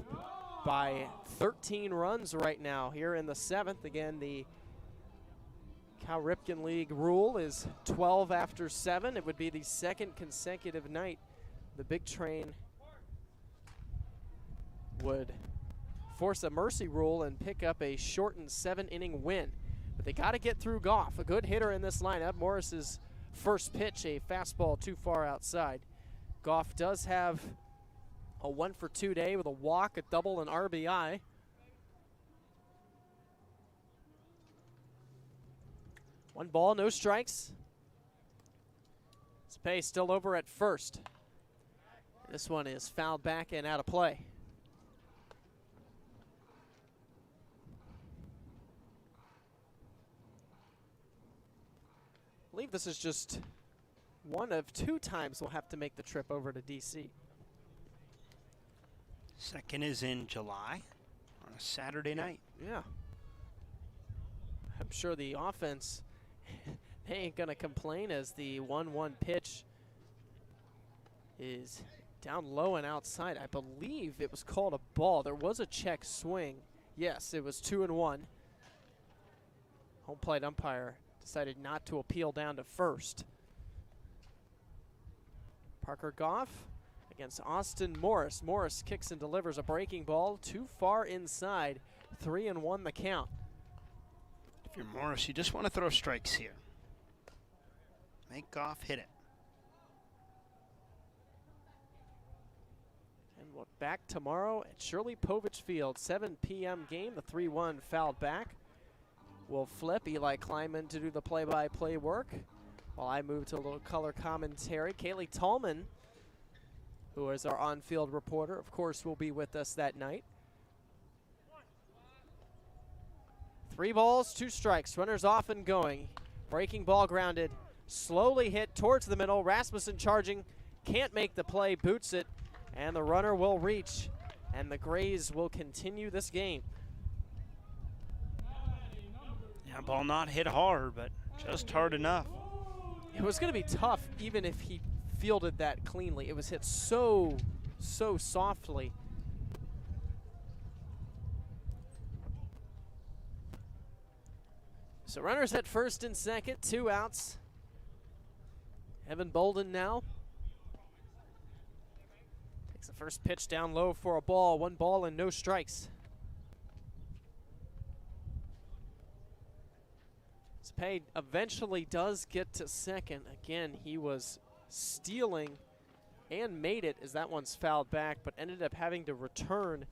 by 13 runs right now here in the 7th. Again, the Cal Ripken League rule is 12 after 7. It would be the 2nd consecutive night the big train would force a mercy rule and pick up a shortened 7-inning win. But they got to get through Goff, a good hitter in this lineup. Morris's first pitch, a fastball too far outside. Goff does have a 1-for-2 day with a walk, a double, and RBI. One ball, no strikes. Zippe still over at first. This one is fouled back and out of play. I believe this is just one of 2 times we'll have to make the trip over to DC. Second is in July on a Saturday night. Yeah. I'm sure the offense, they ain't going to complain, as the 1-1 pitch is down low and outside. I believe it was called a ball. There was a check swing. Yes, it was 2-1. Home plate umpire decided not to appeal down to first. Parker Goff against Austin Morris. Morris kicks and delivers a breaking ball too far inside. 3-1 the count. If you're Morris, you just want to throw strikes here. Make Goff hit it. And we're back tomorrow at Shirley Povich Field. 7 p.m. game. The 3-1 fouled back. We'll flip Eli Kleinman to do the play-by-play work while I move to a little color commentary. Kaylee Tallman, who is our on-field reporter, of course, will be with us that night. 3 balls, 2 strikes. Runners off and going. Breaking ball grounded. Slowly hit towards the middle. Rasmussen charging. Can't make the play. Boots it. And the runner will reach. And the Grays will continue this game. Yeah, ball not hit hard, but just hard enough. It was going to be tough even if he fielded that cleanly. It was hit so softly. So runners at first and second, 2 outs. Evan Bolden now takes the first pitch down low for a ball. 1 ball and no strikes. Spade eventually does get to second. Again, he was stealing and made it as that one's fouled back, but ended up having to return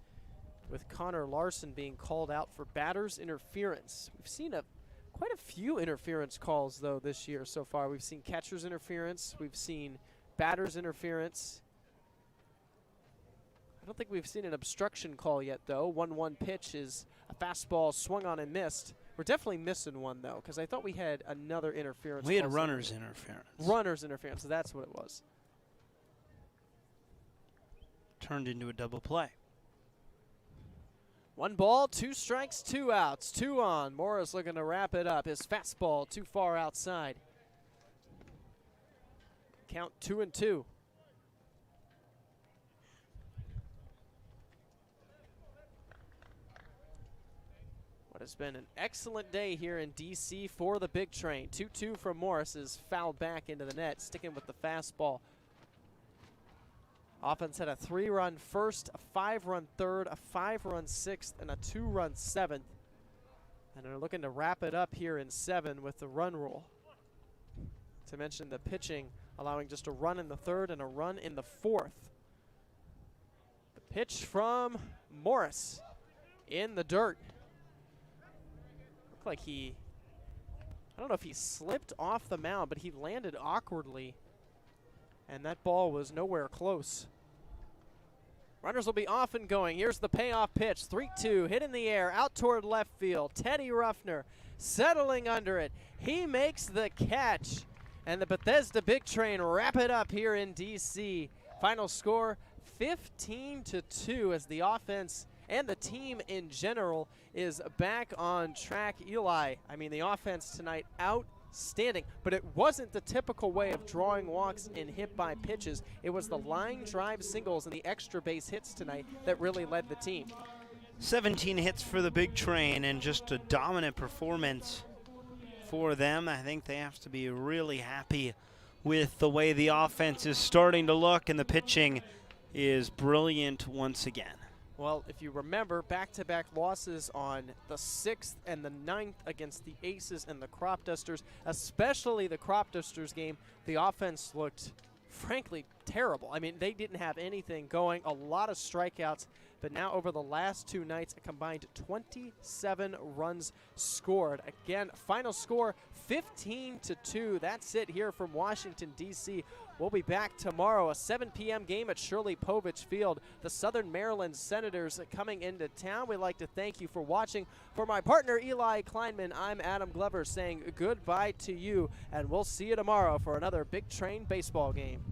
with Connor Larson being called out for batter's interference. We've seen quite a few interference calls, though, this year so far. We've seen catcher's interference. We've seen batter's interference. I don't think we've seen an obstruction call yet, though. 1-1 pitch is a fastball swung on and missed. We're definitely missing one, though, because I thought we had another interference. We had runner's interference. Runner's interference, so that's what it was. Turned into a double play. 1 ball, 2 strikes, 2 outs, 2 on. Morris looking to wrap it up. His fastball too far outside. Count 2-2. What has been an excellent day here in D.C. for the big train. 2-2 from Morris is fouled back into the net, sticking with the fastball. Offense had a 3-run first, a 5-run third, a 5-run sixth, and a 2-run seventh. And they're looking to wrap it up here in 7 with the run rule. To mention the pitching, allowing just a run in the third and a run in the fourth. The pitch from Morris in the dirt. Looked like I don't know if he slipped off the mound, but he landed awkwardly. And that ball was nowhere close. Runners will be off and going. Here's the payoff pitch. 3-2, hit in the air, out toward left field. Teddy Ruffner settling under it. He makes the catch. And the Bethesda Big Train wrap it up here in D.C. Final score, 15-2, as the offense and the team in general is back on track. Eli, the offense tonight outstanding, but it wasn't the typical way of drawing walks and hit by pitches. It was the line drive singles and the extra base hits tonight that really led the team. 17 hits for the Big Train and just a dominant performance for them. I think they have to be really happy with the way the offense is starting to look, and the pitching is brilliant once again. Well, if you remember, back-to-back losses on the 6th and the 9th against the Aces and the Crop Dusters, especially the Crop Dusters game, the offense looked, frankly, terrible. They didn't have anything going, a lot of strikeouts, but now over the last 2 nights, a combined 27 runs scored. Again, final score, 15-2. That's it here from Washington, D.C. We'll be back tomorrow, a 7 p.m. game at Shirley Povich Field. The Southern Maryland Senators coming into town. We'd like to thank you for watching. For my partner, Eli Kleinman, I'm Adam Glover saying goodbye to you, and we'll see you tomorrow for another Big Train baseball game.